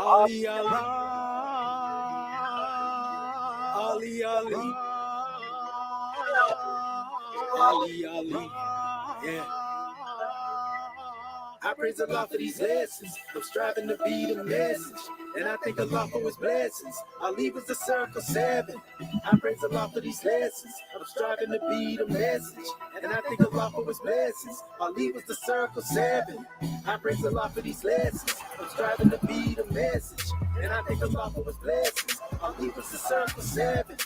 Ali, Ali, Ali, Ali, Ali, Ali, yeah. I praise Allah for these lessons. I'm striving to be the message, and I thank Allah for his blessings. Ali was the circle 7. I praise Allah for these lessons. I'm striving to be the message, and I thank Allah for his blessings. Ali was the circle 7. I praise Allah for these lessons. I'm striving to be the message, and I thank Allah for his blessings. Ali was the circle 7.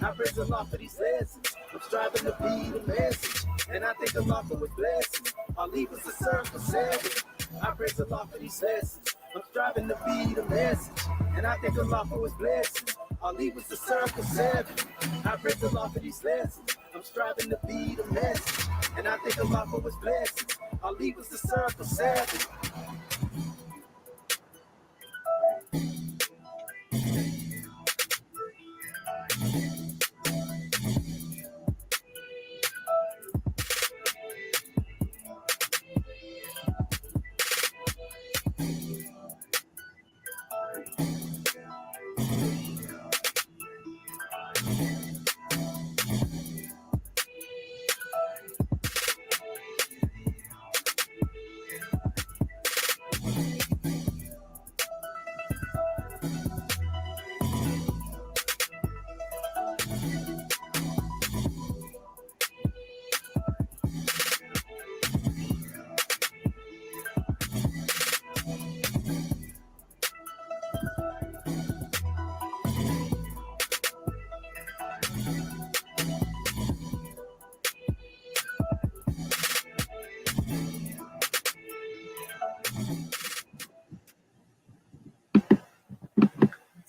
I praise Allah for these lessons. I'm striving to be the message, and I thank Allah for his blessings. Ali was the circle 7. I praise Allah for these lessons. I'm striving to be the message, and I thank Allah for his blessings. Ali was the circle 7. I praise Allah for these lessons. I'm striving to be the message, and I thank Allah for his blessings. Ali was the circle 7.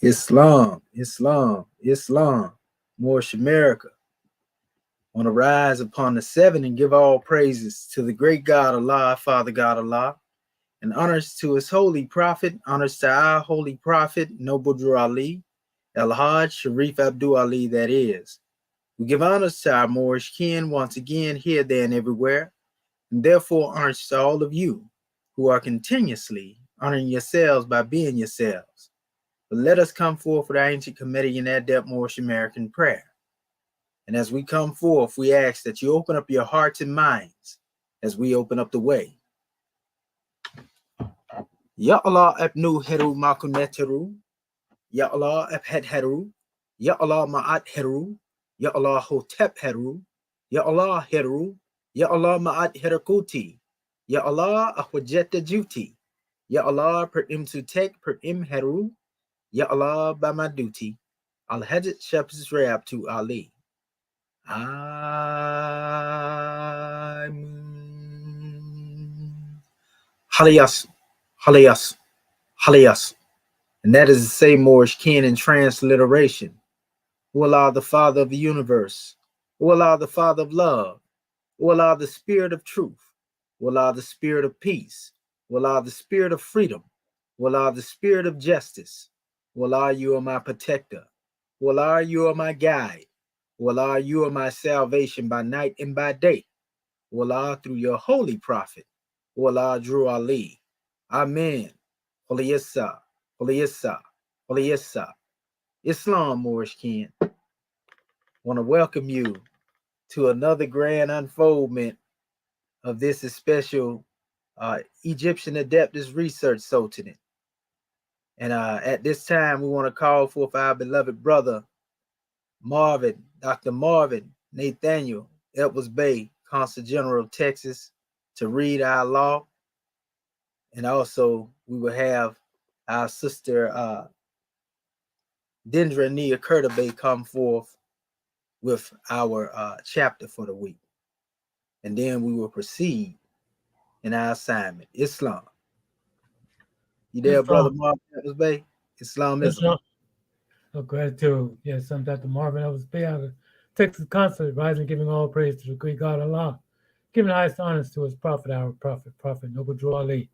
Islam, Islam, Islam, Moorish America, on the rise upon the 7 and give all praises to the great God Allah, Father God Allah, and honors to his holy prophet, honors to our holy prophet, Noble Drew Ali, El-Hajj Sharif Abdul Ali, that is. We give honors to our Moorish kin once again here, there, and everywhere, and therefore honors to all of you who are continuously honoring yourselves by being yourselves. But let us come forth with our ancient Comedian Adept Moorish American prayer. And as we come forth, we ask that you open up your hearts and minds as we open up the way. Ya Allah abnu heru makuneteru. Ya Allah abhed heru. Ya Allah ma'at heru. Ya Allah hotep heru. Ya Allah heru. Ya Allah ma'at herakuti. Ya Allah ahwajeta juti. Ya Allah per imsutek per im heru. Ya Allah, by my duty, I'll hedge it shepherd's rap to Ali. Halias, Halias, Halias. And that is the same Moorish kin in transliteration. O Allah, the Father of the universe. O Allah, the Father of love. O Allah, the Spirit of truth. O Allah, the Spirit of peace. O Allah, the Spirit of freedom. O Allah, the Spirit of justice. Wallah, you are my protector. Wallah, you are my guide. Wallah, you are my salvation by night and by day. Wallah, through your holy prophet. Wallah, Drew Ali. Amen. Holy Issa, Holy Issa, Holy Issa. Islam, Moorish kin. Want to welcome you to another grand unfoldment of this special Egyptian Adeptus Research Sultanate. And at this time, we want to call forth our beloved brother, Marvin, Dr. Marvin Nathaniel Edwards Bay, Consul General of Texas, to read our law. And also, we will have our sister, Dendra Nia Kurtabay, come forth with our chapter for the week. And then we will proceed in our assignment, Islam. You there, Brother Marvin Edwards Bay? Islamism. Oh, gratitude. Yes, I'm Dr. Marvin Edwards Bay out of Texas Consulate, rising, giving all praise to the great God Allah, giving highest honors to his prophet, our prophet, Noble Drew Ali,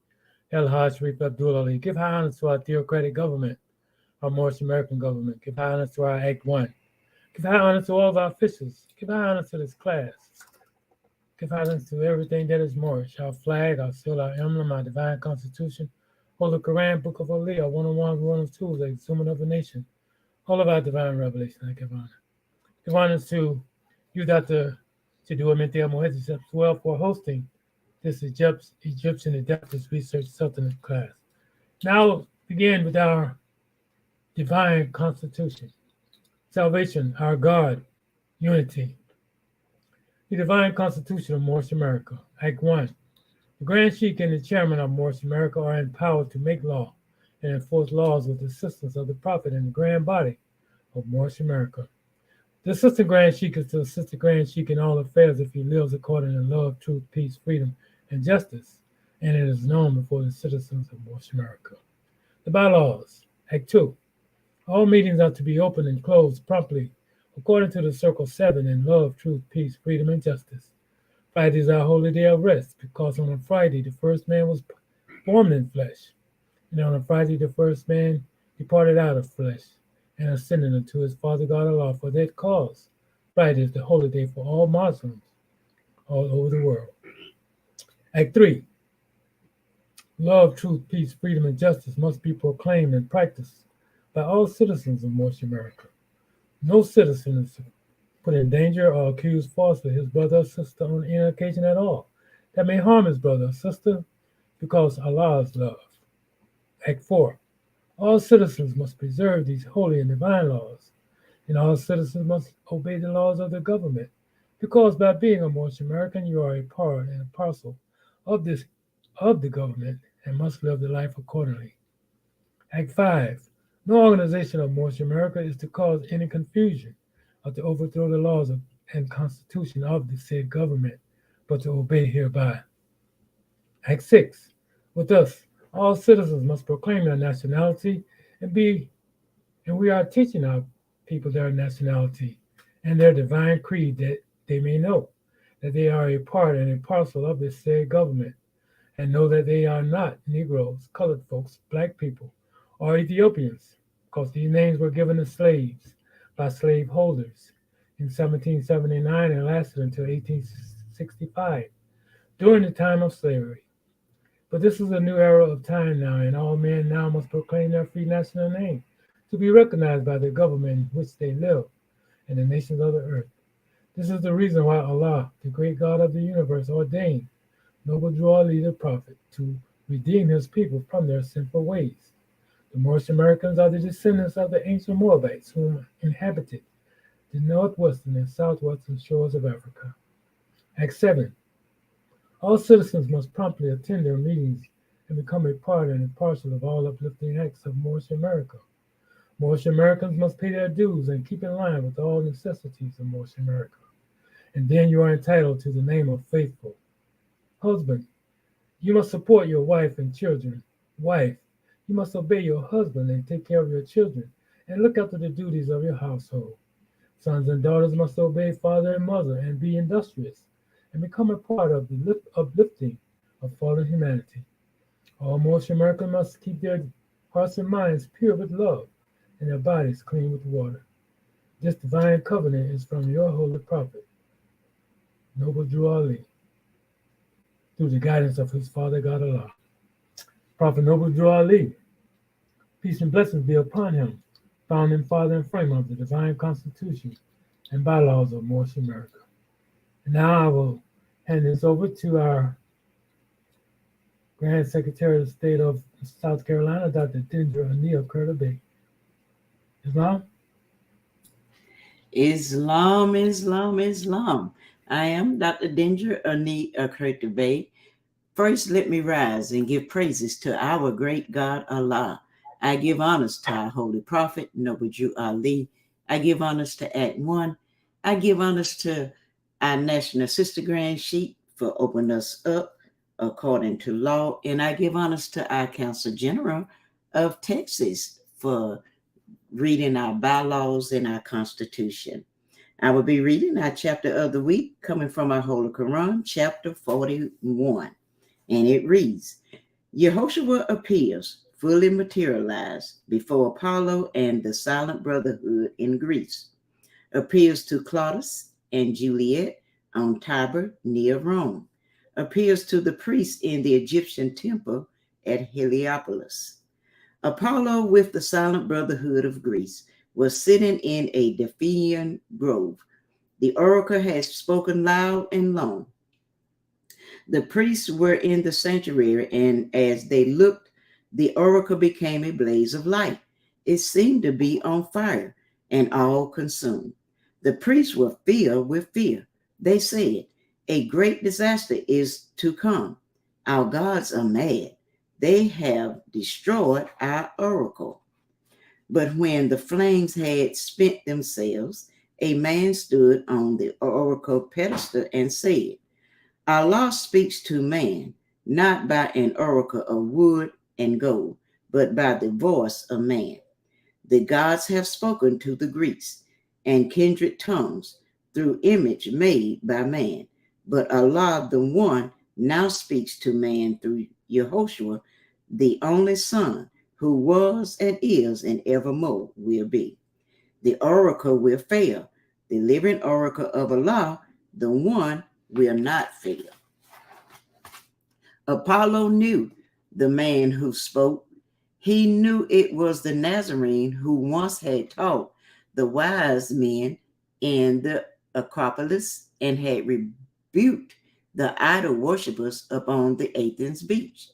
El-Hajj Sharif Abdul Ali. Give high honors to our theocratic government, our Moorish American government. Give high honors to our Act 1. Give high honors to all of our officials. Give high honors to this class. Give high honors to everything that is Moorish, our flag, our seal, our emblem, our divine constitution, Holy Quran, Book of Aliyah, 101, 102, the Exhuman of a Nation. All of our divine revelation, I give honor. Give honor to you, Dr. Chidua Mintia Mohed, as well for hosting this Egyptian Adeptus Research Sultanate class. Now begin with our divine constitution. Salvation, our God, unity. The divine constitution of Moorish America. Act 1. The Grand Sheikh and the chairman of Moorish America are empowered to make law and enforce laws with the assistance of the Prophet and the grand body of Moorish America. The Assistant Grand Sheikh is to assist the Grand Sheikh in all affairs if he lives according to love, truth, peace, freedom, and justice, and it is known before the citizens of Moorish America. The bylaws. Act 2. All meetings are to be opened and closed promptly according to the Circle 7 in love, truth, peace, freedom, and justice. Friday is our holy day of rest because on a Friday the first man was formed in flesh, and on a Friday the first man departed out of flesh and ascended unto his Father God Allah. For that cause, Friday is the holy day for all Muslims all over the world. Act 3. Love, truth, peace, freedom, and justice must be proclaimed and practiced by all citizens of Moorish America. No citizen is put in danger or accused falsely his brother or sister on any occasion at all that may harm his brother or sister because Allah is love. Act 4. All citizens must preserve these holy and divine laws, and all citizens must obey the laws of the government, because by being a Moorish American, you are a part and a parcel of the government and must live the life accordingly. Act 5. No organization of Moorish America is to cause any confusion or to overthrow the laws and constitution of the said government, but to obey hereby. Act 6. With us, all citizens must proclaim their nationality and we are teaching our people their nationality and their divine creed that they may know that they are a part and a parcel of this said government, and know that they are not Negroes, colored folks, black people, or Ethiopians, because these names were given to slaves by slave holders in 1779 and lasted until 1865, during the time of slavery. But this is a new era of time now, and all men now must proclaim their free national name to be recognized by the government in which they live and the nations of the earth. This is the reason why Allah, the great God of the universe, ordained Noble Drew Ali the Prophet to redeem his people from their sinful ways. The Moorish Americans are the descendants of the ancient Moabites who inhabited the northwestern and southwestern shores of Africa. Act 7. All citizens must promptly attend their meetings and become a part and a parcel of all uplifting acts of Moorish America. Moorish Americans must pay their dues and keep in line with all necessities of Moorish America. And then you are entitled to the name of faithful. Husband, you must support your wife and children. Wife, you must obey your husband and take care of your children and look after the duties of your household. Sons and daughters must obey father and mother and be industrious and become a part of the uplifting of fallen humanity. All Moorish Americans must keep their hearts and minds pure with love and their bodies clean with water. This divine covenant is from your holy prophet, Noble Drew Ali, through the guidance of his Father God Allah. Prophet Noble Drew Ali, peace and blessings be upon him, found in Father and frame of the divine constitution and bylaws of Moorish America. And now I will hand this over to our Grand Secretary of the State of South Carolina, Dr. Dendra Anil Curtis Bay. Islam? Islam. I am Dr. Dendra Ani Curtis Bay. First, let me rise and give praises to our great God Allah. I give honors to our holy prophet, Noble Drew Ali. I give honors to Act 1. I give honors to our National Sister Grand Sheikh for opening us up according to law. And I give honors to our Council General of Texas for reading our bylaws and our Constitution. I will be reading our chapter of the week coming from our Holy Quran, chapter 41. And it reads, Yehoshua appears fully materialized before Apollo and the Silent Brotherhood in Greece, appears to Claudius and Juliet on Tiber near Rome, appears to the priests in the Egyptian temple at Heliopolis. Apollo, with the silent brotherhood of Greece, was sitting in a Delphian grove. The oracle had spoken loud and long. The priests were in the sanctuary, and as they looked, the oracle became a blaze of light. It seemed to be on fire and all consumed. The priests were filled with fear. They said, "A great disaster is to come. Our gods are mad. They have destroyed our oracle." But when the flames had spent themselves, a man stood on the oracle pedestal and said, "Allah speaks to man, not by an oracle of wood and gold, but by the voice of man. The gods have spoken to the Greeks and kindred tongues through image made by man. But Allah, the one, now speaks to man through Yehoshua, the only Son, who was and is and evermore will be. The oracle will fail. The living oracle of Allah, the one, will not fail." Apollo knew the man who spoke. He knew it was the Nazarene who once had taught the wise men in the Acropolis and had rebuked the idol worshippers upon the Athens beach.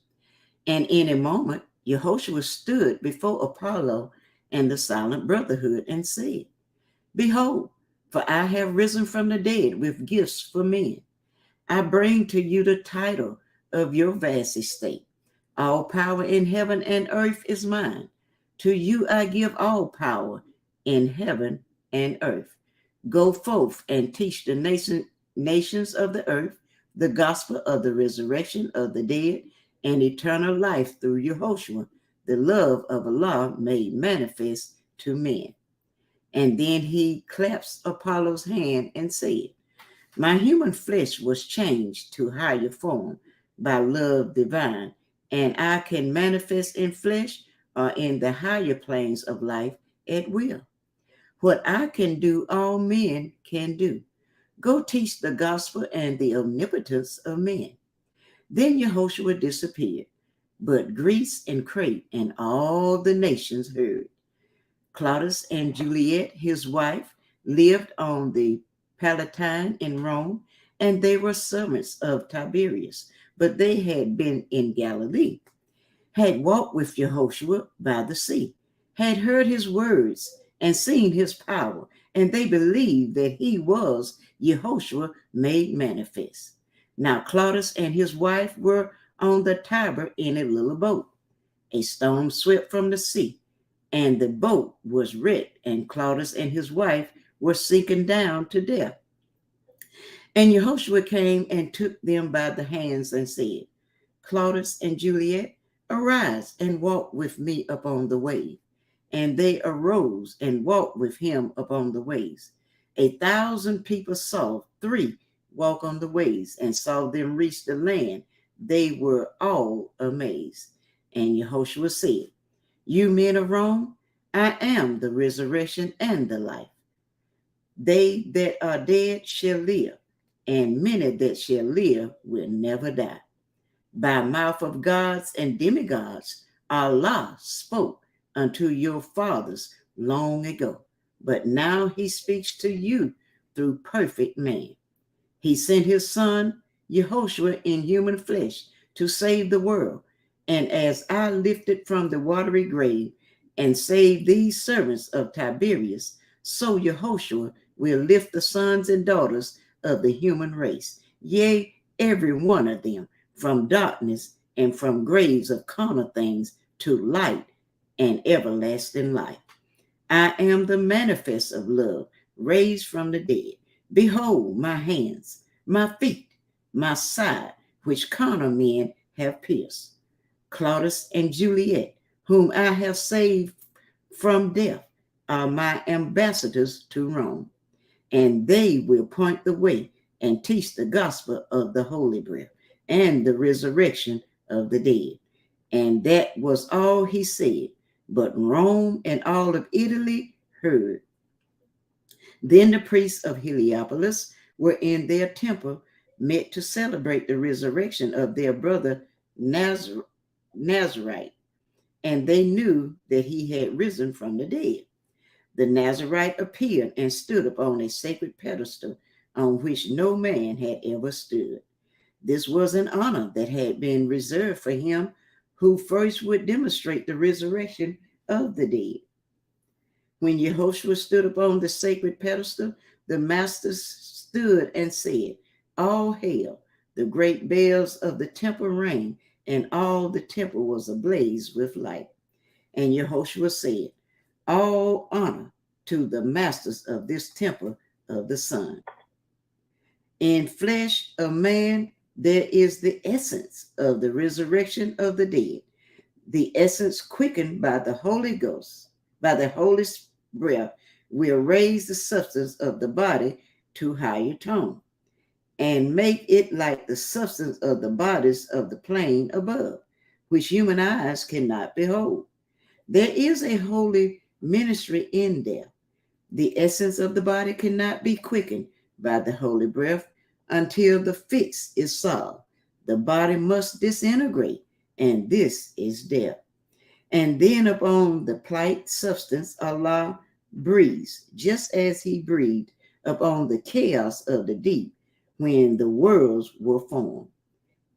And in a moment, Yehoshua stood before Apollo and the silent brotherhood and said, "Behold, for I have risen from the dead with gifts for men. I bring to you the title of your vast estate. All power in heaven and earth is mine. To you I give all power in heaven and earth. Go forth and teach the nations of the earth the gospel of the resurrection of the dead and eternal life through Yehoshua, the love of Allah made manifest to men." And then he clasped Apollo's hand and said, "My human flesh was changed to higher form by love divine, and I can manifest in flesh or in the higher planes of life at will. What I can do, all men can do. Go teach the gospel and the omnipotence of men." Then Yehoshua disappeared, but Greece and Crete and all the nations heard. Claudius and Juliet, his wife, lived on the Palatine in Rome, and they were servants of Tiberius, but they had been in Galilee, had walked with Yehoshua by the sea, had heard his words and seen his power, and they believed that he was Yehoshua made manifest. Now Claudius and his wife were on the Tiber in a little boat. A storm swept from the sea, and the boat was wrecked, and Claudius and his wife were sinking down to death. And Yehoshua came and took them by the hands and said, "Claudius and Juliet, arise and walk with me upon the wave." And they arose and walked with him upon the waves. 1,000 people saw 3 walk on the waves and saw them reach the land. They were all amazed. And Yehoshua said, "You men of Rome, I am the resurrection and the life. They that are dead shall live, and many that shall live will never die. By mouth of gods and demigods, Allah spoke unto your fathers long ago, but now he speaks to you through perfect man. He sent his son, Yehoshua, in human flesh to save the world. And as I lifted from the watery grave and saved these servants of Tiberius, so Yehoshua will lift the sons and daughters of the human race, yea, every one of them, from darkness and from graves of carnal things to light and everlasting life. I am the manifest of love, raised from the dead. Behold my hands, my feet, my side, which carnal men have pierced. Claudius and Juliet, whom I have saved from death, are my ambassadors to Rome, and they will point the way and teach the gospel of the Holy Breath and the resurrection of the dead." And that was all he said, but Rome and all of Italy heard. Then the priests of Heliopolis were in their temple, met to celebrate the resurrection of their brother Nazarite, and they knew that he had risen from the dead. The Nazarite appeared and stood upon a sacred pedestal on which no man had ever stood. This was an honor that had been reserved for him who first would demonstrate the resurrection of the dead. When Yehoshua stood upon the sacred pedestal, the masters stood and said, "All hail, the great bells of the temple rang, and all the temple was ablaze with light." And Yehoshua said, "All honor to the masters of this temple of the sun." In flesh of man, there is the essence of the resurrection of the dead, the essence quickened by the Holy Ghost, by the Holy breath, will raise the substance of the body to higher tone and make it like the substance of the bodies of the plane above, which human eyes cannot behold. There is a holy ministry in death. The essence of the body cannot be quickened by the holy breath until the fix is solved. The body must disintegrate, and this is death. And then upon the plight substance, Allah breathes, just as he breathed upon the chaos of the deep when the worlds were formed.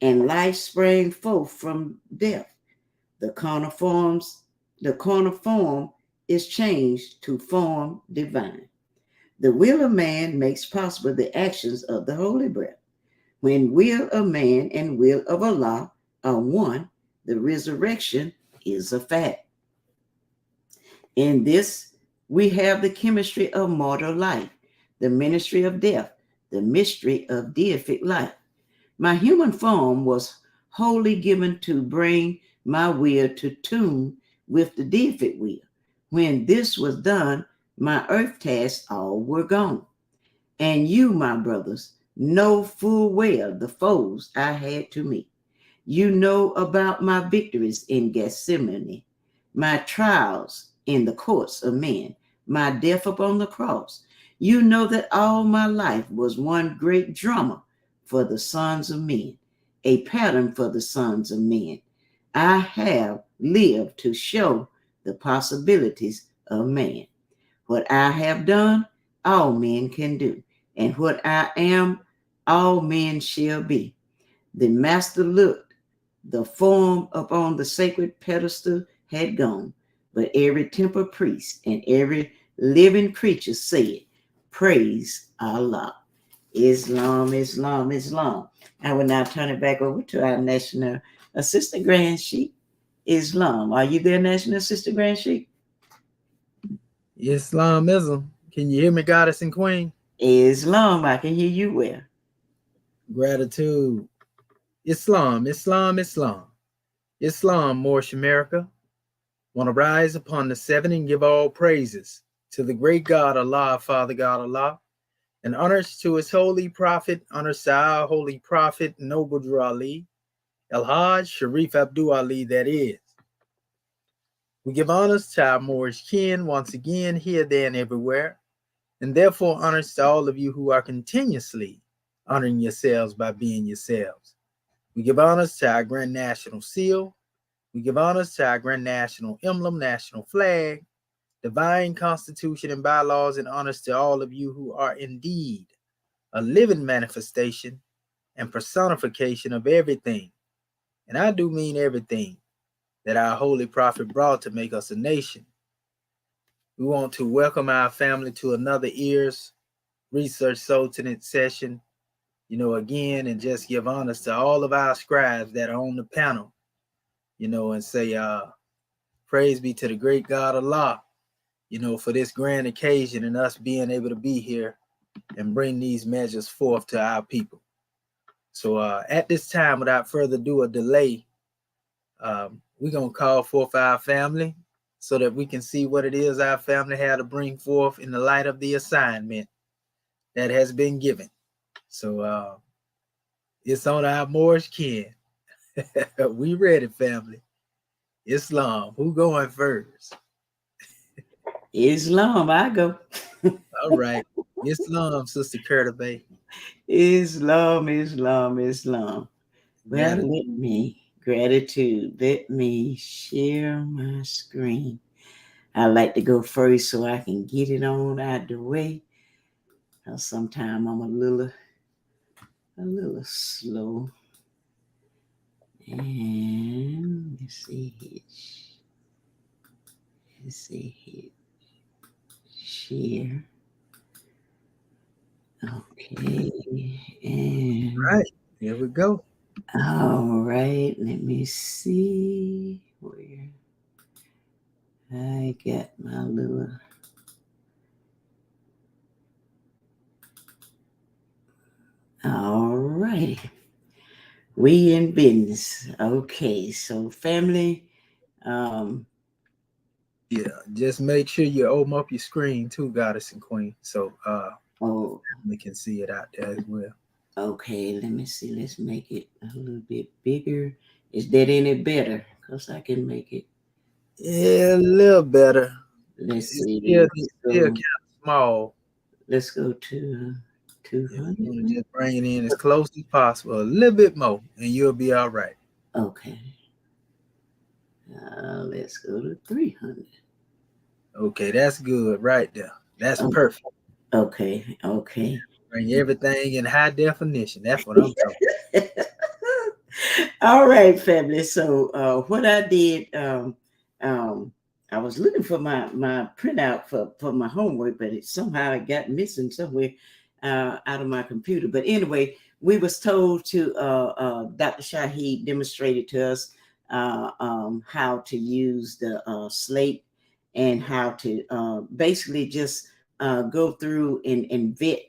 And life sprang forth from death. The carnal form is changed to form divine. The will of man makes possible the actions of the holy breath. When will of man and will of Allah are one, the resurrection is a fact. In this, we have the chemistry of mortal life, the ministry of death, the mystery of deific life. My human form was wholly given to bring my will to tune with the deific will. When this was done, my earth tasks all were gone. And you, my brothers, know full well the foes I had to meet. You know about my victories in Gethsemane, my trials in the courts of men, my death upon the cross. You know that all my life was one great drama for the sons of men, a pattern for the sons of men. I have lived to show the possibilities of man. What I have done, all men can do, and what I am, all men shall be. The master looked, the form upon the sacred pedestal had gone, but every temple priest and every living creature said, "Praise Allah." Islam, Islam, Islam. I will now turn it back over to our National Assistant Grand Sheik, Islam. Are you there, National Assistant Grand Sheik? Islamism. Can you hear me, Goddess and Queen? Islam, I can hear you well. Gratitude. Islam, Islam, Islam. Islam, Moorish America. Want to rise upon the seven and give all praises to the great God Allah, Father God Allah, and honors to his holy prophet, honors to our holy prophet, Noble Drew Ali, El-Hajj Sharif Abdul Ali, that is. We give honors to our Moorish kin once again, here, there, and everywhere, and therefore honors to all of you who are continuously honoring yourselves by being yourselves. We give honors to our Grand National Seal. We give honors to our Grand National Emblem, National Flag, Divine Constitution and bylaws, and honors to all of you who are indeed a living manifestation and personification of everything, and I do mean everything, that our holy prophet brought to make us a nation. We want to welcome our family to another E.A.R.S Research Sultanate session, again, and just give honors to all of our scribes that are on the panel, and say, praise be to the great God Allah, for this grand occasion and us being able to be here and bring these measures forth to our people. So at this time, without further ado or delay, we're going to call forth our family so that we can see what it is our family had to bring forth in the light of the assignment that has been given. So it's on our Moorish kin. We ready, family. Islam, who going first? Islam, I go. All right. Islam, Sister Curtis. Islam, Islam, Islam. Well, let me Gratitude. Let me share my screen. I like to go first so I can get it on out the way. Sometimes I'm a little slow. And let's see here. Share. Okay. And All right, here we go. all right, let me see where I got my little. All right. We in business. Okay, so family. Yeah, just make sure you open up your screen too, goddess and queen, so Oh, we can see it out there as well. okay, let me see. Let's make it a little bit bigger. Is that any better? Because I can make it. Yeah, a little better. Let's It's see. still kind of small. Let's go to Yeah, you 200. want to just bring it in as close as possible, a little bit more, and you'll be all right. Okay. Let's go to 300. Okay, that's good right there. That's Oh, perfect. okay. Bring everything in high definition. That's what I'm talking. All right, family. So what I did, I was looking for my printout for my homework, but somehow it got missing somewhere out of my computer. But anyway, we was told to Dr. Shaheed demonstrated to us how to use the slate and how to basically just go through and vet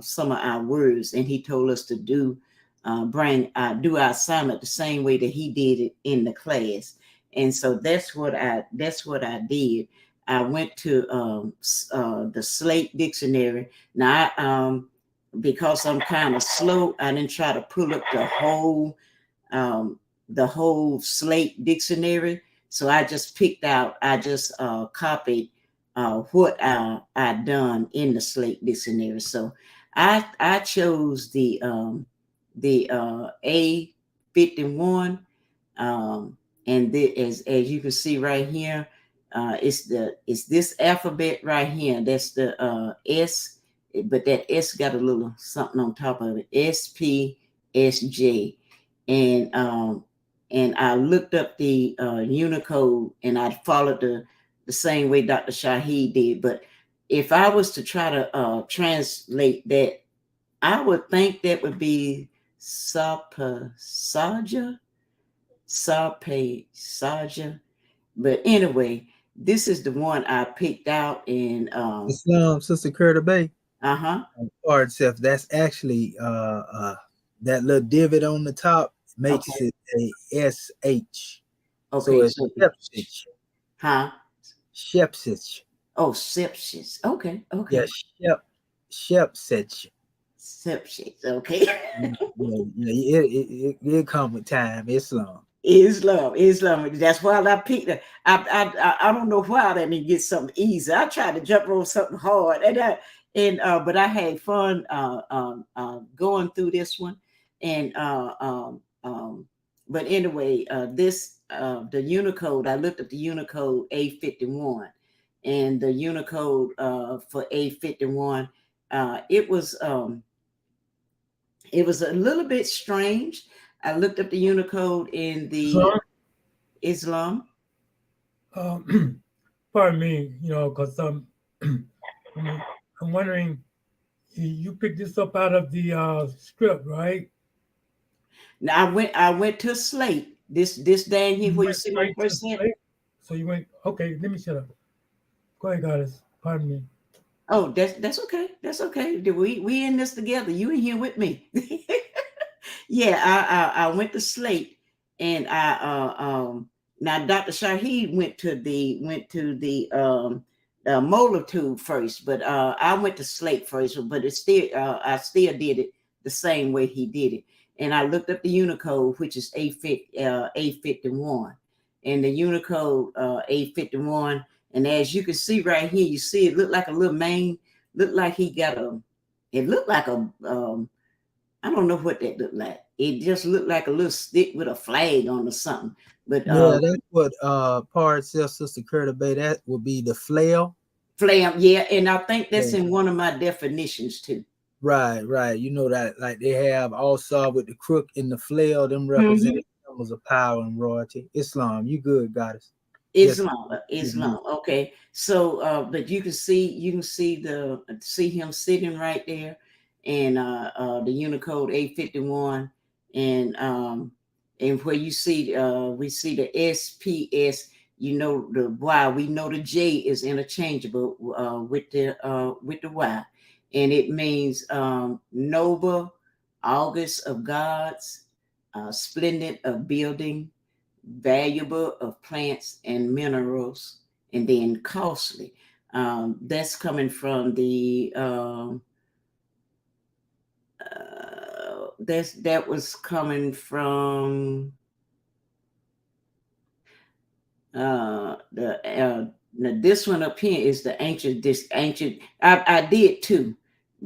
some of our words. And he told us to do our assignment the same way that he did it in the class. And so that's what I did. I went to the Slate Dictionary. Now, because I'm kind of slow, I didn't try to pull up the whole Slate Dictionary. So I just copied what I done in the Slate Dictionary. So I chose the A51, and as you can see right here, it's this alphabet right here. That's the S, but that S got a little something on top of it. SPSJ, and I looked up the Unicode, and I followed the same way Dr. Shaheed did. But if I was to try to translate that, I would think that would be Sapasaja. But anyway, this is the one I picked out. And Islam, Sister Curta Bay. uh-huh. Part itself. That's actually that little divot on the top makes Okay. it a SH. Okay. So it's So Shepsich. huh? Shepsich. Oh, sepsis. Okay. Yeah, Shepsich. Sepsis. Okay. Yeah, it come with time. Islam. Islam. That's why I picked it. I don't know why I didn't get something easy. I tried to jump on something hard, but I had fun going through this one. And but anyway, the Unicode. I looked at the Unicode A51, and the Unicode for A51. It was a little bit strange. I looked up the Unicode in the Islam. Pardon me, because I'm wondering, you picked this up out of the script, right? Now I went to Slate. This dang here where you see my first hand. So you went, okay, let me shut up. Go ahead, goddess. Pardon me. Oh, that's okay. That's okay. We in this together. You in here with me. Yeah, I went to Slate, and now Dr. Shaheed went to the molar tube first, but I went to Slate first, but I still did it the same way he did it. And I looked up the Unicode, which is A51, and the Unicode A51. And as you can see right here, you see it looked like a little mane. Looked like he got it looked like a I don't know what that looked like. It just looked like a little stick with a flag on or something. But Yeah, that's what Par says, Sister Curtis Bay. That would be the flail. flam, yeah, and I think that's Yeah. in one of my definitions too. Right. You know that like they have also with the crook and the flail, them representing symbols of power and royalty. Islam, you good, goddess. Yes. Islam. Okay. So but you can see him sitting right there, and the Unicode 851, and where you see we see the SPS, you know the Y, we know the J is interchangeable with the Y, and it means noble, august of gods, splendid of building, valuable of plants and minerals, and then costly. That's coming from the that was coming from this one up here is the ancient. I did too.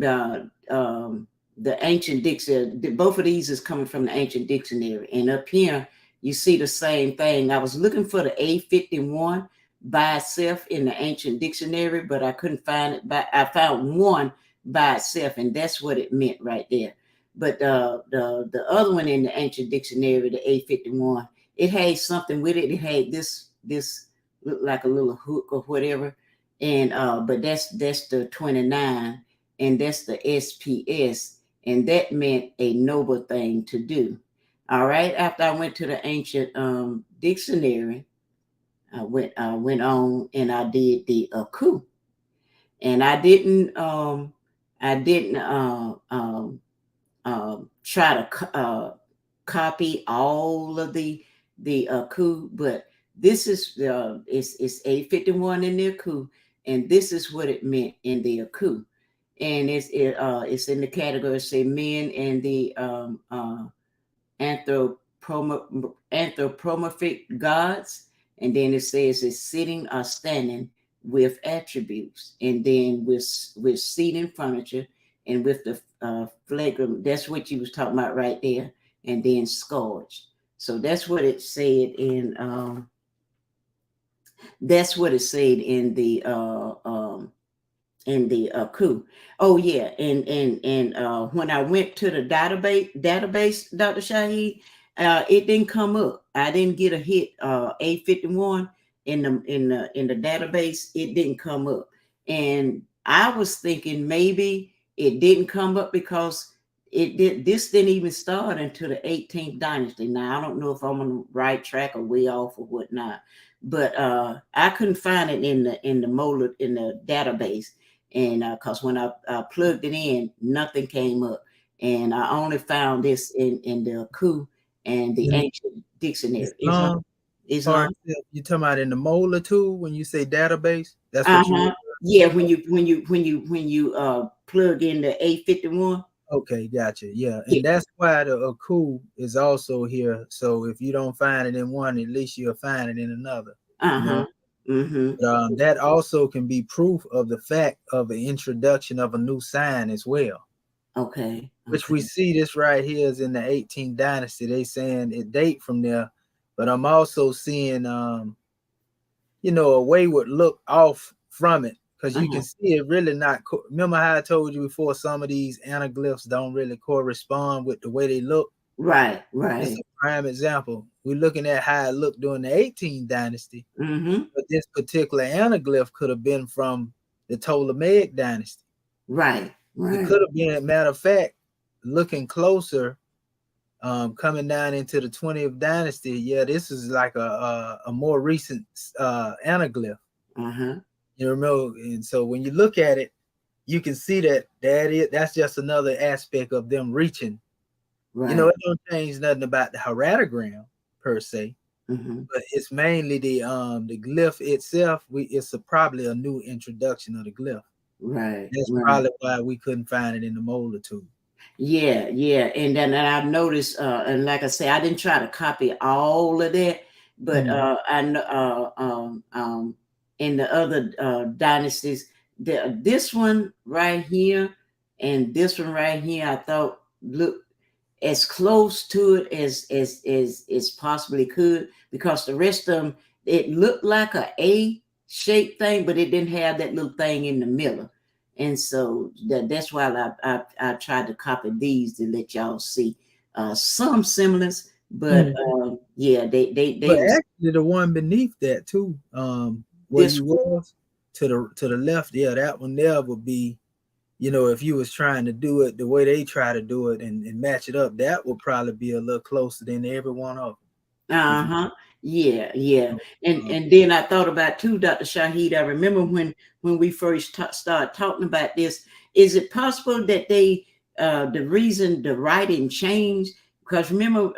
Uh, um, the ancient dictionary. Both of these is coming from the ancient dictionary, and up here you see the same thing. I was looking for the A51 by itself in the ancient dictionary, but I couldn't find it. But I found one by itself, and that's what it meant right there. But the other one in the ancient dictionary, the A51, it had something with it. It had this looked like a little hook or whatever, and but that's the 29, and that's the SPS, and that meant a noble thing to do. All right. After I went to the ancient dictionary, I went on and I did the coup, and I didn't try to copy all of the coup, but this is it's 851 in the coup, and this is what it meant in the coup, and it's in the category say men and the anthropomorphic gods, and then it says it's sitting or standing with attributes, and then with seating furniture, and with the flagrant. That's what you was talking about right there, and then scourge. So that's what it said in. That's what it said in the coup. Oh yeah, and when I went to the database, Dr. Shahid, it didn't come up. I didn't get a hit A51 in the database. It didn't come up, and I was thinking maybe it didn't come up because this didn't even start until the 18th dynasty. Now I don't know if I'm on the right track or way off or whatnot, but I couldn't find it in the database, and because when I plugged it in, nothing came up, and I only found this in the coup and the ancient dictionary. Islam. Islam. You talking about in the Mola too? When you say database, that's what you. Yeah, when you plug in the A51. Okay, gotcha. Yeah, and that's why the Aku is also here. So if you don't find it in one, at least you'll find it in another. You know, that also can be proof of the fact of the introduction of a new sign as well. Okay. Which we see this right here is in the 18th dynasty. They saying it date from there, but I'm also seeing a wayward look off from it. Because you can see it really not. Remember how I told you before, some of these anaglyphs don't really correspond with the way they look. Right. It's a prime example. We're looking at how it looked during the 18th dynasty. But this particular anaglyph could have been from the Ptolemaic dynasty. Right. It could have been, matter of fact, looking closer, coming down into the 20th dynasty. Yeah, this is like a more recent anaglyph. You know, and so when you look at it, you can see that's just another aspect of them reaching. Right. You know, it don't change nothing about the heratogram per se, but it's mainly the glyph itself. It's probably a new introduction of the glyph. Right. That's probably why we couldn't find it in the Mola too. Yeah, and then I've noticed, and like I say, I didn't try to copy all of that, but I know in the other dynasties, this one right here and this one right here, I thought look as close to it as possibly could, because the rest of them, it looked like a shaped thing, but it didn't have that little thing in the middle. And so that's why I tried to copy these to let y'all see some semblance, but yeah, they But was actually, the one beneath that too, where this you was to the left, yeah, that one there would be, you know, if you was trying to do it the way they try to do it and match it up, that would probably be a little closer than every one of them. Yeah. And then I thought about too, Dr. Shahid. I remember when we first started talking about this. Is it possible that they the reason the writing changed? Because remember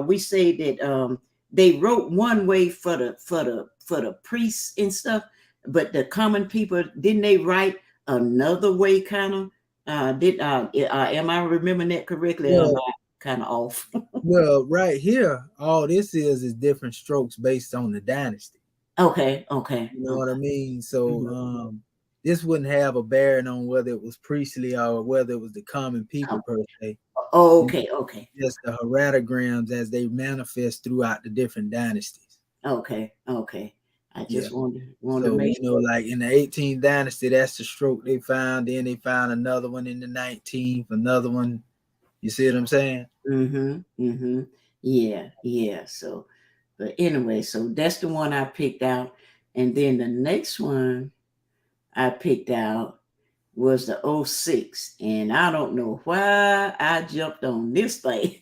we say that they wrote one way for the priests and stuff, but the common people, didn't they write another way? Kind of am I remembering that correctly? Or am I kind of off? Well, right here, all this is different strokes based on the dynasty. Okay. You know what I mean? So this wouldn't have a bearing on whether it was priestly or whether it was the common people per se. Okay. Just the heratograms as they manifest throughout the different dynasties. Okay. I just wanted so, to make you know, like in the 18th dynasty, that's the stroke they found. Then they found another one in the 19th, another one. You see what I'm saying? Yeah. So, but anyway, so that's the one I picked out. And then the next one I picked out was the 06. And I don't know why I jumped on this thing.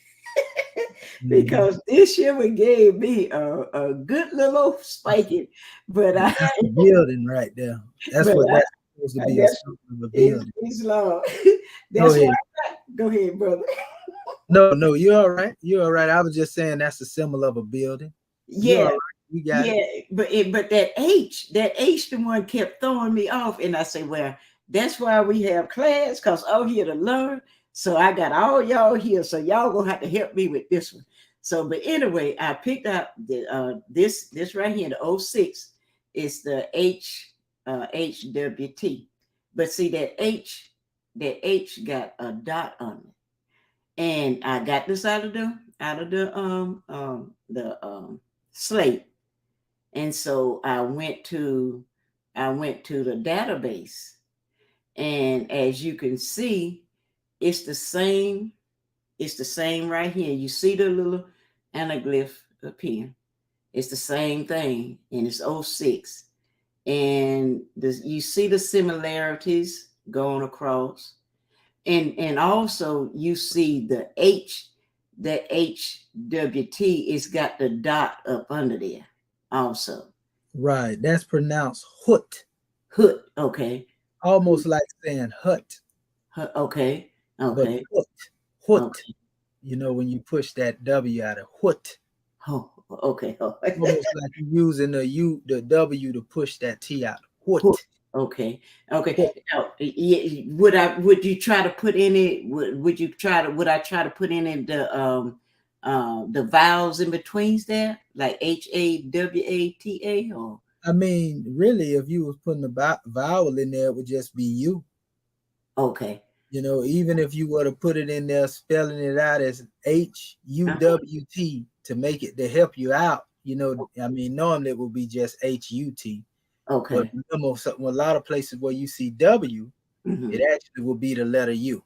Because this year we gave me a good little spiking, but that's a building right there. That's what that's supposed to be, a building. It's long. Go ahead. Go ahead, brother. No, you're all right. You're all right. I was just saying that's a symbol of a building. Yeah, right. You got it. But that H, the one kept throwing me off, and I say, well, that's why we have class, because I'm here to learn. So I got all y'all here, so y'all gonna have to help me with this one. So, but anyway, I picked up the this right here, the 06 is the HWT. But see that H got a dot on it. And I got this out of the slate. And so I went to the database, and as you can see, it's the same right here. You see the little anaglyph up here. It's the same thing, and it's 06. And you see the similarities going across. And also you see the HWT is got the dot up under there also. Right. That's pronounced hut. Okay. Almost like saying hut. Okay. But hut. Okay. You know, when you push that W out of hut. Oh, okay. Almost like you're using the W to push that T out. Hut. Okay. Now, would you try to put in it? Would I try to put in it the vowels in betweens there, like HAWATA? Or I mean, really, if you was putting a vowel in there, it would just be U. Okay. You know, even if you were to put it in there, spelling it out as HUWT to make it to help you out, you know, I mean, normally it would be just HUT. Okay. But remember, a lot of places where you see W, it actually will be the letter U.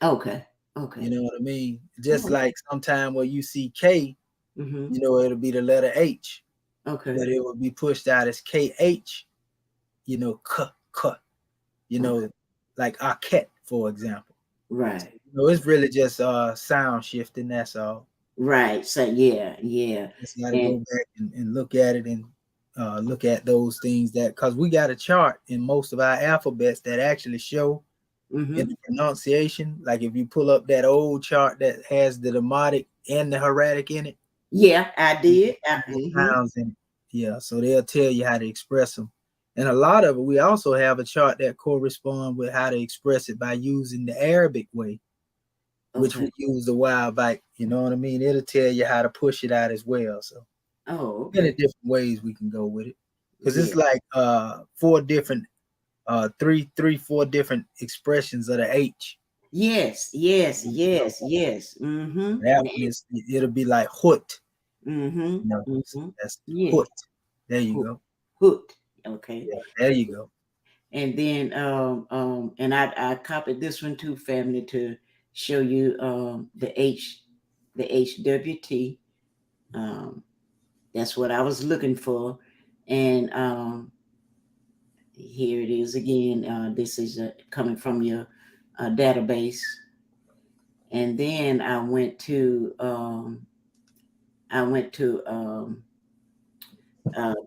Okay. You know what I mean? Just like sometime where you see K, you know, it'll be the letter H. Okay. But it will be pushed out as KH, you know, cut, you know, like Arquette, for example. Right. So, you know, it's really just sound shifting, that's all. Right. So yeah. Just got to go back and look at it and look at those things because we got a chart in most of our alphabets that actually show in the pronunciation. Like if you pull up that old chart that has the demotic and the hieratic in it. Yeah, I did. Sounds in it. Yeah, so they'll tell you how to express them. And a lot of it, we also have a chart that corresponds with how to express it by using the Arabic way, which we use the wild bite. You know what I mean? It'll tell you how to push it out as well. So many different ways we can go with it. Because it's like 4 different 4 different expressions of the H. Yes, yes, yes, yes. Mm-hmm. That one is, it'll be like Hut. Mm-hmm. No, Mm-hmm. that's Yes. Hut. There you Hoot. go. Hoot. Okay. Yeah, there you go. And then and I copied this one too, family, to show you the HWT. That's what I was looking for. And here it is again. This is coming from your database. And then I went to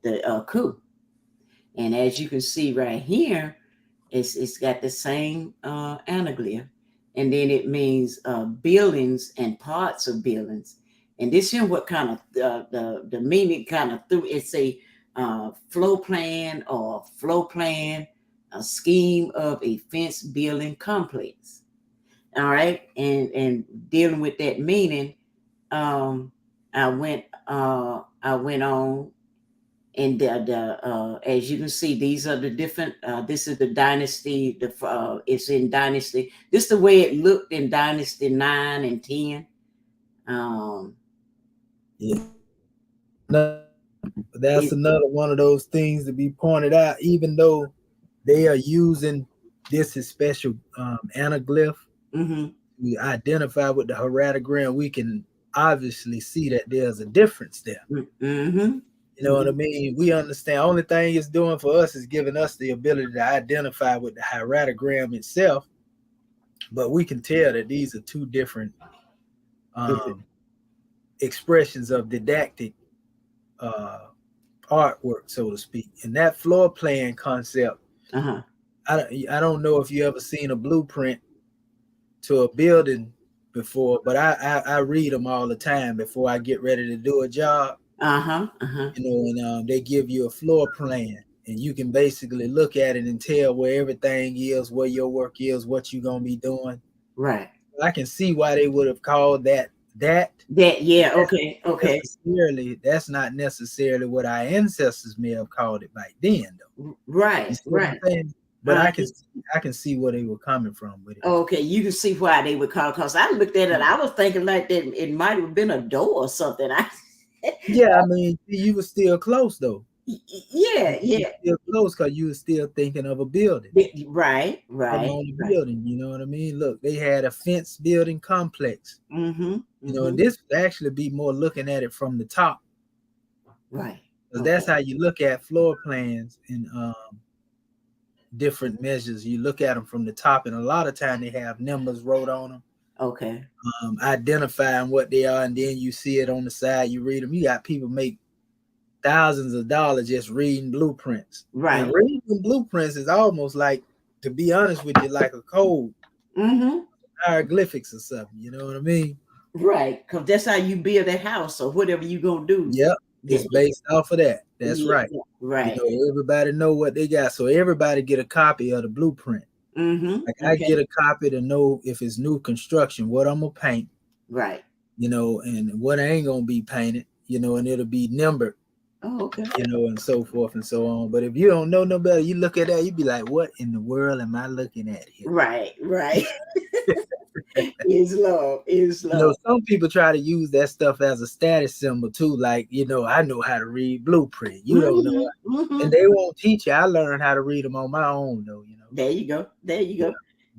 the coup. And as you can see right here, it's got the same anaglyph, and then it means buildings and parts of buildings. And this here, what kind of the meaning kind of through it's a flow plan or flow plan, a scheme of a fence building complex. All right, and dealing with that meaning, um, I went on, and as you can see, these are the different. This is the dynasty. It's in dynasty. This is the way it looked in dynasty 9 and 10. Yeah. No, that's It, another one of those things to be pointed out, even though they are using this as special anaglyph mm-hmm, we identify with the heratogram, we can obviously see that there's a difference there. mm-hmm, You know what I mean? We understand. Only thing it's doing for us is giving us the ability to identify with the heratogram itself. But we can tell that these are two different expressions of didactic artwork, so to speak. And that floor plan concept, uh-huh. I don't know if you ever seen a blueprint to a building before, but I read them all the time before I get ready to do a job. Uh-huh. Uh-huh. You know, and they give you a floor plan, and you can basically look at it and tell where everything is, where your work is, what you're gonna be doing. Right. I can see why they would have called that. Yeah. Okay. Okay. That's not necessarily what our ancestors may have called it back then, though. Right. Right. But I can see where they were coming from with it. Okay, you can see why they would call. Because I looked at it, I was thinking like that it might have been a door or something. Yeah, I mean, you were still close though. Yeah. Still close because you were still thinking of a building. Right. Building, you know what I mean? Look, they had a fence building complex. Mm-hmm. You know, and this would actually be more looking at it from the top. Right. Because that's how you look at floor plans and different measures. You look at them from the top, and a lot of time they have numbers wrote on them. Okay. Identifying what they are, and then you see it on the side. You read them. You got people make thousands of dollars just reading blueprints. Right. And reading blueprints is almost like, to be honest with you, like a code. Mm-hmm. Hieroglyphics or something. You know what I mean? Right. Because that's how you build a house or whatever you're going to do. Yep. It's based off of that. That's right. Right. You know, everybody know what they got. So everybody get a copy of the blueprint. Mm-hmm. Like I get a copy to know if it's new construction, what I'm going to paint. Right. You know, and what ain't going to be painted, you know, and it'll be numbered. Oh, okay. You know, and so forth and so on. But if you don't know no better, you look at that, you be like, what in the world am I looking at here? Right. Is love. You know, some people try to use that stuff as a status symbol too. Like, you know, I know how to read blueprint. You don't know. Mm-hmm. And they won't teach you. I learned how to read them on my own, though, you know. There you go. You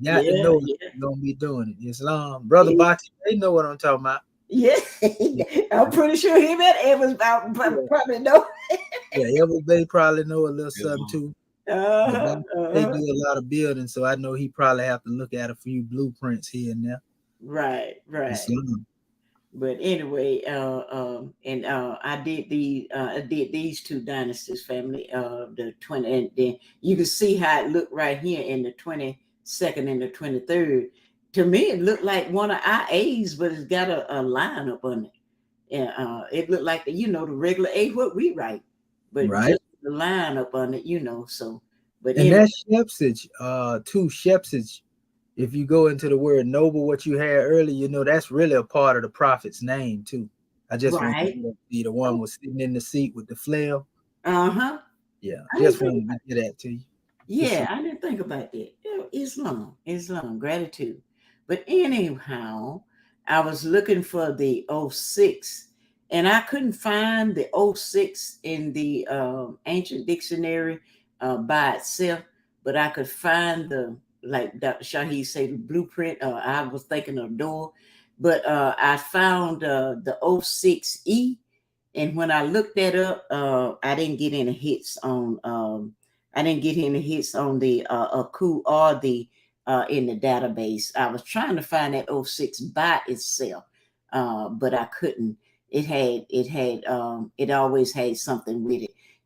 got to know you're going to be doing it. Islam. Brother Boxy, they know what I'm talking about. Yeah. I'm pretty sure him and Evans probably know. Yeah, they probably know a little something too. They do a lot of building, so I know he probably have to look at a few blueprints here and there. Right. But anyway, I did these two dynasties, family. The 20, and then you can see how it looked right here in the 22nd and the 23rd. To me, it looked like one of our A's, but it's got a line up on it. Yeah, it looked like the regular A what we write, but just the line up on it, So, but and that's Shepsage, too. Shepsage. If you go into the word noble, what you had earlier, that's really a part of the prophet's name too. I just want to be the one was sitting in the seat with the flail. Yeah, just wanted to get that to you. Yeah, I didn't think about that. Islam, gratitude. But anyhow, I was looking for the 06, and I couldn't find the 06 in the ancient dictionary by itself, but I could find the, like Dr. Shahi said, the blueprint. I was thinking of door, but I found the 06E. And when I looked that up, I didn't get any hits on. I didn't get any hits on the AKU or the in the database. I was trying to find that 06 by itself, but I couldn't. It always had something with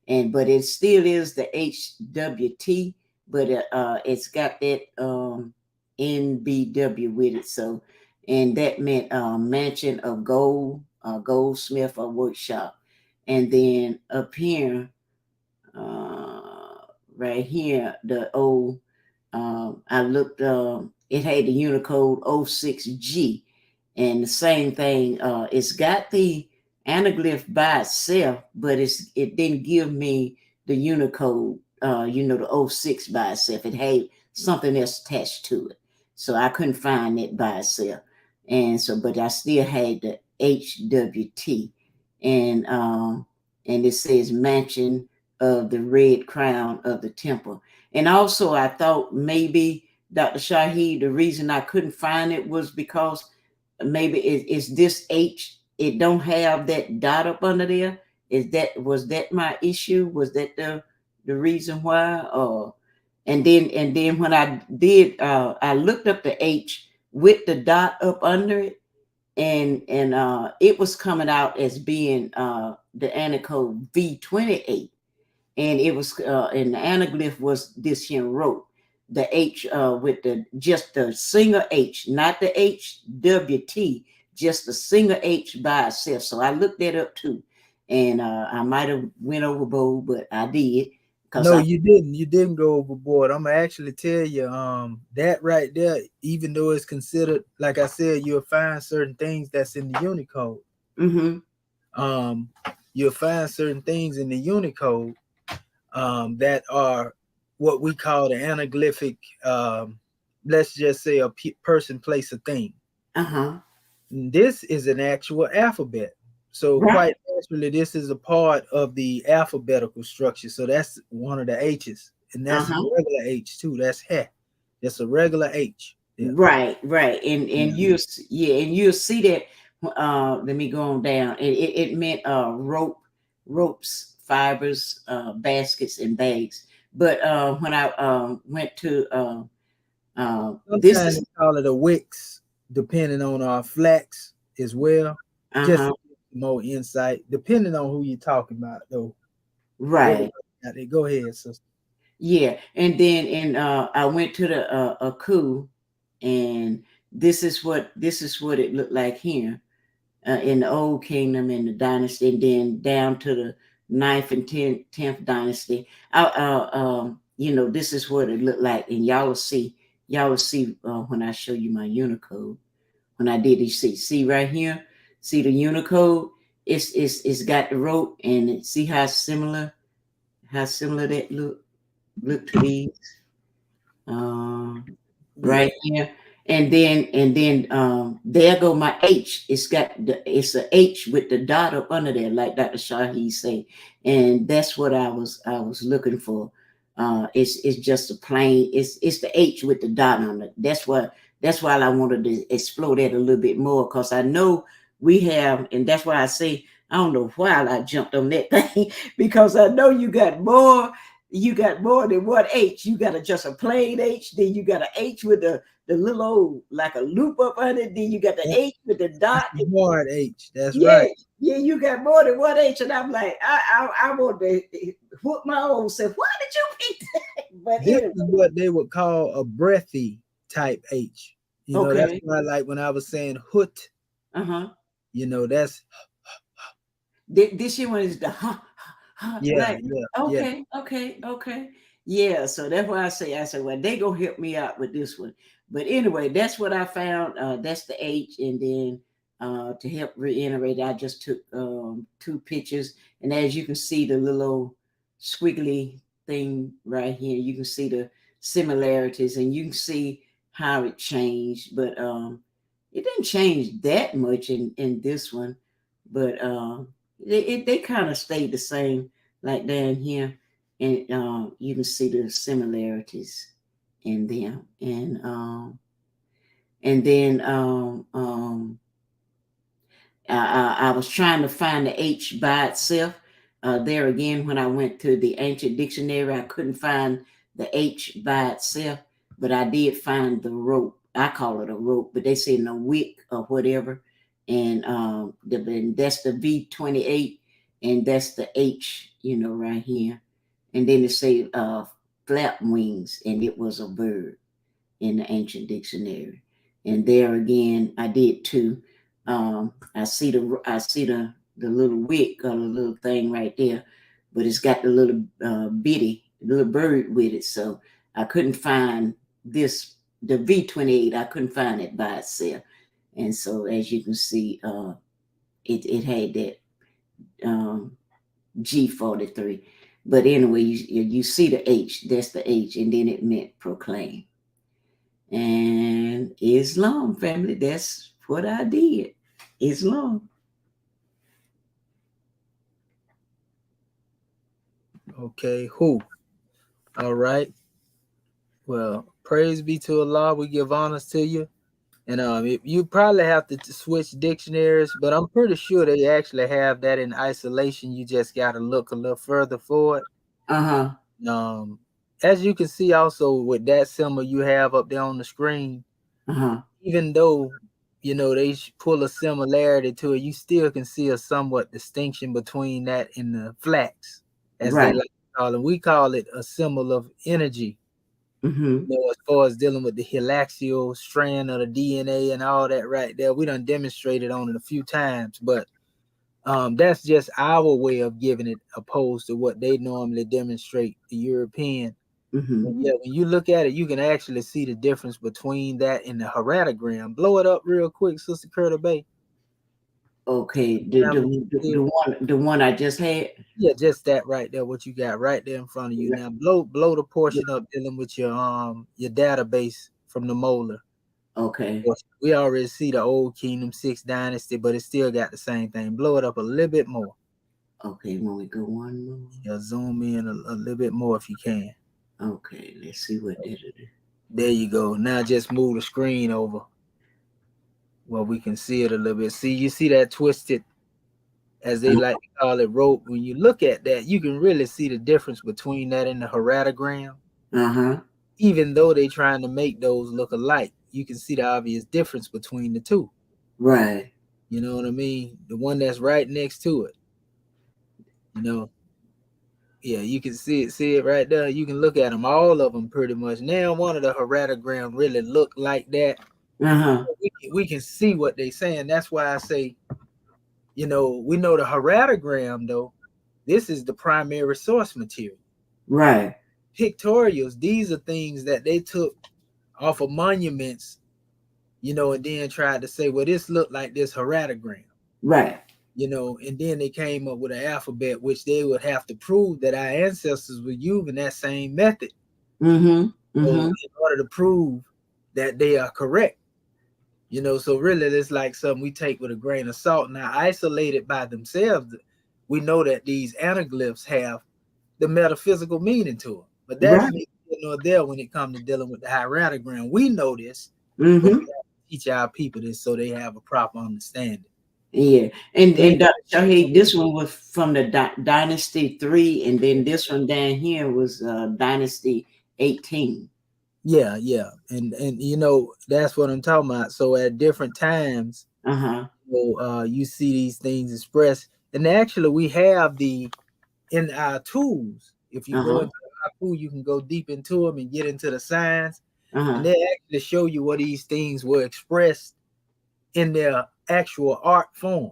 it, but it still is the HWT, but it's got that NBW with it. So, and that meant mansion of gold, goldsmith or workshop. And then up here, right here, the old, I looked, it had the Unicode 06G, and the same thing. It's got the anaglyph by itself, but it didn't give me the Unicode, the 06 by itself. It had something else attached to it. So I couldn't find it by itself. And so, but I still had the HWT, and it says mansion of the red crown of the temple. And also I thought maybe Dr. Shahi, the reason I couldn't find it was because maybe it's this H, it don't have that dot up under there. Was that my issue? Was that the reason why? Or and then when I did, I looked up the H with the dot up under it, and it was coming out as being the Anacode V28, and it was and the anaglyph was this here wrote the H with just the single H, not the HWT, just the single H by itself. So I looked that up too, and I might have went overboard, but I did. No, you didn't. You didn't go overboard. I'm gonna actually tell you, that right there, even though it's considered, like I said, you'll find certain things that's in the Unicode. Mm-hmm. You'll find certain things in the Unicode that are what we call the anaglyphic. Let's just say a person, place, a thing. This is an actual alphabet. So quite naturally, this is a part of the alphabetical structure. So that's one of the H's, and that's a regular H too. That's he. That's a regular H. Yeah. Right. And you'll see that. Let me go on down. It meant ropes, fibers, baskets, and bags. But when I went to this is call it a wicks, depending on our flax as well. Just more insight, depending on who you're talking about, though. Right. Go ahead, sister. Yeah, and then I went to the AKU, and this is what it looked like here in the Old Kingdom and the dynasty, and then down to the 9th and 10th dynasty. This is what it looked like, and y'all will see when I show you my Unicode. When I did, you see right here, see the Unicode. It's got the rope, and see how similar that look to these right here, and then there go my H. It's a H with the dot up under there, like Dr. Shahi said, and that's what I was looking for. It's just a plain, it's the H with the dot on it. That's why I wanted to explore that a little bit more, because I know we have, and that's why I say I don't know why I jumped on that thing, because I know you got more than one H. You got just a plain H, then you got an H with the little old, like a loop up on it, then you got the H with the dot. Hard H, that's right. Yeah, you got more than one H, and I'm like, I want to whoop my own self. Why did you pick that? But this is what they would call a breathy type H. That's why, like when I was saying hoot, that's this one is the yeah. Okay. Yeah, so that's why I said, well, they gonna help me out with this one. But anyway, that's what I found. That's the H, and then to help reiterate, I just took 2 pictures, and as you can see, the little squiggly thing right here, you can see the similarities, and you can see how it changed, but it didn't change that much in this one, but they kind of stayed the same, like down here, and you can see the similarities in them, and then I was trying to find the H by itself. There again, when I went to the ancient dictionary, I couldn't find the H by itself, but I did find the rope. I call it a rope, but they say no wick or whatever. And that's the V28, and that's the H, right here. And then they say flap wings, and it was a bird in the ancient dictionary. And there again, I did too. I see the little wick or the little thing right there, but it's got the little bitty little bird with it. So I couldn't find the V28. I couldn't find it by itself. And so as you can see, it had that G43. But anyway, you see the H. That's the H, and then it meant proclaim. And Islam, family, that's what I did. Islam. Okay, who? All right. Well, praise be to Allah. We give honors to you. And you probably have to switch dictionaries, but I'm pretty sure they actually have that in isolation. You just got to look a little further for it. As you can see also with that symbol you have up there on the screen, even though they pull a similarity to it, you still can see a somewhat distinction between that and the flax, as they like to call it. We call it a symbol of energy. As far as dealing with the helaxial strand of the DNA and all that right there, we done demonstrated on it a few times, but that's just our way of giving it, opposed to what they normally demonstrate, the European. Yeah, when you look at it, you can actually see the difference between that and the heratogram. Blow it up real quick, Sister Curta Bay. Okay, the one I just had. Yeah, just that right there. What you got right there in front of you. Now blow the portion up dealing with your database from the molar. Okay. We already see the old Kingdom 6 dynasty, but it still got the same thing. Blow it up a little bit more. Okay, when we go one more. Yeah, zoom in a little bit more if you can. Okay, let's see what that is. There you go. Now just move the screen over. Well, we can see it a little bit. See, you see that twisted, as they like to call it, rope. When you look at that, you can really see the difference between that and the heratogram. Even though they're trying to make those look alike, you can see the obvious difference between the two. Right. You know what I mean? The one that's right next to it. Yeah, you can see it right there. You can look at them, all of them pretty much. Now, one of the heratogram really look like that. We can see what they're saying. That's why I say, we know the heratogram, though. This is the primary source material. Right. Pictorials, these are things that they took off of monuments, and then tried to say, well, this looked like this heratogram. Right. And then they came up with an alphabet, which they would have to prove that our ancestors were using that same method. So in order to prove that they are correct. So really it's like something we take with a grain of salt. Now, isolated by themselves, we know that these anaglyphs have the metaphysical meaning to them. But that's neither there when it comes to dealing with the heratogram. We know this, but we have to teach our people this so they have a proper understanding. Yeah, and Dr. Shahid, this one was from the Dynasty 3, and then this one down here was Dynasty 18. Yeah, and that's what I'm talking about. So at different times, you see these things expressed, and actually we have in our tools. If you go into our tool, you can go deep into them and get into the science, and they actually show you what these things were expressed in their actual art form.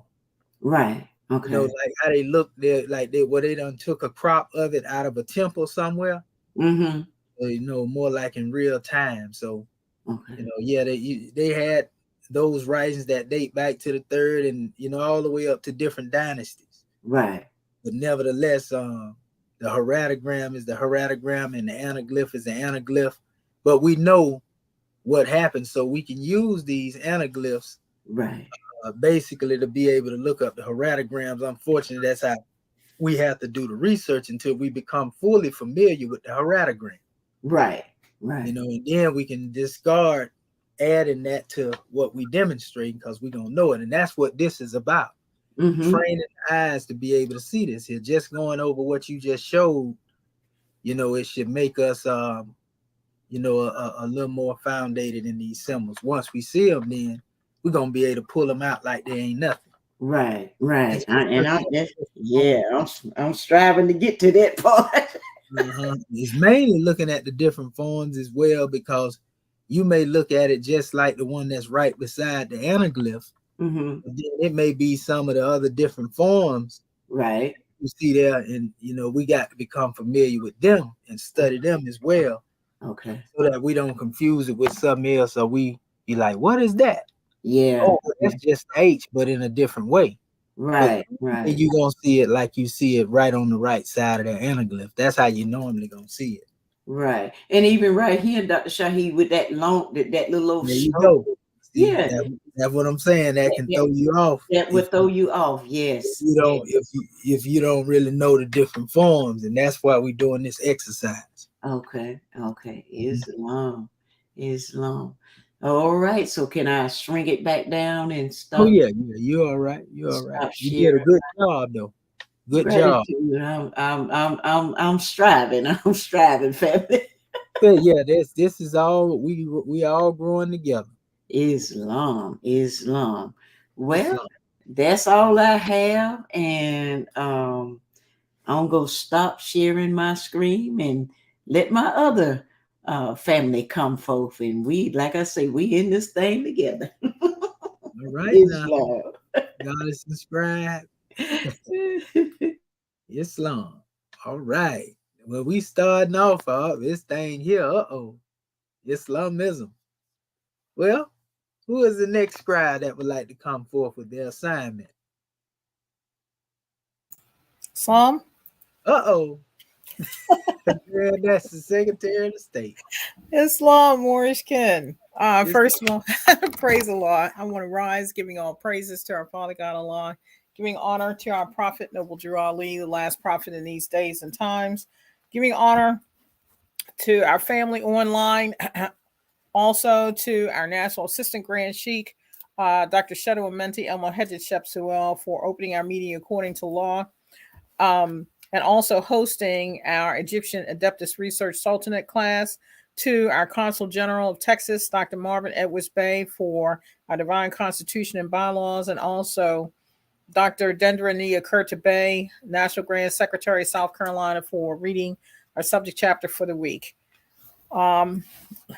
Right. Okay. Like how they look there, like they done took a crop of it out of a temple somewhere. More like in real time. So, they had those writings that date back to the 3rd and, all the way up to different dynasties. Right. But nevertheless, the heratogram is the heratogram and the anaglyph is the anaglyph. But we know what happened, so we can use these anaglyphs Right. basically to be able to look up the heratograms. Unfortunately, that's how we have to do the research until we become fully familiar with the heratogram. Right. Right. You know, and then we can discard adding that to what we demonstrate because we don't know it. And that's what this is about. Training eyes to be able to see this here. Just going over what you just showed, you know, it should make us you know, a little more founded in these symbols. Once we see them, then we're gonna be able to pull them out like they ain't nothing. Right. Right. I'm striving to get to that part. It's mainly looking at the different forms as well, because you may look at it just like the one that's right beside the anaglyph. Then it may be some of the other different forms. Right. You see there, and you know, we got to become familiar with them and study them as well. Okay. So that we don't confuse it with something else, or we be like, what is that? Yeah. Oh, that's just H, but in a different way. Right. But right. you're gonna see it like you see it right on the right side of that anaglyph. That's how you normally gonna see it. Right. And even right here, Dr. Shaheed, with that that little There you go. See, yeah. that's what I'm saying. That can throw you off. That would throw you off. Yes. You don't if you don't really know the different forms, and that's why we're doing this exercise. Okay. Okay. Islam. Islam. All right. So can I shrink it back down and stop? Oh yeah, you're all right. You're all right. You did a good job though. Good job. I'm striving. I'm striving, family. But yeah, this is all we all growing together. Islam. Well, Islam. that's all I have, and I'm gonna stop sharing my screen and let my other family come forth, and we, like I say, we in this thing together. All right now. Goddess and Scribe. Islam. All right. Well, we starting off this thing here. Islamism. Well, who is the next scribe that would like to come forth with their assignment? Islam. Yeah, that's the Secretary of the State. Islam Morishkin. First of all, praise Allah. I want to rise, giving all praises to our Father God Allah, giving honor to our Prophet Noble Drew Ali, the last prophet in these days and times, giving honor to our family online, also to our National Assistant Grand Sheikh, Dr. Shedu Amenti El Mohed Shepsuel, for opening our meeting according to law, and also hosting our Egyptian Adeptus Research Sultanate class, to our Consul General of Texas, Dr. Marvin Edwards Bay, for our Divine Constitution and Bylaws, and also Dr. Dendra Nia Curta Bay, National Grand Secretary, South Carolina, for reading our subject chapter for the week. Let's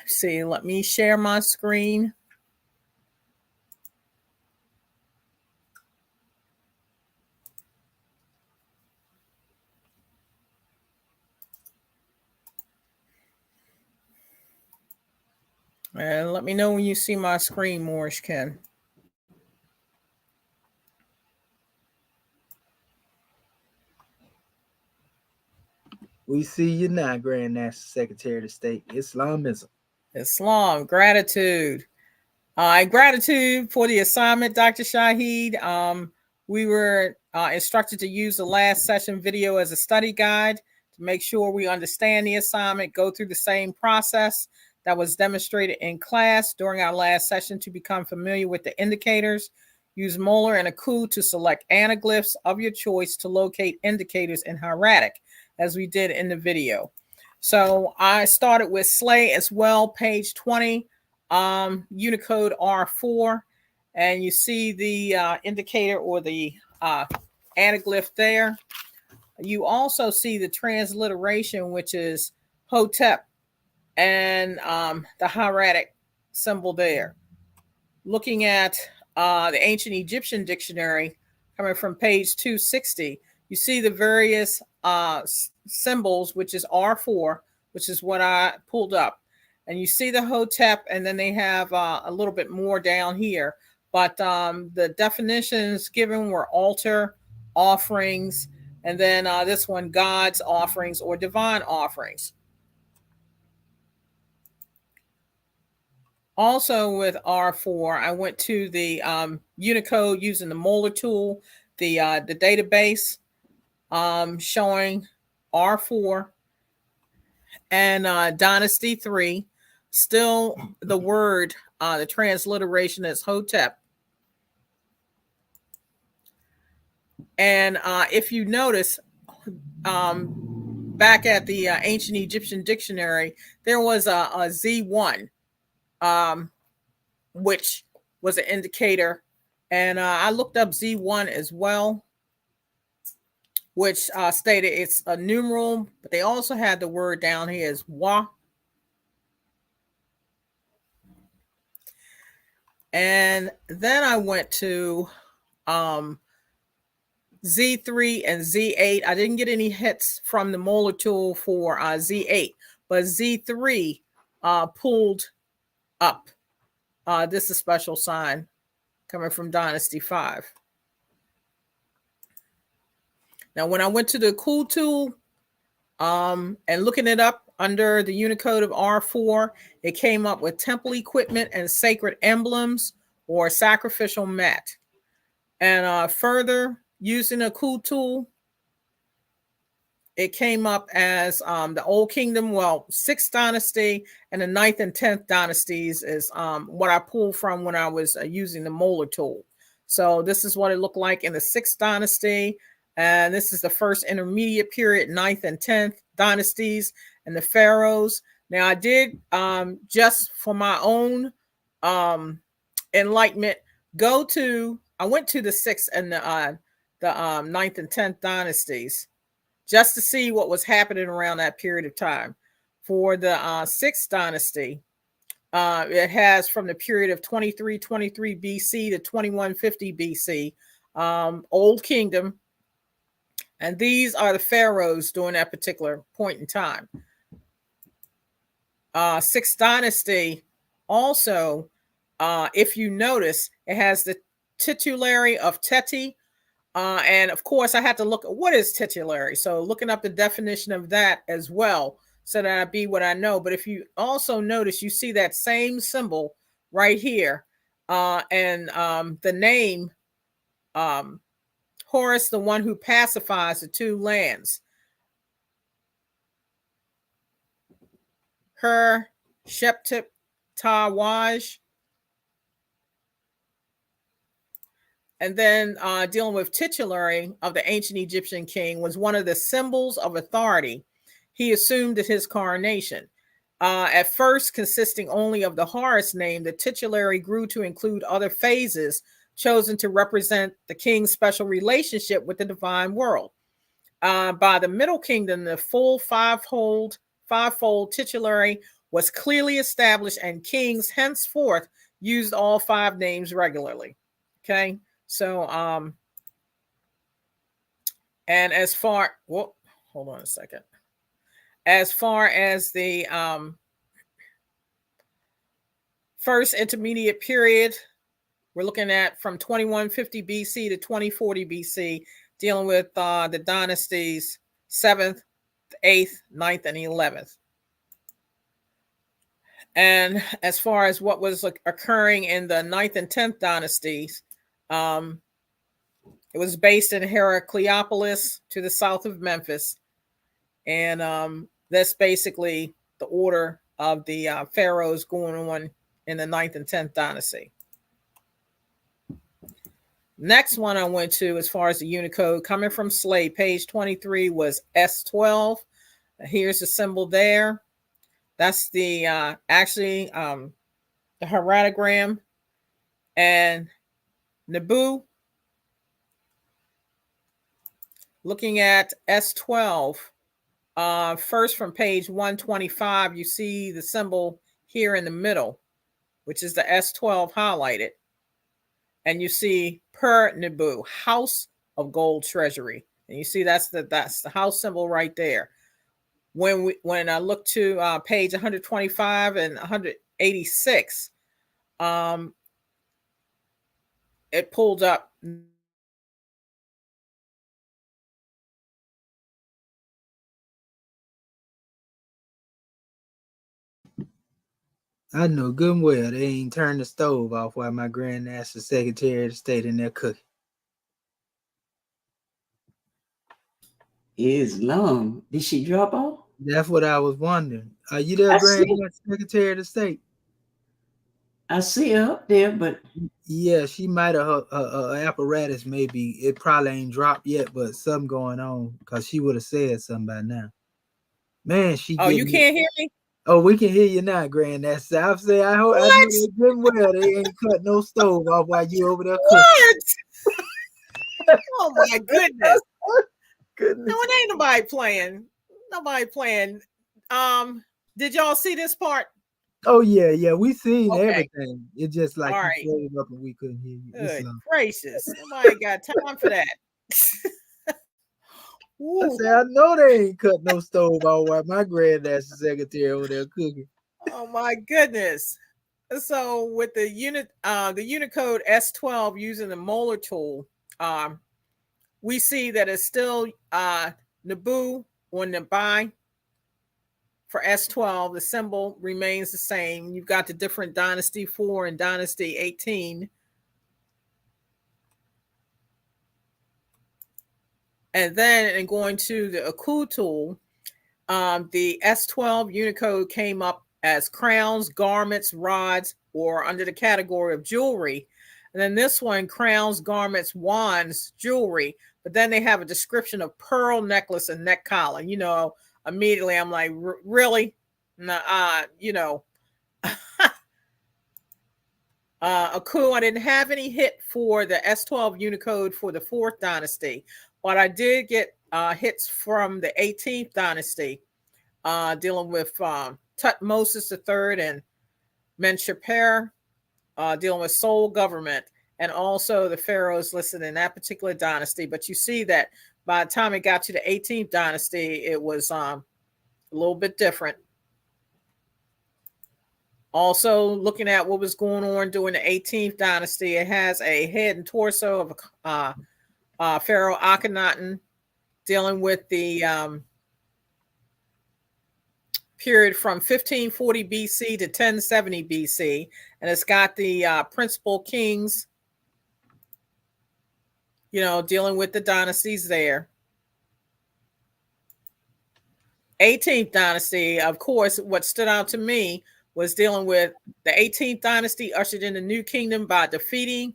see, let me share my screen. And let me know when you see my screen, Morris Ken. We see you now, Grand National Secretary of the State. Islamism. Islam, gratitude. Gratitude for the assignment, Dr. Shaheed. We were instructed to use the last session video as a study guide to make sure we understand the assignment, go through the same process that was demonstrated in class during our last session to become familiar with the indicators. Use Molar and Aku to select anaglyphs of your choice to locate indicators in hieratic, as we did in the video. So I started with Slay as well, page 20, Unicode R4, and you see the indicator or the anaglyph there. You also see the transliteration, which is Hotep, and the hieratic symbol there. Looking at the Ancient Egyptian Dictionary, coming from page 260, you see the various symbols, which is R4, which is what I pulled up. And you see the Hotep, and then they have a little bit more down here. But the definitions given were altar, offerings, and then this one, God's offerings or divine offerings. Also with R4, I went to the Unicode using the Molar tool, the database showing R4 and Dynasty 3. Still the word, the transliteration is Hotep. And if you notice, back at the Ancient Egyptian Dictionary, there was a Z1, which was an indicator. And I looked up Z1 as well, which stated it's a numeral, but they also had the word down here as wa. And then I went to Z3 and Z8. I didn't get any hits from the Molar tool for Z8, but Z3 pulled up. This is a special sign coming from Dynasty 5. Now, when I went to the Cool tool and looking it up under the Unicode of R4, it came up with temple equipment and sacred emblems or sacrificial mat. And further, using a Cool tool, it came up as the Old Kingdom, 6th dynasty and the 9th and 10th dynasties is what I pulled from when I was using the Molar tool. So this is what it looked like in the 6th dynasty. And this is the first intermediate period, 9th and 10th dynasties and the pharaohs. Now I did, just for my own enlightenment, I went to the 6th and the 9th and 10th dynasties, just to see what was happening around that period of time. For the 6th dynasty, it has from the period of 2323 BC to 2150 BC, Old Kingdom. And these are the pharaohs during that particular point in time. 6th dynasty also, if you notice, it has the titulary of Teti. And of course, I had to look at what is titulary. So looking up the definition of that as well, so that I be what I know. But if you also notice, you see that same symbol right here. And the name, Horus, the one who pacifies the two lands. Her Sheptip Tawaj. And then dealing with titulary of the ancient Egyptian king was one of the symbols of authority he assumed at his coronation. At first, consisting only of the Horus name, the titulary grew to include other phases chosen to represent the king's special relationship with the divine world. By the Middle Kingdom, the full fivefold titulary was clearly established, and kings henceforth used all 5 names regularly. Okay. So, and as far, hold on a second. As far as the first intermediate period, we're looking at from 2150 BC to 2040 BC, dealing with the dynasties 7th, 8th, 9th, and 11th. And as far as what was occurring in the 9th and 10th dynasties, it was based in Heracleopolis to the south of Memphis. And that's basically the order of the pharaohs going on in the 9th and 10th dynasty. Next one I went to, as far as the Unicode, coming from Slate, page 23, was S12. Here's the symbol there. That's the the herodogram. And Medu, looking at S12, first from page 125, you see the symbol here in the middle, which is the S12 highlighted. And you see Per Medu, house of gold treasury. And you see that's the house symbol right there. When I look to page 125 and 186, it pulled up. I know good and well they ain't turned the stove off while my grandmaster Secretary of State in there cooking. Is long. Did she drop off? That's what I was wondering. Are you there, I see. Grandmaster Secretary of the State? I see her up there, but Yeah, she might have her apparatus. Maybe it probably ain't dropped yet, but something going on because she would have said something by now. Man, she. Oh, you can't hear me? Oh, we can hear you now, Grandmaster. I'm saying I hope I know they good well. They ain't cut no stove off while you over there cooking. What? Oh my goodness. Goodness. No, it ain't nobody playing. Nobody playing. Did y'all see this part? Oh yeah, we seen Okay. everything. It's just like All you right. froze up and we couldn't hear you. Good gracious. Nobody got time for that. I said, I know they ain't cut no stove off while my granddad's secretary over there cooking. Oh my goodness. So with the Unicode S12 using the molar tool, we see that it's still Nebu or Nebai for S12. The symbol remains the same. You've got the different Dynasty 4 and Dynasty 18. And then in going to the Aku tool, the S12 Unicode came up as crowns, garments, rods, or under the category of jewelry. And then this one, crowns, garments, wands, jewelry. But then they have a description of pearl necklace and neck collar. You know, immediately I'm like, really? Nah, you know. Aku, I didn't have any hit for the S12 Unicode for the 4th dynasty, but I did get hits from the 18th dynasty, dealing with Tutmosis III and Menshapir, dealing with sole government, and also the pharaohs listed in that particular dynasty. But you see that by the time it got to the 18th dynasty, it was a little bit different. Also, looking at what was going on during the 18th dynasty, it has a head and torso of Pharaoh Akhenaten, dealing with the period from 1540 BC to 1070 BC. And it's got the principal kings, you know, dealing with the dynasties there. 18th dynasty, of course, what stood out to me was dealing with the 18th dynasty ushered in the new kingdom by defeating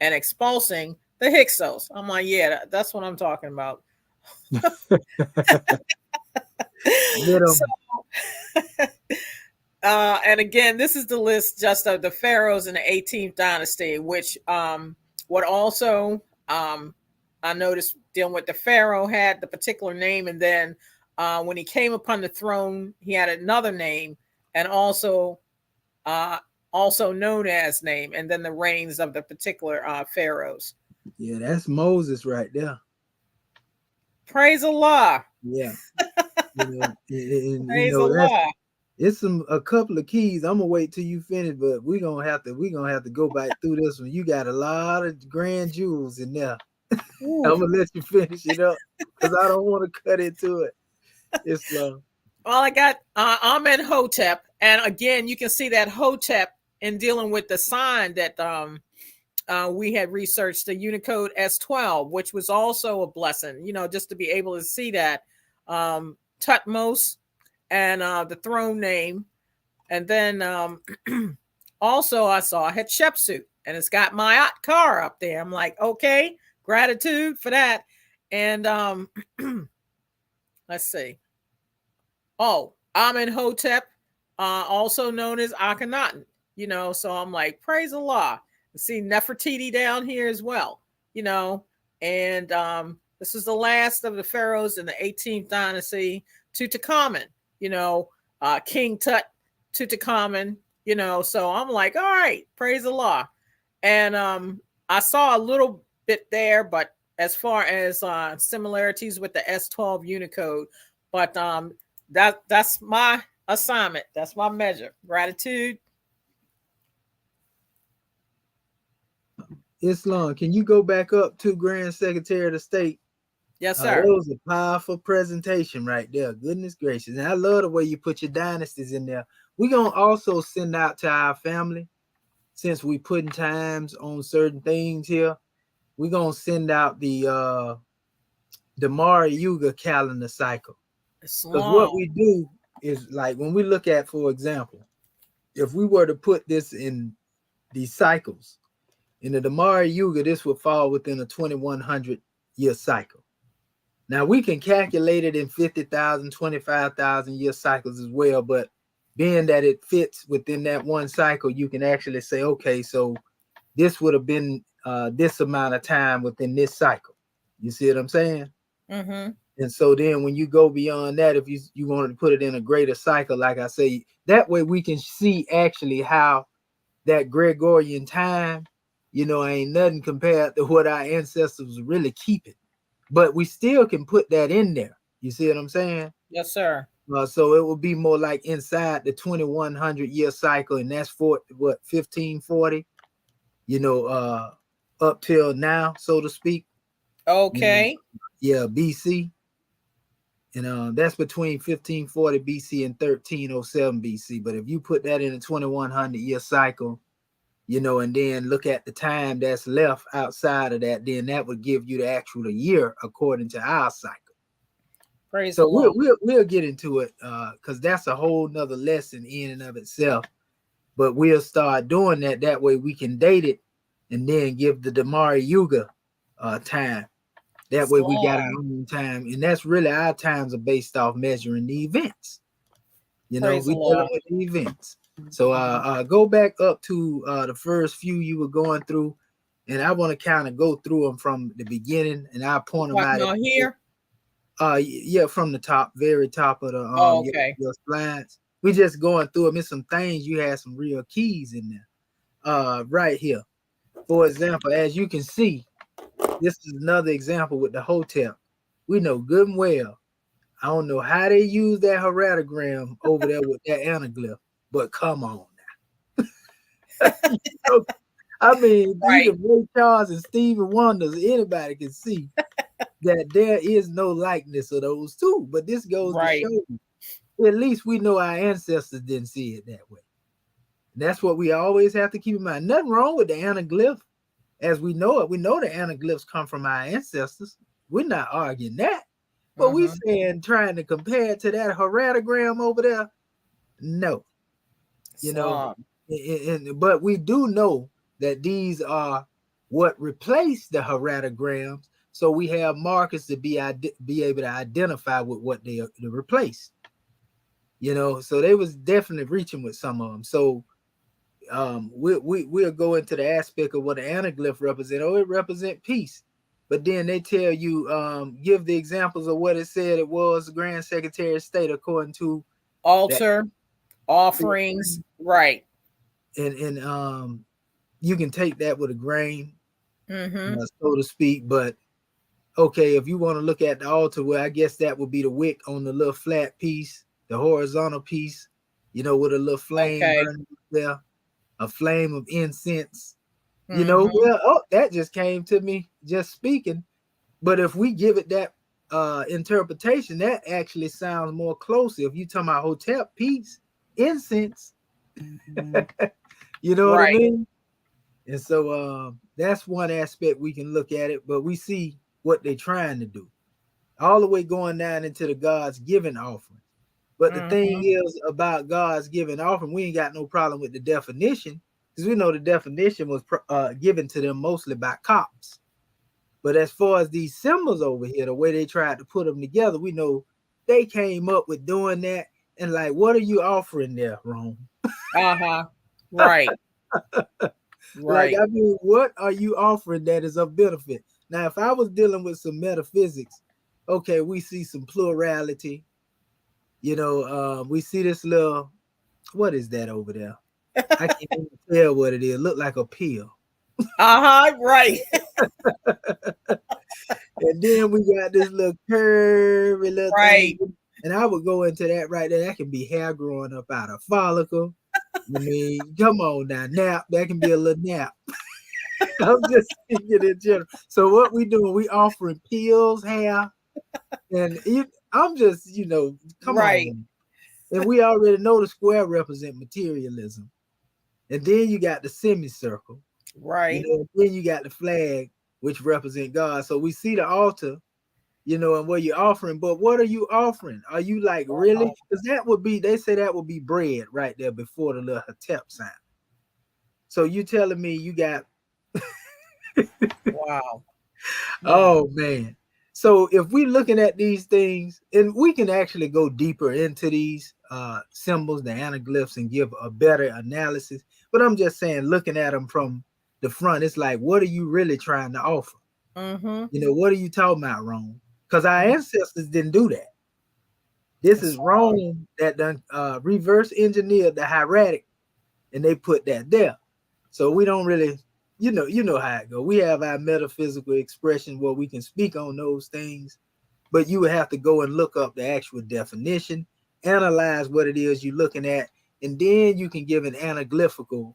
and expulsing the Hyksos. I'm like, yeah, that's what I'm talking about. And again, this is the list just of the pharaohs in the 18th dynasty, which what also I noticed dealing with the pharaoh had the particular name, and then when he came upon the throne, he had another name, and also known as name, and then the reigns of the particular pharaohs. Yeah, that's Moses right there. Praise Allah. Yeah. Praise Allah. It's a couple of keys. I'm gonna wait till you finish, but we're gonna have to go back through this one. You got a lot of grand jewels in there. I'm gonna let you finish it up because I don't want to cut into it. It's long. Well, I got Amenhotep, and again, you can see that Hotep in dealing with the sign that we had researched, the Unicode S12, which was also a blessing, you know, just to be able to see that Tutmos and the throne name. And then also I saw Hatshepsut, and it's got Ma'at Kar up there. I'm like, okay, gratitude for that. And let's see. Oh, Amenhotep, also known as Akhenaten, you know, so I'm like, praise Allah. See Nefertiti down here as well, you know, and this is the last of the pharaohs in the 18th dynasty, Tutankhamun, you know, King Tut, Tutankhamun, you know, so I'm like, all right, praise Allah. And I saw a little bit there, but as far as similarities with the S12 Unicode, but that's my assignment. That's my measure. Gratitude. Islam, can you go back up to Grand Secretary of the State? Yes, sir. That was a powerful presentation right there. Goodness gracious. And I love the way you put your dynasties in there We're gonna also send out to our family, since we putting times on certain things here. We're gonna send out the Mara Yuga calendar cycle. It's Because what long. we do is, like, when we look at, for example, if we were to put this in these cycles, in the Damara Yuga, this would fall within a 2100 year cycle. Now we can calculate it in 50,000, 25,000 year cycles as well, but being that it fits within that one cycle, you can actually say, okay, so this would have been this amount of time within this cycle. You see what I'm saying? Mm-hmm. And so then when you go beyond that, if you wanted to put it in a greater cycle, like I say, that way we can see actually how that Gregorian time, ain't nothing compared to what our ancestors was really keeping. But we still can put that in there. You see what I'm saying? Yes, sir. So it will be more like inside the 2100 year cycle, and that's for what, 1540, up till now, so to speak. Okay. Yeah, BC. And that's between 1540 BC and 1307 BC. But if you put that in a 2100 year cycle, and then look at the time that's left outside of that, then that would give you the actual year according to our cycle. Praise So the Lord. we'll get into it because that's a whole nother lesson in and of itself. But we'll start doing that. That way we can date it and then give the Damari Yuga time. That way we got our own time. And that's really, our times are based off measuring the events. Praise We the dealing Lord. with the events. So go back up to the first few you were going through, and I want to kind of go through them from the beginning, and I'll point them out. Talking here? Yeah, from the top, very top of the okay. your slides. We just going through them. It's some things you had some real keys in there. Right here. For example, as you can see, this is another example with the hotel. We know good and well. I don't know how they use that heratogram over there with that anaglyph, but come on now. I mean, Right. even Ray Charles and Stevie Wonders, anybody can see that there is no likeness of those two. But this goes to show you, at least we know our ancestors didn't see it that way. And that's what we always have to keep in mind. Nothing wrong with the anaglyph as we know it. We know the anaglyphs come from our ancestors. We're not arguing that. But we saying, trying to compare it to that heratogram over there, no. But we do know that these are what replaced the heratograms. So we have markers to be able to identify with what they replaced. So they was definitely reaching with some of them. So we'll go into the aspect of what the anaglyph represent. Oh, it represent peace. But then they tell you, give the examples of what it said it was, the Grand Secretary of State, according to altar, offerings, right. And you can take that with a grain, so to speak. But okay, if you want to look at the altar, well, I guess that would be the wick on the little flat piece, the horizontal piece, with a little flame burning there, a flame of incense. That just came to me just speaking. But if we give it that interpretation, that actually sounds more closely. If you talking about hotel piece, incense, you know what I mean? And so that's one aspect we can look at it, but we see what they're trying to do. All the way going down into the God's given offering. But the thing is about God's given offering, we ain't got no problem with the definition, because we know the definition was given to them mostly by Copts. But as far as these symbols over here, the way they tried to put them together, we know they came up with doing that. And like, what are you offering there, Rome? Right. Like, I mean, what are you offering that is of benefit? Now, if I was dealing with some metaphysics, okay, we see some plurality. We see this little, what is that over there? I can't even tell what it is. Look like a pill. Right. And then we got this little curvy little thing. And I would go into that right there. That can be hair growing up out of follicle. I mean, come on now, nap. That can be a little nap. I'm just thinking in general. So what we doing? We offering pills, hair, and I'm just, come on. And we already know the square represent materialism. And then you got the semicircle. Right. Then you got the flag, which represent God. So we see the altar, and what you're offering. But what are you offering? Are you like really? Because that would be, they say that would be bread right there before the little Hatep sign. So you telling me you got Wow. Oh man. So if we're looking at these things, and we can actually go deeper into these symbols, the anaglyphs, and give a better analysis. But I'm just saying, looking at them from the front, it's like, what are you really trying to offer? What are you talking about, Rome? Because our ancestors didn't do that. This is Rome that done reverse engineered the hieratic, and they put that there. So we don't really, you know how it goes. We have our metaphysical expression where we can speak on those things, but you would have to go and look up the actual definition, analyze what it is you're looking at, and then you can give an anaglyphical,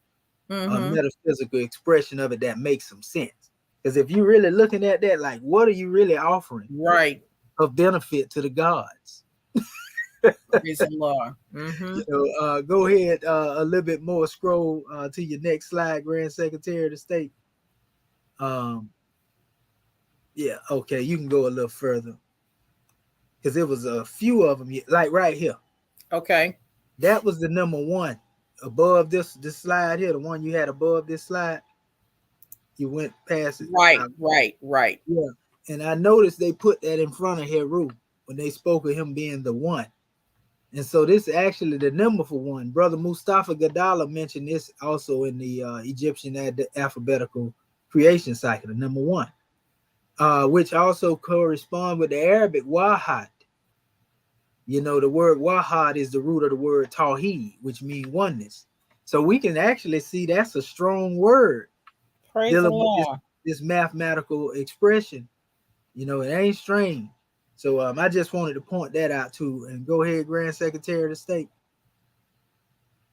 metaphysical expression of it that makes some sense. Because if you're really looking at that, like, what are you really offering? Right. Of benefit to the gods? Praise the Lord. Go ahead a little bit more, scroll to your next slide, Grand Secretary of the State. Yeah, okay, you can go a little further because there was a few of them, like right here. Okay. That was the number one above this slide here, the one you had above this slide. You went past it. Right. Yeah, and I noticed they put that in front of Heru when they spoke of him being the one. And so this is actually the number for one. Brother Mustafa Gadala mentioned this also in the Egyptian alphabetical creation cycle, the number one, which also correspond with the Arabic wahad. The word wahad is the root of the word tawheed, which means oneness. So we can actually see that's a strong word. Praise the Lord. This mathematical expression. It ain't strange. So I just wanted to point that out too. And go ahead, Grand Secretary of the State.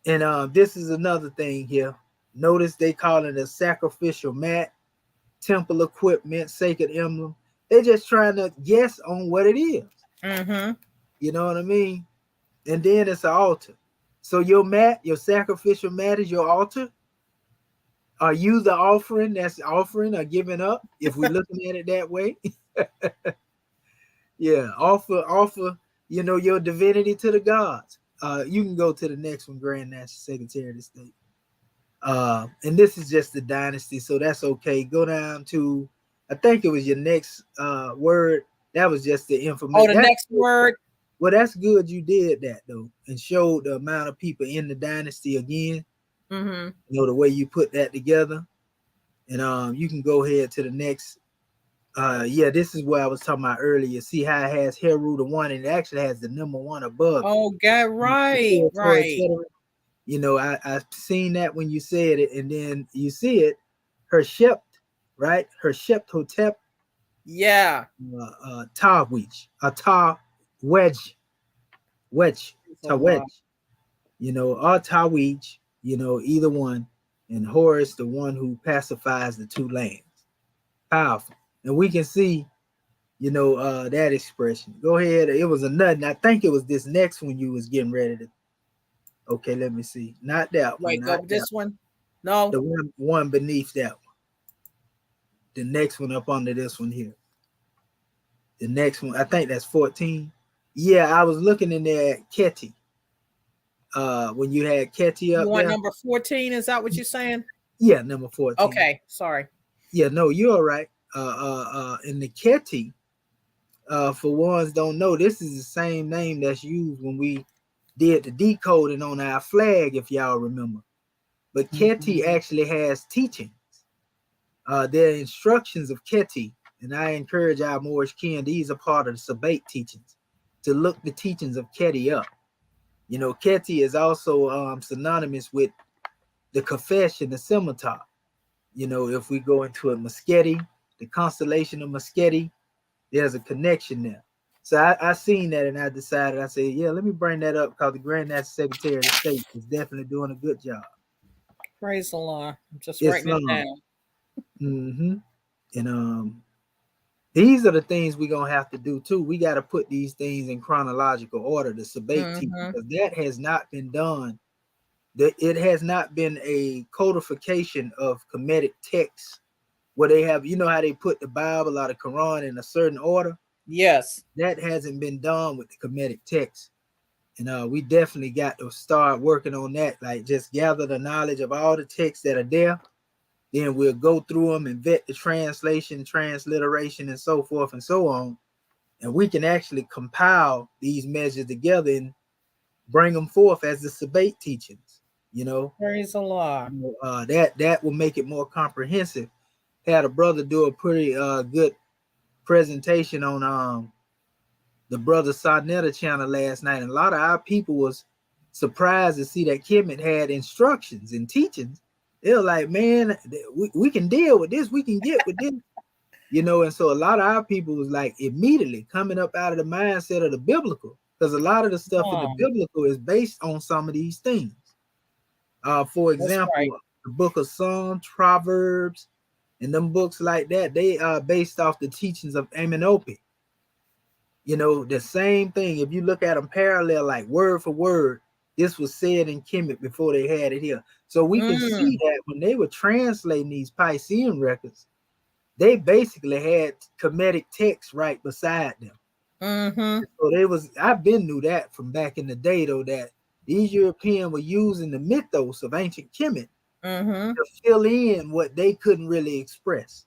And this is another thing here. Notice they call it a sacrificial mat, temple equipment, sacred emblem. They're just trying to guess on what it is. You know what I mean? And then it's an altar. So your mat, your sacrificial mat is your altar. Are you the offering that's offering or giving up? If we're looking at it that way. Yeah, offer, your divinity to the gods. You can go to the next one, Grand National Secretary of the State. And this is just the dynasty, so that's okay. Go down to, I think it was your next word. That was just the information. Oh, the next word. Well, that's good you did that though, and showed the amount of people in the dynasty again. The way you put that together. And you can go ahead to the next. This is what I was talking about earlier. See how it has Heru the one, and it actually has the number one above. Oh, God, right. I've seen that when you said it, and then you see it, Shept, right? Shept Hotep. Yeah. Tawich, Ta Wedge, Ta Wedge. Or Tawich, either one, and Horus, the one who pacifies the two lands. Powerful. And we can see, that expression. Go ahead. It was a nut. And I think it was this next one you was getting ready to. Okay, let me see. Not that one. Wait, go this one. No. The one beneath that one. The next one up under this one here. The next one, I think that's 14. Yeah, I was looking in there at Keti. When you had Keti up you want there. Number 14? Is that what you're saying? Yeah, number 14. Okay, sorry. Yeah, no, you're all right. In the Keti, for ones don't know, this is the same name that's used when we did the decoding on our flag, if y'all remember. But Keti actually has teachings. There are instructions of Keti, and I encourage our Moorish kin, these are part of the Sabate teachings, to look the teachings of Keti up. Keti is also synonymous with the confession, the scimitar. If we go into a Musketi, the constellation of Musketi, there's a connection there. So I seen that, and I decided, I said, yeah, let me bring that up because the Grand National Secretary of the State is definitely doing a good job. Praise the Lord. I'm just writing it down. And these are the things we're gonna have to do too. We got to put these things in chronological order. The sabate teaching, because that has not been done. It has not been a codification of Kemetic texts where they have, you know, how they put the Bible or the Quran in a certain order. Yes. That hasn't been done with the Kemetic text. And we definitely got to start working on that. Like, just gather the knowledge of all the texts that are there. Then we'll go through them and vet the translation, transliteration, and so forth and so on. And we can actually compile these measures together and bring them forth as the sabate teachings. You know, Praise the Lord. That will make it more comprehensive. Had a brother do a pretty good presentation on the brother Sarnetta channel last night, and a lot of our people was surprised to see that Kemet had instructions and teachings. They were like, man, we can deal with this, we can get with this, you know. And so a lot of our people was like immediately coming up out of the mindset of the biblical, because a lot of the stuff in the biblical is based on some of these things. For example, the book of Psalms, Proverbs, and them books like that, they are based off the teachings of Amenhotep. You know, the same thing. If you look at them parallel, like word for word, this was said in Kemet before they had it here. So we can see that when they were translating these Piscean records, they basically had Kemetic text right beside them. So they was, I've been knew that from back in the day, though, that these Europeans were using the mythos of ancient Kemet to fill in what they couldn't really express.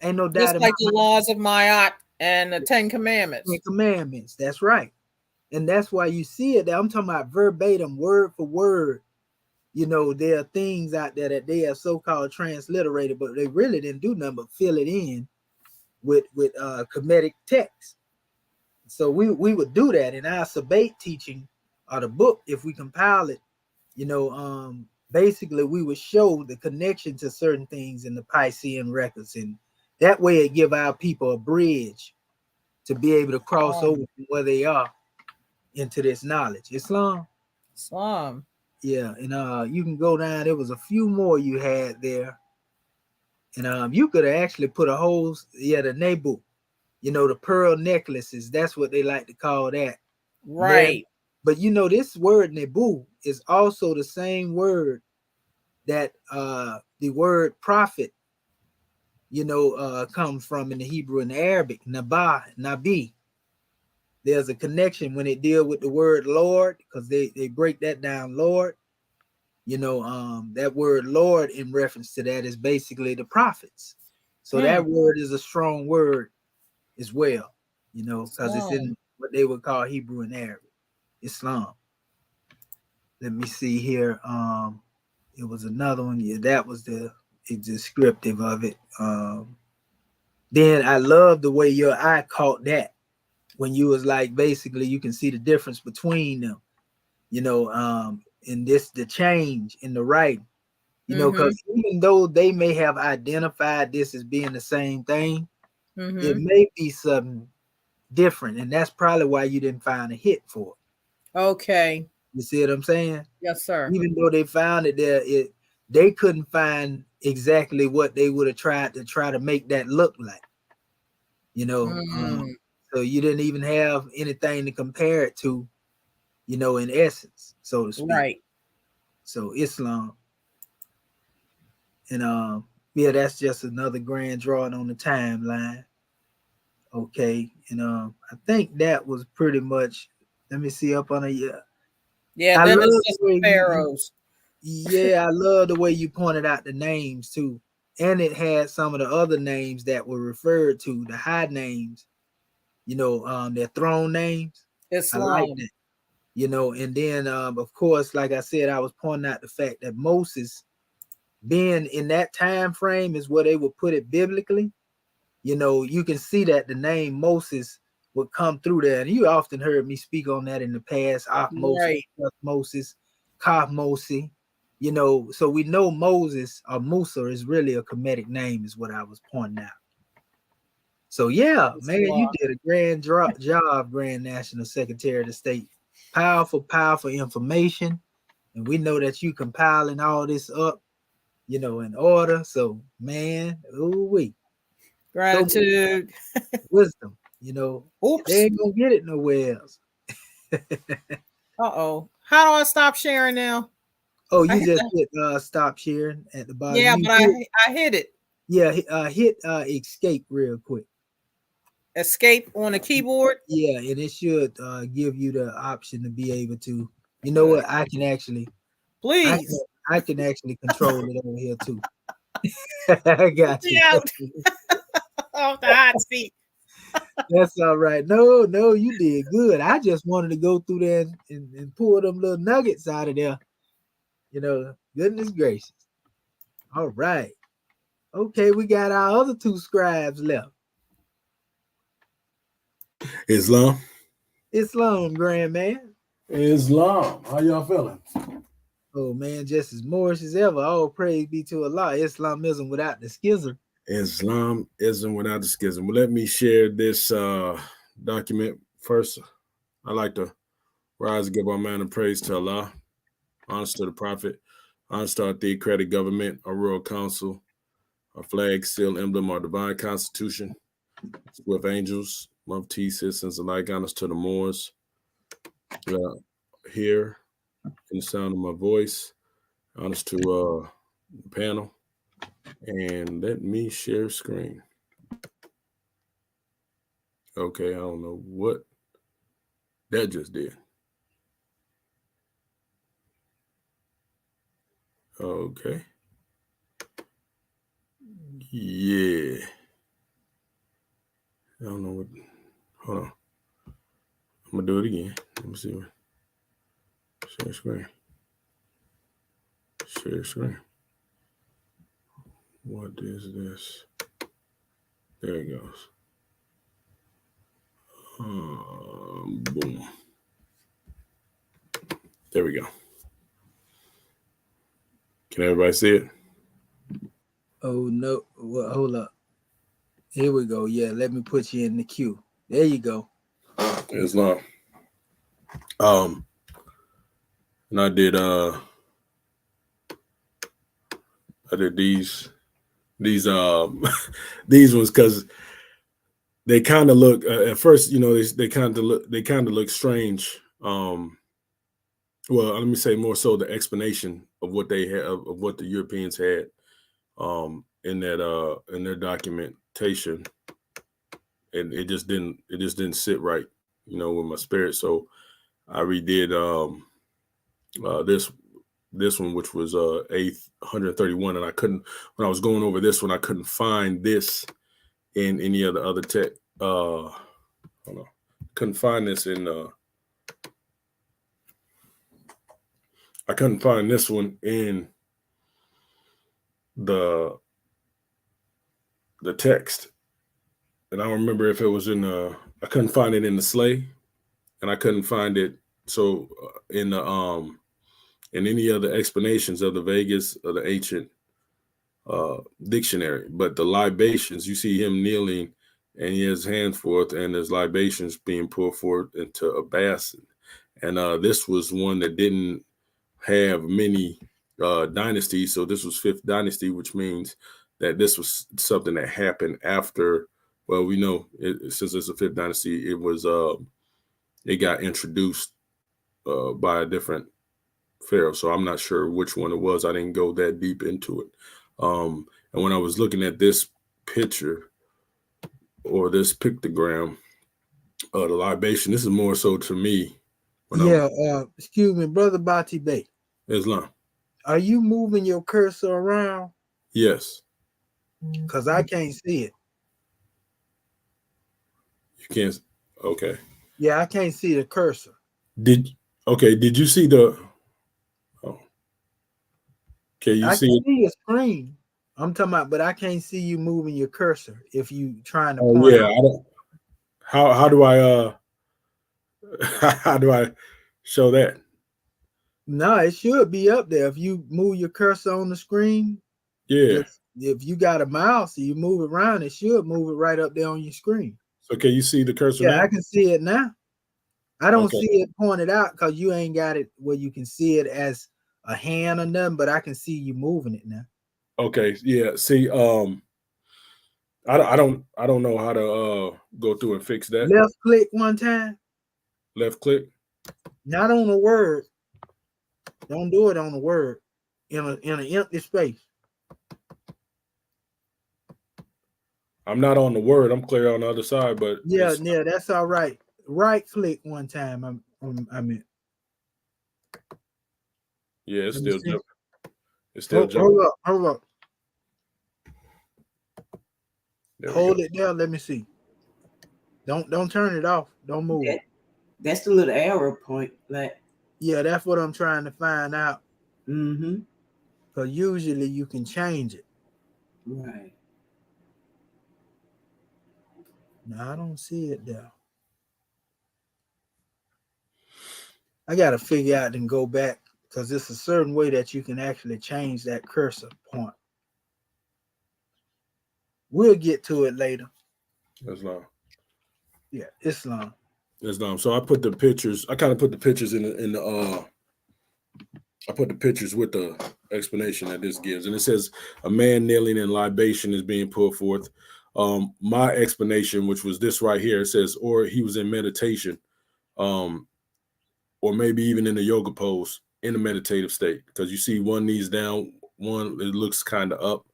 Ain't no doubt. Just like the laws of Ma'at and the 10 Commandments. 10 Commandments, that's right. And that's why you see it. I'm talking about verbatim, word for word. You know, there are things out there that they are so-called transliterated, but they really didn't do nothing but fill it in with Kemetic text. So we would do that in our sabate teaching or the book. If we compile it, you know, basically we would show the connection to certain things in the Piscean records, and that way it give our people a bridge to be able to cross over from where they are into this knowledge. Islam. Yeah, and you can go down. There was a few more you had there, and you could have actually put a whole, the Nebu, you know, the pearl necklaces. That's what they like to call that. Right. But you know, this word Nebu is also the same word that the word prophet, you know, comes from in the Hebrew and the Arabic. Nabi. There's a connection when they deal with the word Lord, because they break that down, Lord. You know, that word Lord in reference to that is basically the prophets. So that word is a strong word as well, you know, because it's in what they would call Hebrew and Arabic, Islam. Let me see here. It was another one. Yeah, that was the descriptive of it. Then I love the way your eye caught that when you was like, basically you can see the difference between them, you know, in this, the change in the writing, you know, because even though they may have identified this as being the same thing, it may be something different, and that's probably why you didn't find a hit for it. Okay. You see what I'm saying? Yes, sir. Even though they found it there, they couldn't find exactly what they would have tried to make that look like, you know. So you didn't even have anything to compare it to, you know, in essence, so to speak. Right. So Islam. And yeah, that's just another grand drawing on the timeline. Okay. And I think that was pretty much, let me see up on a yeah, then it's just the pharaohs. Yeah, I love the way you pointed out the names too. And it had some of the other names that were referred to, the high names, you know, their throne names. Islam. I like that. You know, and then of course, like I said, I was pointing out the fact that Moses being in that time frame is where they would put it biblically. You know, you can see that the name Moses would come through there. And you often heard me speak on that in the past. Moses, Moses, Mosi, you know, so we know Moses or Musa is really a Kemetic name, is what I was pointing out. So yeah, man, you did a grand job, Grand National Secretary of State. Powerful information. And we know that you compiling all this up, you know, in order. So man, ooh-wee. Gratitude. Wisdom, you know. Oops. They ain't gonna get it nowhere else. Uh-oh. How do I stop sharing now? Oh, you just hit stop sharing at the bottom. Yeah, but I hit it. Yeah, hit escape real quick. Escape on the keyboard. Yeah, and it should give you the option to be able to. You know what? I can actually. Please. I can actually control it over here too. I got you. Out. Off the hot seat. That's all right. No, you did good. I just wanted to go through there and pull them little nuggets out of there. You know, goodness gracious. All right. Okay, we got our other two scribes left. Islam, grand man. Islam. How y'all feeling? Oh man, just as Moorish as ever. All praise be to Allah. Islamism without the schism. Islamism without the schism. Well, let me share this document first. I like to rise and give our man of praise to Allah, honors to the Prophet, honors to our theocratic government, our royal council, our flag, seal, emblem, our divine constitution, with angels, mufti, citizens alike, honors to the Moors. Here, in the sound of my voice, honors to the panel. And let me share screen. Okay, I don't know what that just did. Okay. Yeah. I don't know what. Hold on. I'm gonna do it again. Let me see what. Share screen. Share screen. What is this? There it goes. Boom. There we go. Can everybody see it? Oh no! Well, hold up. Here we go. Yeah, let me put you in the queue. There you go. Islam. And I did these these ones because they kind of look at first, you know, they kind of look strange. Well, let me say more so the explanation of what they had of what the Europeans had in their documentation, and it just didn't sit right, you know, with my spirit. So I redid this one, which was 131, and I couldn't, when I was going over this one, I couldn't find this in any of the other tech. Hold on, couldn't find this in. I couldn't find this one in the text, and I don't remember if it was in I couldn't find it in the sleigh, and I couldn't find it in the in any other explanations of the Vegas or the ancient dictionary. But the libations, you see him kneeling and he has his hand forth, and there's libations being poured forth into a basin. And this was one that didn't have many dynasties. So this was 5th dynasty, which means that this was something that happened after. Well, we know since it's a 5th dynasty, it was it got introduced by a different pharaoh. So I'm not sure which one it was. I didn't go that deep into it. And when I was looking at this picture or this pictogram, the libation, this is more so to me. Excuse me, Brother Bati Bey. Islam. Are you moving your cursor around? Yes. Because I can't see it. You can't. Okay. Yeah, I can't see the cursor. Did you see the? Oh. Okay, you see it? I can see your screen. I'm talking about, but I can't see you moving your cursor if you trying to. Oh yeah, I don't. How do I how do I show that? No, it should be up there. If you move your cursor on the screen, yeah. If you got a mouse and you move it around, it should move it right up there on your screen. So can you see the cursor? Yeah, now? I can see it now. I don't see it pointed out because you ain't got it where you can see it as a hand or nothing, but I can see you moving it now. Okay, yeah. See, I don't know how to go through and fix that. Left click one time. Left click. Not on the word. Don't do it on the word. In an empty space. I'm not on the word. I'm clear on the other side, but yeah, that's all right. Right click one time. I mean, yeah, it's still jumping. It's still jumping. Hold up. Hold it there. Let me see. Don't turn it off. Don't move. That's the little arrow point. Like, yeah, that's what I'm trying to find out. Mm-hmm. Because usually you can change it. Right. No, I don't see it there. I got to figure out and go back because it's a certain way that you can actually change that cursor point. We'll get to it later. Islam. Yeah, Islam. So I put the pictures. I kind of put the pictures in the I put the pictures with the explanation that this gives, and it says a man kneeling in libation is being put forth. My explanation, which was this right here, it says, or he was in meditation, or maybe even in the yoga pose in a meditative state, because you see one knee's down, one it looks kind of up,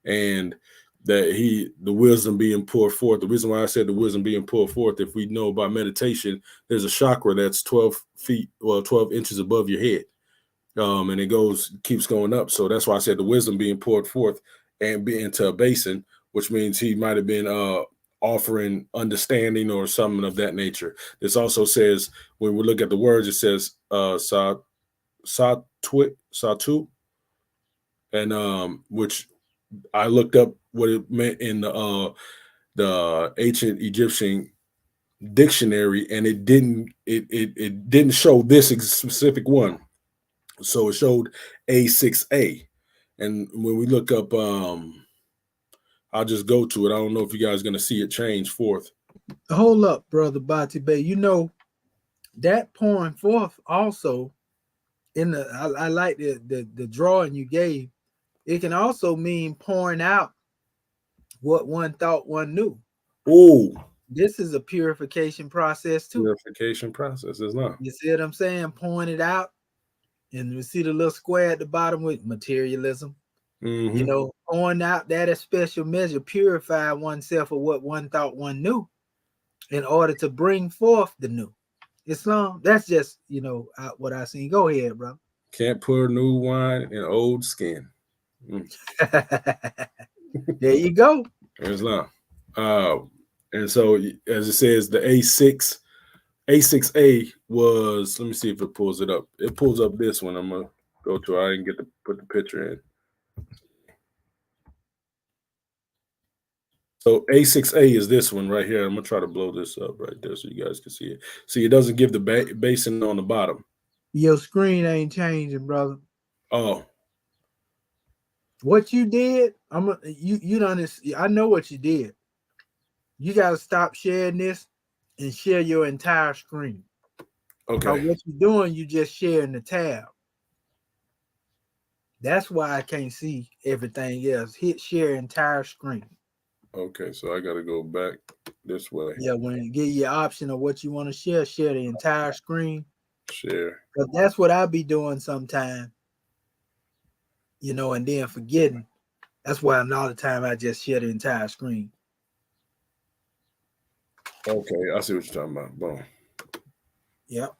and that the wisdom being poured forth. The reason why I said the wisdom being poured forth, if we know about meditation, there's a chakra that's 12 inches above your head. And it keeps going up. So that's why I said the wisdom being poured forth and be into a basin, which means he might have been offering understanding or something of that nature. This also says, when we look at the words, it says satu, and which I looked up what it meant in the ancient Egyptian dictionary, and it didn't show this specific one. So it showed A6A. And when we look up, I'll just go to it. I don't know if you guys are going to see it change forth. Hold up, Brother Bati Bey. You know, that pouring forth also in the, I like the drawing you gave. It can also mean pouring out what one thought one knew. Oh, this is a purification process too. Purification process is not. You see what I'm saying? Pouring it out. And you see the little square at the bottom with materialism. Mm-hmm. You know, pouring out that is special measure, purify oneself of what one thought one knew in order to bring forth the new. Islam, that's just, you know, what I seen. Go ahead, bro. Can't pour new wine in old skin. There you go. Islam. And so, as it says, the A6A was, let me see if it pulls it up. It pulls up this one. I'm going to go to, I didn't get to put the picture in. So A6A is this one right here. I'm going to try to blow this up right there so you guys can see it. See, it doesn't give the basin on the bottom. Your screen ain't changing, brother. Oh. What you did, you done this. I know what you did. You got to stop sharing this and share your entire screen. Okay. What you're doing, you just sharing the tab. That's why I can't see everything else. Hit share entire screen. Okay, so I got to go back this way. Yeah, when you get your option of what you want to share the entire screen. Share. But that's what I'll be doing sometime. You know, and then forgetting. That's why all the time I just share the entire screen. Okay, I see what you're talking about. Boom. Yep.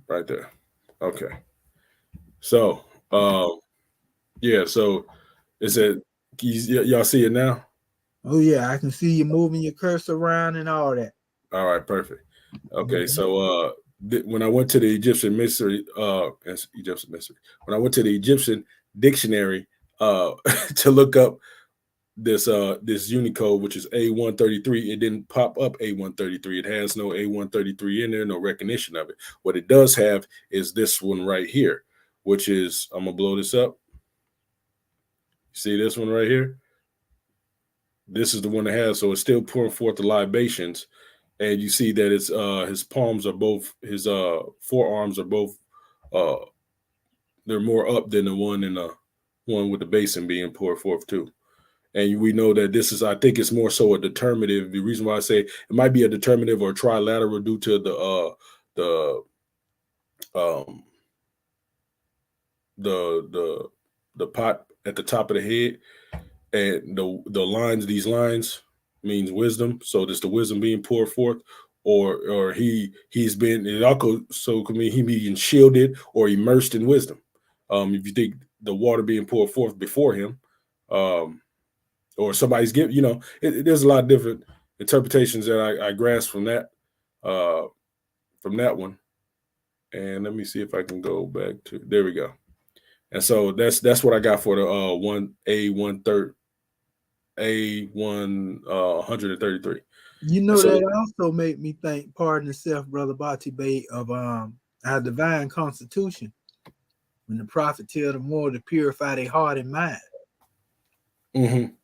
Right there. Okay. So, yeah, so is it, y'all see it now? Oh, yeah, I can see you moving your cursor around and all that. All right, perfect. Okay, so when I went to the Egyptian mystery, when I went to the Egyptian dictionary to look up this Unicode, which is A133, it didn't pop up A133. It has no A133 in there, no recognition of it. What it does have is this one right here, which is, I'm gonna blow this up. See this one right here? This is the one that has, so it's still pouring forth the libations. And you see that it's his palms are both, his forearms are both, they're more up than the one in the one with the basin being poured forth too. And we know that this is, I think it's more so a determinative. The reason why I say it might be a determinative or trilateral due to the pot at the top of the head, and these lines means wisdom. So there's the wisdom being poured forth, or he's been, it also could mean he being shielded or immersed in wisdom. If you think the water being poured forth before him, or somebody's giving, there's a lot of different interpretations that I grasp from that one. And let me see if I can go back to, there we go. And so that's what I got for the 133. That also made me think, pardon yourself, Brother Bati Bey, of our divine constitution, when the prophet tells them more to purify their heart and mind. Mm-hmm.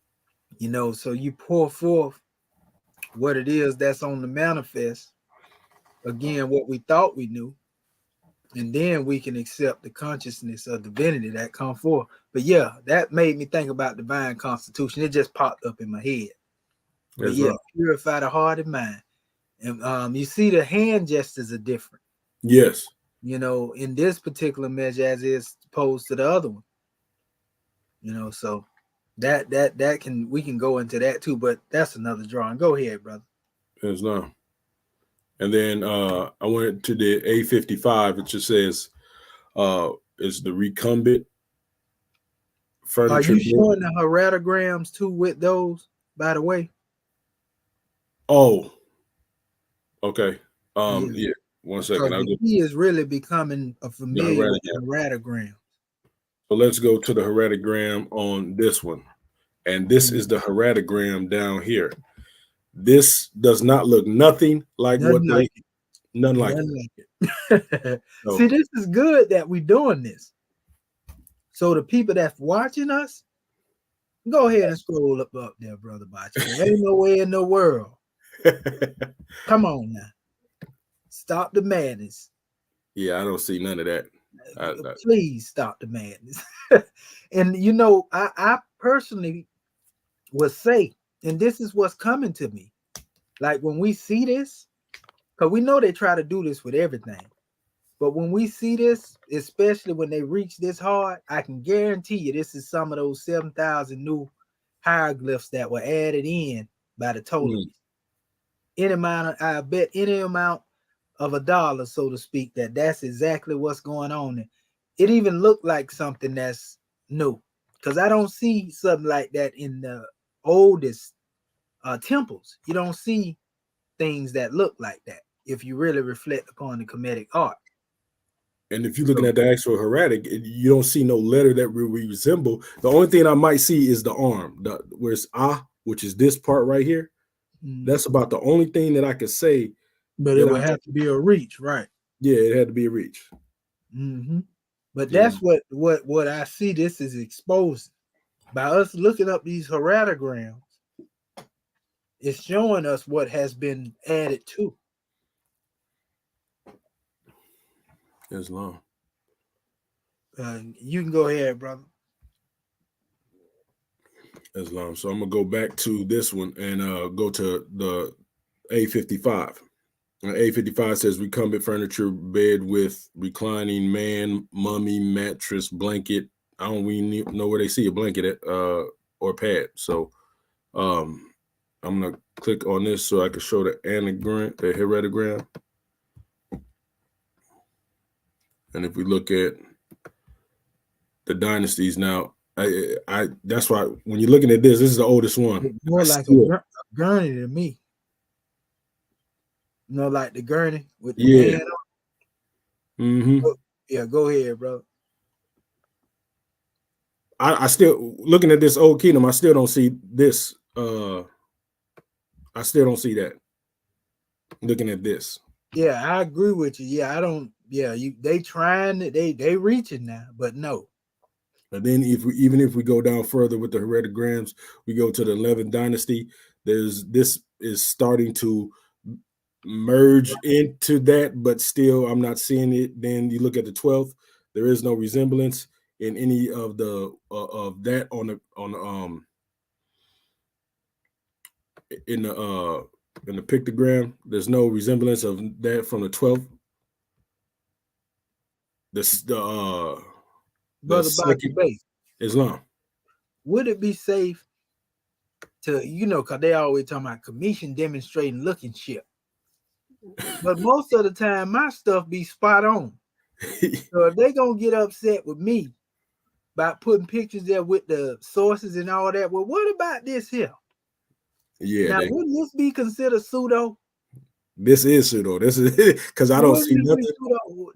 So you pour forth what it is that's on the manifest, again, what we thought we knew, and then we can accept the consciousness of divinity that come forth. But yeah, that made me think about divine constitution. It just popped up in my head. But yeah, purify the heart and mind. And you see the hand gestures are different. Yes. In this particular measure as is opposed to the other one. So we can go into that too, but that's another drawing. Go ahead, brother. Islam. And then I went to the A55, which just says is the recumbent furniture. Are you showing the heredograms too with those, by the way? Oh, okay. Yeah. 1 second. He is really becoming a familiar with heredogram. So let's go to the heredogram on this one. And this is the heredogram down here. This does not look nothing like none like it. So, see, this is good that we're doing this. So the people that's watching us, go ahead and scroll up there, Brother Bachi. There ain't no way in the world. Come on now. Stop the madness. Yeah, I don't see none of that. Please stop the madness. And I personally would say, and this is what's coming to me, like when we see this, because we know they try to do this with everything, but when we see this, especially when they reach this hard, I can guarantee you this is some of those 7,000 new hieroglyphs that were added in by the Ptolemies. I bet any amount of $1, so to speak, that's exactly what's going on. It even looked like something that's new, because I don't see something like that in the oldest temples. You don't see things that look like that if you really reflect upon the Kemetic art. And if you're looking at the actual hieratic, you don't see no letter that will resemble. The only thing I might see is the arm, where it's which is this part right here. That's about the only thing that I could say. But it would have to be a reach, right? Yeah, it had to be a reach. But that's what I see. This is exposing by us looking up these heredograms. It's showing us what has been added to. Islam. You can go ahead, brother. Islam. So I'm gonna go back to this one and go to the A55. A55 says recumbent furniture, bed with reclining man, mummy, mattress, blanket. I don't really know where they see a blanket at or pad. So I'm gonna click on this so I can show the anagram, the heredogram. And if we look at the dynasties now, I that's why when you're looking at this is the oldest one. It's more like a gurney to me. Like the gurney with the man on. Yeah, go ahead, bro. I still, looking at this old kingdom, I still don't see this. I still don't see that. Looking at this. Yeah, I agree with you. Yeah, I don't. Yeah, they trying, they reaching now, but no. But then even if we go down further with the heredograms, we go to the 11th dynasty. This is starting to merge into that, but still I'm not seeing it. Then you look at the 12th, there is no resemblance in any of the of that on in the pictogram, there's no resemblance of that from the 12th. The Brother second Baki, Islam. would it be safe to, because they always talking about commission demonstrating looking shit. But most of the time, my stuff be spot on. So if they gonna get upset with me about putting pictures there with the sources and all that, well, what about this here? Yeah. Now, wouldn't this be considered pseudo? This is pseudo. This is because I don't see nothing.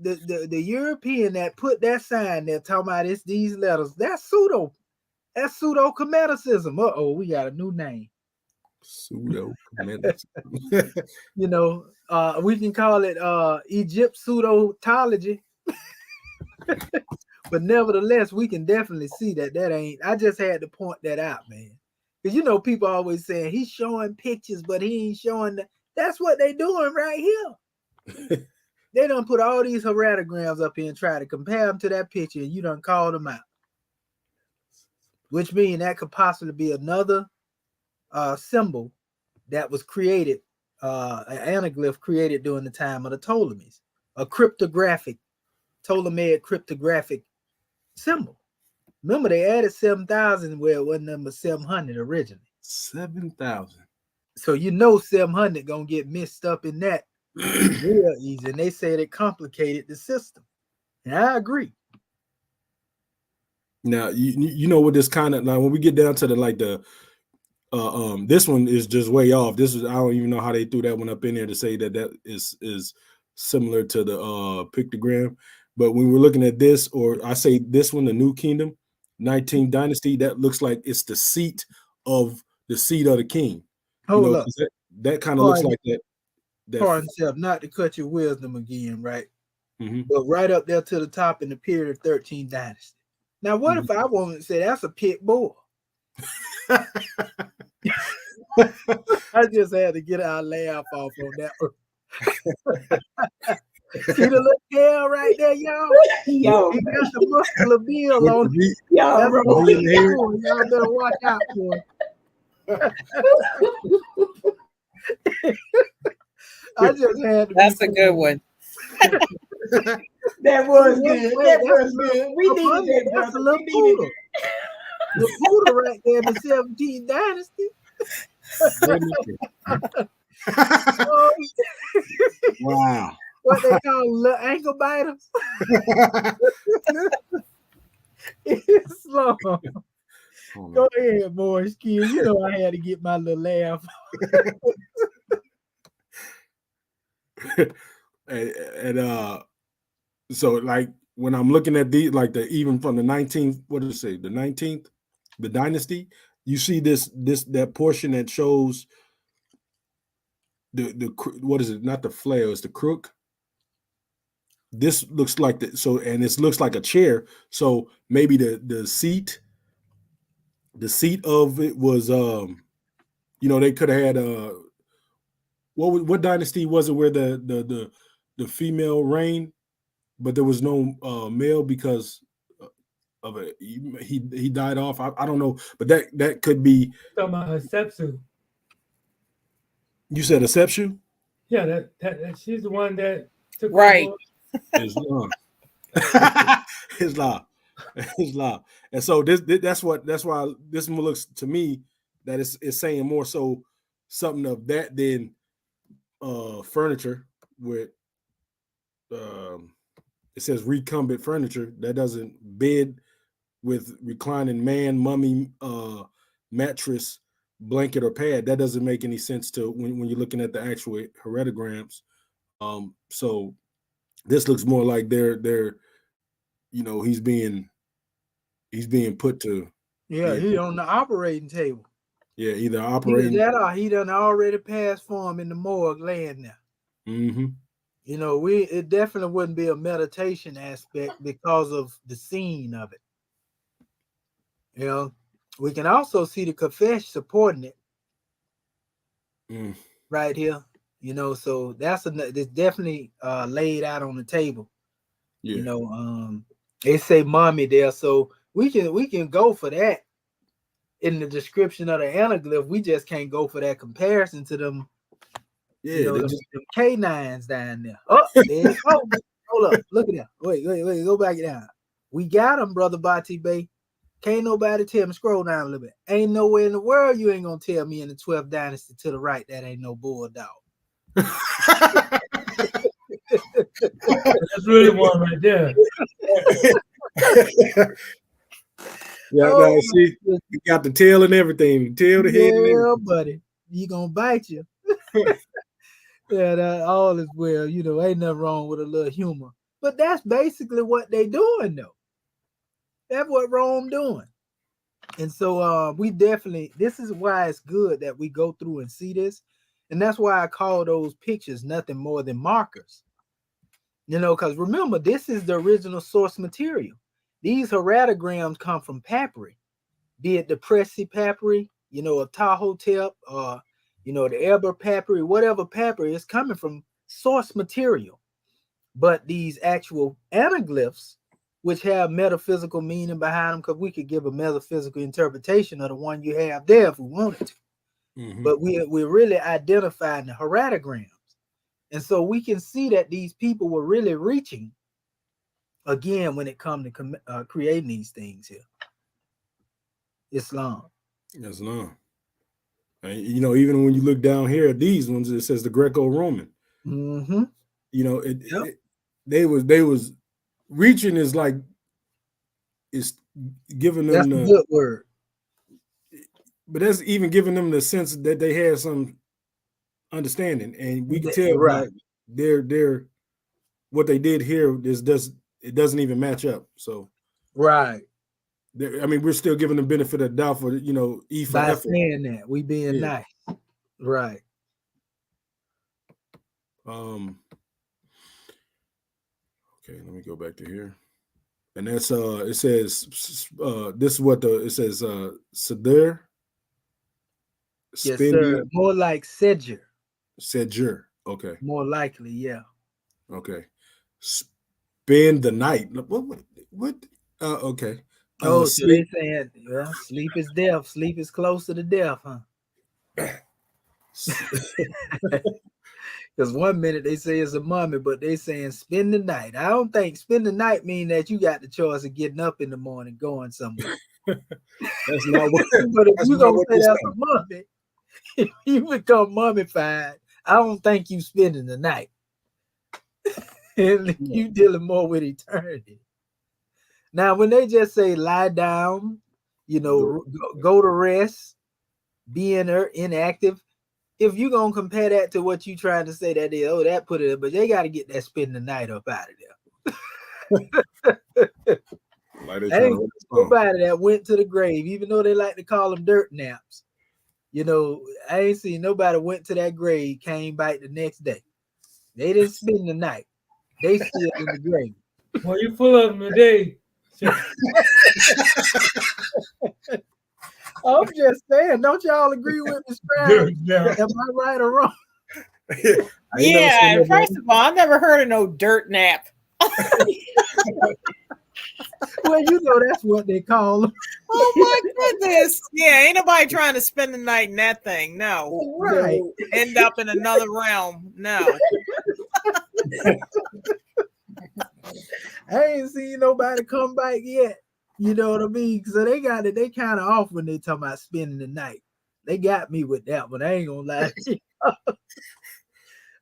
The European that put that sign there talking about it's these letters, that's pseudo. That's pseudo-cometicism. We got a new name. Pseudo-cometicism. We can call it Egypt pseudotology. But nevertheless, we can definitely see that ain't. I just had to point that out, man. Because people always saying he's showing pictures, but he ain't showing that's what they doing right here. They done put all these heratograms up here and try to compare them to that picture, and you done called them out. Which means that could possibly be another symbol that was created, an anaglyph created during the time of the Ptolemies, a Ptolemaic cryptographic symbol. Remember, they added 7,000 where it wasn't number 700 originally. 7,000. So 700 gonna get mixed up in that real easy, and they said it complicated the system, and I agree. Now you know what this kind of, now when we get down to this one is just way off. This is, I don't even know how they threw that one up in there to say that is similar to the pictogram. But when we're looking at this, or I say this one, the New Kingdom, 19th dynasty, that looks like it's the seat of the king. Hold up. That kind of looks like that. Pardon yourself, not to cut your wisdom again, right? Mm-hmm. But right up there to the top in the period of 13th dynasty. Now, what if I wanted to say that's a pit bull? I just had to get our laugh off on that one. See the little tail right there, y'all? Yo, he got the muscular bill on it. Y'all better watch out for it. I just had to. That's a good one. That was good. That was good. We needed that, that's brother. a little poodle. The poodle right there in the 17th dynasty. Wow. What they call little ankle biters. It's slow. Go ahead, boys, kids. I had to get my little laugh. and so like when I'm looking at these, like even from the 19th, what did it say? The 19th, the dynasty, you see that portion that shows the what is it? Not the flail, it's the crook. This looks like and this looks like a chair. So maybe the seat of it was they could have had what dynasty was it where the female reigned, but there was no male because of it. He died off. I don't know, but that could be. Talking about Hatshepsut. You said Hatshepsut? Yeah, that she's the one that took right. Islam. Islam. And so that's why this one looks to me that it's saying more so something of that than furniture with it says recumbent furniture that doesn't bed with reclining man, mummy, mattress, blanket, or pad. That doesn't make any sense to when you're looking at the actual heretograms. So this looks more like they're he's being put to he on the operating table. Yeah, either operating either that or he done already passed for him in the morgue laying there. Mm-hmm. It definitely wouldn't be a meditation aspect because of the scene of it. We can also see the Kafesh supporting it right here. So it's definitely laid out on the table. Yeah. They say mommy there, so we can go for that. in the description of the anaglyph, we just can't go for that comparison to them. Yeah, you know, them K9s down there. Oh, there it goes. Hold up, look at that. Wait, go back down. We got them, brother Bati Bay. Can't nobody tell me, scroll down a little bit. Ain't nowhere in the world you ain't gonna tell me in the 12th dynasty to the right that ain't no bulldog. That's really one right there. Yeah, Oh, see, you got the tail and everything. Tail, the head, and everything. yeah, buddy. You gonna bite you. Yeah, that all is well, you know, ain't nothing wrong with a little humor. But that's basically what they doing, though. That's what Rome doing. And so we definitely, this is why it's good that we go through and see this. And that's why I call those pictures nothing more than markers. You know, because remember, this is the original source material. These heratograms come from papyri, be it the Pressy papyri, you know, of Tahotep, or, you know, the Eber papyri, whatever papyri is coming from source material. But these actual anaglyphs, which have metaphysical meaning behind them, because we could give a metaphysical interpretation of the one you have there if we wanted to. But we're really identifying the heratograms. And so we can see that these people were really reaching, again, when it comes to creating these things here. Islam. Islam. And, you know, even when you look down here at these ones, it says the Greco-Roman. Mm-hmm. You know, they was reaching is like, it's giving them that's a good word. But that's even giving them the sense that they had some understanding, and we can tell right. They're what they did here it doesn't even match up. So right. I mean, we're still giving the benefit of the doubt for, you know, E for by effort. saying that we being nice. Right. Okay, let me go back to here. And that's it says this is what it says Sadr. Yes, sir. More like Sedger. Sedger. Okay. More likely, yeah. Okay. Spend the night. What? Okay. Oh, so they saying, well, sleep is death. Sleep is closer to death, huh? Because one minute they say it's a mummy, but they saying spend the night. I don't think spend the night mean that you got the choice of getting up in the morning going somewhere. That's not what. But if you gonna say that's a mummy, if you become mummified, I don't think you spending the night. You dealing more with eternity. Now, when they just say lie down, you know, go to rest, be inactive. If you're gonna compare that to what you trying to say that is, oh, that put it, but they got to get that spend the night up out of there. Ain't nobody that went to the grave, even though they like to call them dirt naps. You know, I ain't seen nobody went to that grave, came back the next day. They didn't spend the night. They still in the grave. Well, you full of them today. I'm just saying, don't y'all agree with me, Scribes? Am I right or wrong? Yeah, first of all, I never heard of no dirt nap. Well, you know that's what they call them. Oh my goodness. Yeah, ain't nobody trying to spend the night in that thing. No. Right. End up in another realm. No. I ain't seen nobody come back yet. You know what I mean? So they got it. They kind of off when they talk about spending the night. They got me with that one. I ain't gonna lie.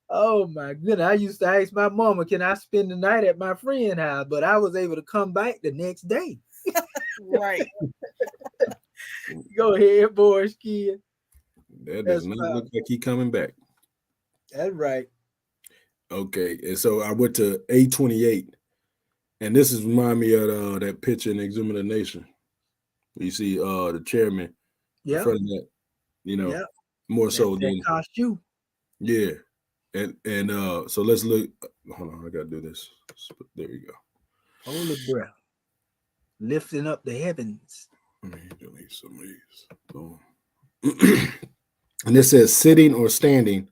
Oh my goodness. I used to ask my mama, can I spend the night at my friend's house? But I was able to come back the next day. Right. Go ahead, boys, kid. That does not look like he coming back. That's right. Okay. And so I went to A28. And this is remind me of that picture in Exhuming the Nation. You see the chairman in front of that, you know, more so than costume. Yeah. And so let's look. Hold on, I gotta do this. There you go. Hold the breath. Lifting up the heavens. Let me delete some of these. Boom. And it says sitting or standing.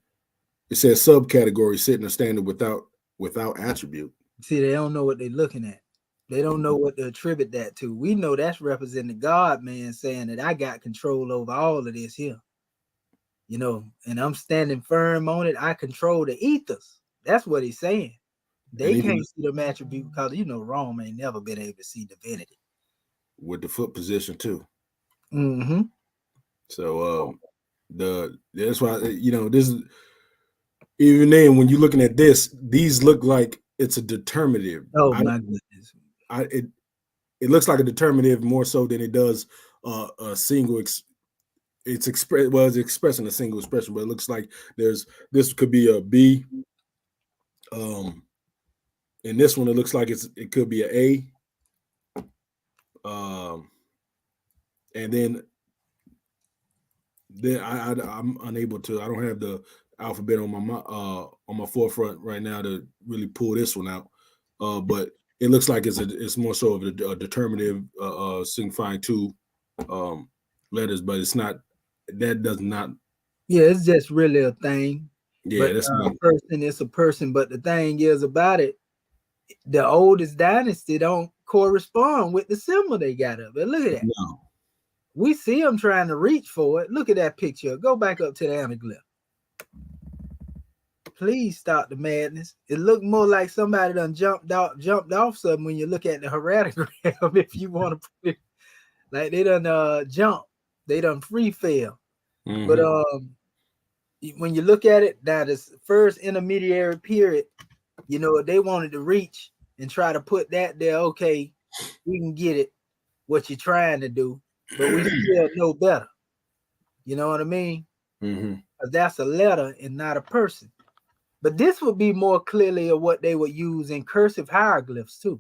It says subcategory sitting or standing without attribute. See, they don't know what they're looking at. They don't know what to attribute that to. We know that's representing God, man, saying that I got control over all of this here. You know, and I'm standing firm on it. I control the ethers. That's what he's saying. They can't see the attribute because, you know, Rome ain't never been able to see divinity. With the foot position too. Mm-hmm. So that's why, you know, this is, even then when you're looking at this, these look like it's a determinative. Oh my goodness. It looks like a determinative more so than it does a single it's expressing a single expression, but it looks like this could be a B. In this one, it looks like it could be an A. And then I'm unable to. I don't have the alphabet on my forefront right now to really pull this one out. But it looks like it's more so of a determinative signifying two letters, but it's not. That does not. Yeah, it's just really a thing. Yeah, but that's not. A person is a person. But the thing is about it, the oldest dynasty don't correspond with the symbol they got up. But look at that. No. We see them trying to reach for it. Look at that picture. Go back up to the anaglyph. Please stop the madness. It looked more like somebody done jumped off something when you look at the heratogram. If you want to put it like they done jump, they done free fall. Mm-hmm. But when you look at it, now this first intermediary period, you know, they wanted to reach and try to put that there. Okay, we can get it, what you're trying to do, but we still know better. You know what I mean? Mm-hmm. Because that's a letter and not a person. But this would be more clearly of what they would use in cursive hieroglyphs too.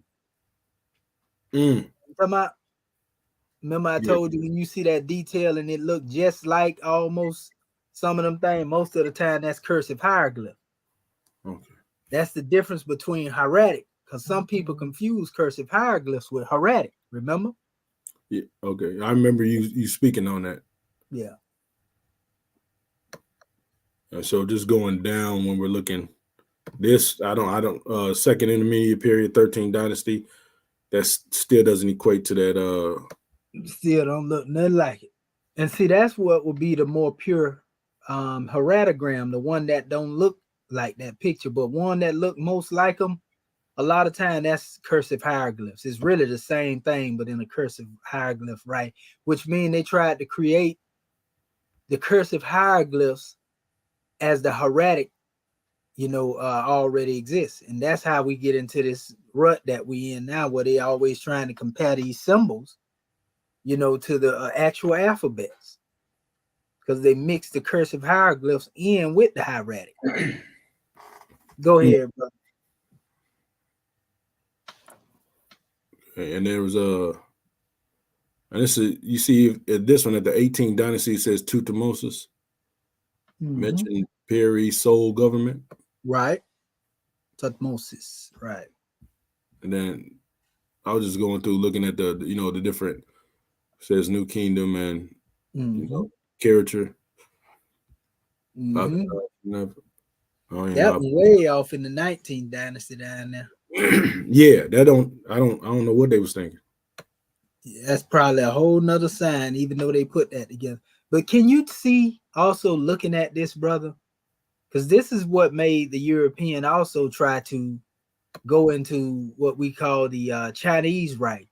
Remember I told you when you see that detail and it looked just like almost some of them things, most of the time that's cursive hieroglyph. Okay. That's the difference between hieratic, because some people confuse cursive hieroglyphs with hieratic, remember? Yeah, okay. I remember you speaking on that. Yeah. So just going down when we're looking this, I don't second intermediate period, 13th dynasty, that still doesn't equate to that. Still don't look nothing like it. And see, that's what would be the more pure hieratogram, the one that don't look like that picture, but one that look most like them. A lot of time that's cursive hieroglyphs. It's really the same thing, but in a cursive hieroglyph, right? Which means they tried to create the cursive hieroglyphs as the hieratic, you know, already exists. And that's how we get into this rut that we in now, where they always trying to compare these symbols, you know, to the actual alphabets, because they mix the cursive hieroglyphs in with the hieratic. Go ahead, bro. And there was and this is, you see this one at the 18th dynasty, it says Tutmosis. Mentioned Peri sole government. Right. Tutmosis. Right. And then I was just going through looking at the, you know, the different, says New Kingdom and you know, character. That was way off in the 19th dynasty down there. Yeah, I don't know what they was thinking. Yeah, that's probably a whole nother sign, even though they put that together. But can you see also looking at this, brother? Because this is what made the European also try to go into what we call the Chinese right.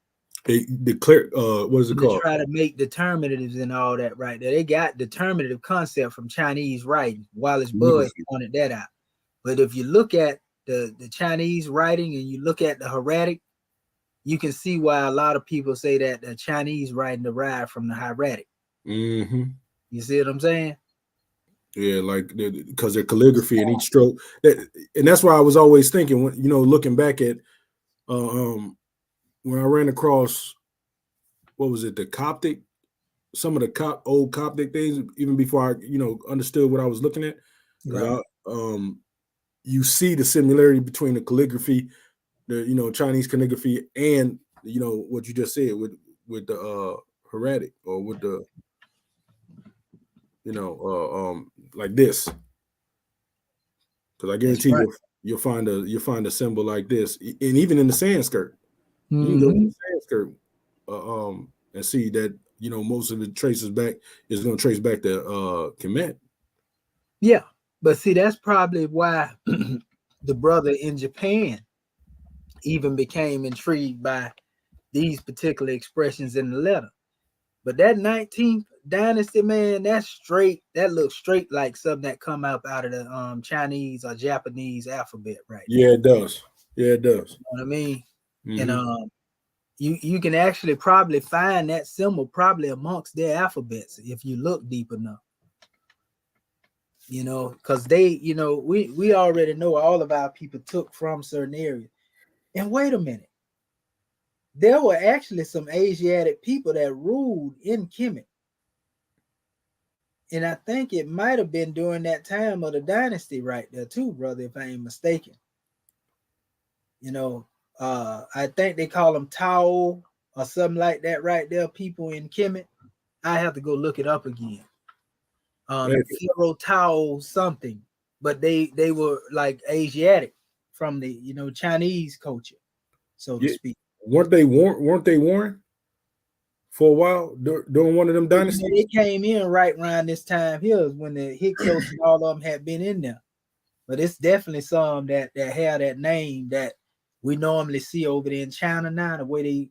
They declare what is it called? Try to make determinatives and all that right there. They got determinative concept from Chinese writing. Wallace Bud pointed that out. But if you look at the Chinese writing and you look at the hieratic, you can see why a lot of people say that the Chinese writing derived from the hieratic. You see what I'm saying? Yeah, like because their calligraphy in each stroke, and that's why I was always thinking, when, you know, looking back at when I ran across, what was it, the Coptic, some of the old Coptic things, even before I, you know, understood what I was looking at. Right. You see the similarity between the calligraphy, the, you know, Chinese calligraphy, and, you know, what you just said with the hieratic, or with the, you know, like this. Because I guarantee you'll find a symbol like this, and even in the Sanskrit. You can go to Mhm. the Sanskrit and see that, you know, most of it traces back is going to trace back to Kemet. Yeah, but see, that's probably why the brother in Japan even became intrigued by these particular expressions in the letter. But that 19th dynasty, man, that's straight. That looks straight like something that come up out of the Chinese or Japanese alphabet, right there. Yeah, it does. Yeah, it does. You know what I mean? Mm-hmm. And you can actually probably find that symbol probably amongst their alphabets if you look deep enough. You know, because they, you know, we already know all of our people took from certain areas. And wait a minute, there were actually some Asiatic people that ruled in Kemet. And I think it might have been during that time of the dynasty right there too, brother, if I ain't mistaken. You know, I think they call them Tao or something like that right there, people in Kemet. I have to go look it up again. Pharaoh Tao something, but they were like Asiatic from the, you know, Chinese culture, so to speak. Weren't they warned for a while during one of them dynasties? You know, they came in right around this time here when the Hyksos and all of them had been in there. But it's definitely some that have that name that we normally see over there in China now, the way they,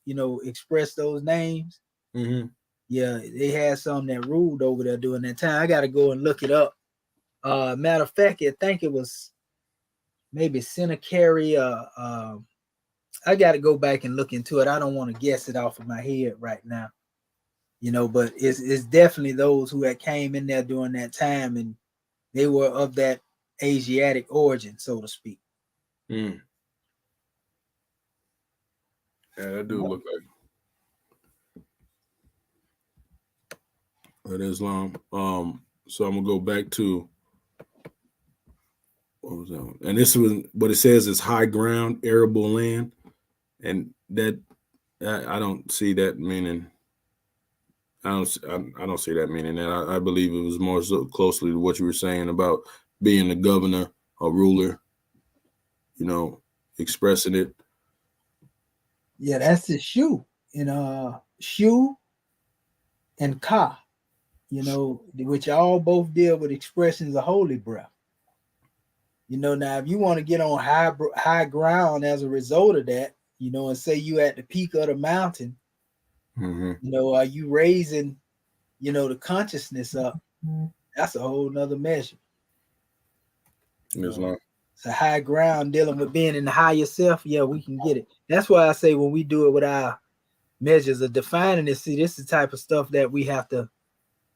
you know, express those names. Mm-hmm. Yeah, they had some that ruled over there during that time. I got to go and look it up. Matter of fact, I think it was maybe Sennacherib. I got to go back and look into it. I don't want to guess it off of my head right now, you know, but it's definitely those who had came in there during that time, and they were of that Asiatic origin, so to speak. Mm. Yeah, that do look like Islam. So I'm gonna go back to what was that one? And this was what it says is high ground, arable land, and that I don't see that meaning. I don't see that meaning. And I believe it was more so closely to what you were saying about being the governor or ruler, you know, expressing it. Yeah, that's the Shu. Shu and Ka, you know, which all both deal with expressions of holy breath. You know, now if you want to get on high ground as a result of that, you know, and say you at the peak of the mountain, Mm-hmm. you know, are you raising, you know, the consciousness up? That's a whole nother measure. Islam. It's a high ground dealing with being in the higher self. Yeah, we can get it. That's why I say when we do it with our measures of defining it, see, this is the type of stuff that we have to,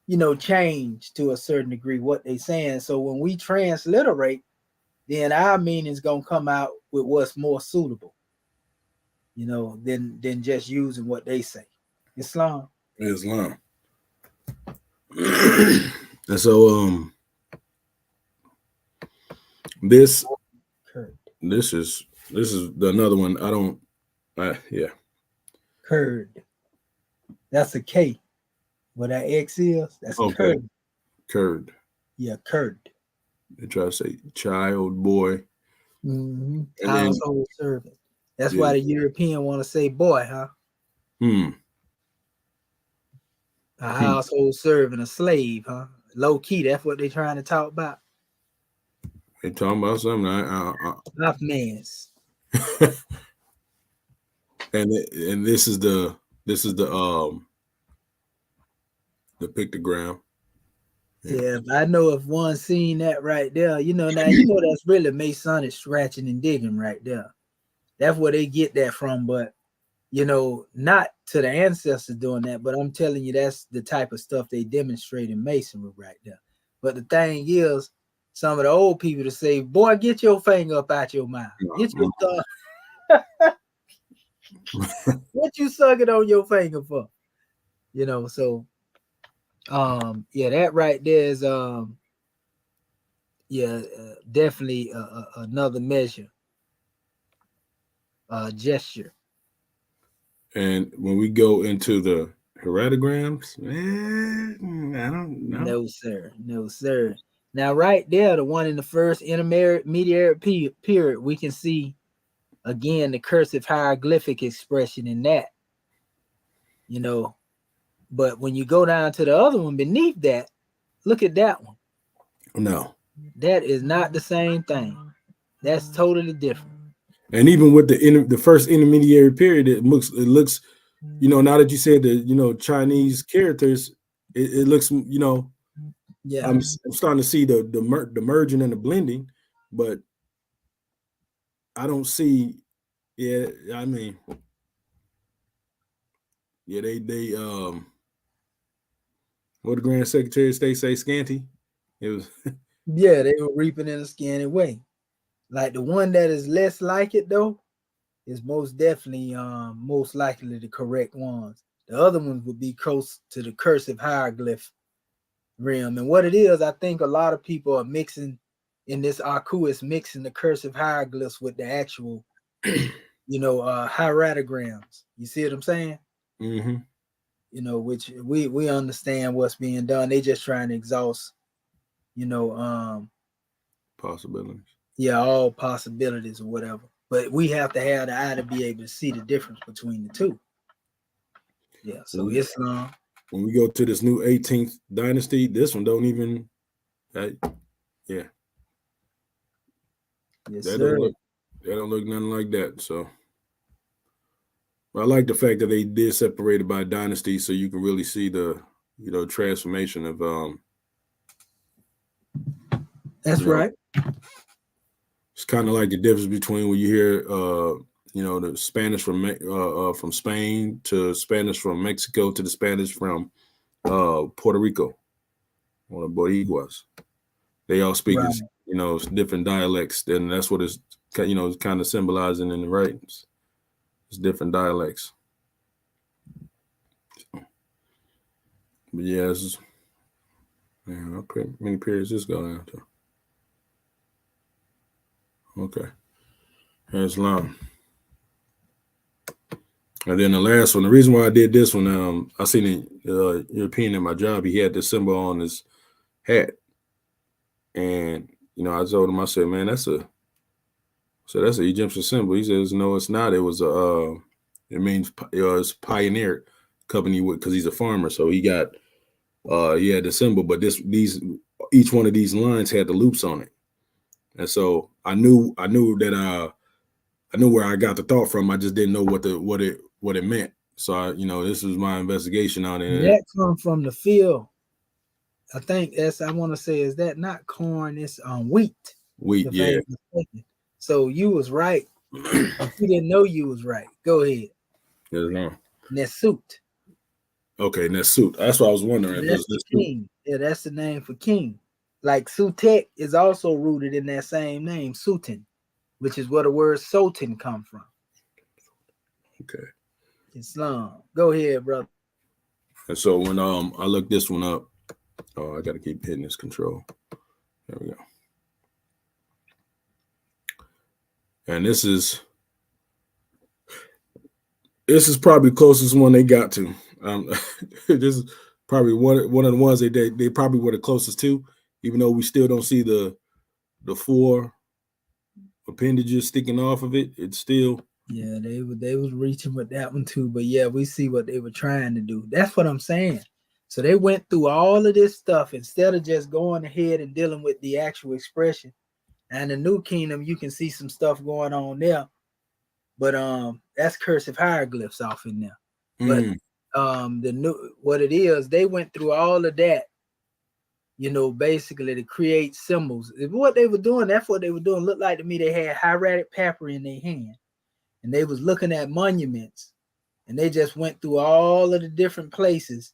you know, change to a certain degree what they're saying. So when we transliterate, then our meaning is gonna come out with what's more suitable, you know, than just using what they say. Islam. And so this is another one. Yeah. Kurd. That's a K. What that X is, that's okay. Kurd. Yeah, Kurd. They try to say child, boy. Mm-hmm. Household servant. That's why the European want to say boy, huh? A household servant, a slave, huh? Low key, that's what they trying to talk about. They talking about something. Not man's. and this is the pictogram. Yeah, I know if one seen that right there, you know, now you know that's really Masonic scratching and digging right there. That's where they get that from, but you know, not to the ancestors doing that, but I'm telling you, that's the type of stuff they demonstrate in Masonry right there. But the thing is, some of the old people to say, boy, get your finger up out your mouth. Get your thumb. What you sucking on your finger for? You know, so yeah, that right there is definitely another measure, gesture. And when we go into the heritograms, I don't know. No, sir. No, sir. Now, right there, the one in the first intermediate period, we can see again, the cursive hieroglyphic expression in that, you know. But when you go down to the other one beneath that, look at that one. No. That is not the same thing. That's totally different. And even with the first intermediary period, it looks, you know, now that you said the, you know, Chinese characters, it looks, you know, yeah. I'm starting to see the merging and the blending, but I don't see. Yeah, I mean, yeah, they what the Grand Secretary of State say, scanty. It was yeah, they were reaping in a scanty way. Like the one that is less like it though is most definitely most likely the correct ones. The other ones would be close to the cursive hieroglyph realm. And what it is, I think a lot of people are mixing in this Aku is mixing the cursive hieroglyphs with the actual, you know, hieroglyphs. You see what I'm saying? mm-hmm. You know, which we understand what's being done. They just trying to exhaust, you know, possibilities. Yeah, all possibilities or whatever. But we have to have the eye to be able to see the difference between the two. Yeah, so Islam. When we go to this new 18th dynasty, this one don't even, yeah. Yes, that sir. don't look nothing like that. So I like the fact that they did separate it by dynasty, so you can really see the, you know, transformation of That's right. It's kind of like the difference between when you hear you know, the Spanish from Spain to Spanish from Mexico to the Spanish from Puerto Rico or the Boricuas. They all speak, Right. you know, different dialects, and that's what it's, you know, it's kind of symbolizing in the writings. It's different dialects. But yeah, this is, man, how many periods this go down to? Okay, that's long. And then the last one, the reason why I did this one, I seen a European in my job. He had this symbol on his hat, and you know, I told him, I said, man, that's an Egyptian symbol. He says, no, it's not. It was it means it's pioneer company because he's a farmer, so he got he had the symbol, but each one of these lines had the loops on it, and so I knew that I knew where I got the thought from. I just didn't know what it meant. So this was my investigation on it. That comes from the field. I think I want to say, is that not corn? It's wheat. Wheat, yeah. So you was right. If you didn't know, you was right. Go ahead. Nesut. Okay, Nesut. That's what I was wondering. That's the king. Yeah, that's the name for king. Like Sutek is also rooted in that same name, Sultan, which is where the word Sultan come from. Okay. Islam. Go ahead, brother. And so when I looked this one up, I got to keep hitting this control. There we go. And this is probably the closest one they got to. This is probably one of the ones they probably were the closest to, even though we still don't see the 4 appendages sticking off of it. It's still, yeah, they was reaching with that one too. But yeah, we see what they were trying to do. That's what I'm saying. So they went through all of this stuff instead of just going ahead and dealing with the actual expression. And the New Kingdom, you can see some stuff going on there, but that's cursive hieroglyphs off in there. But the new, what it is, they went through all of that, basically to create symbols. What they were doing, that's what they were doing. Looked like to me they had hieratic paper in their hand, and they was looking at monuments, and they just went through all of the different places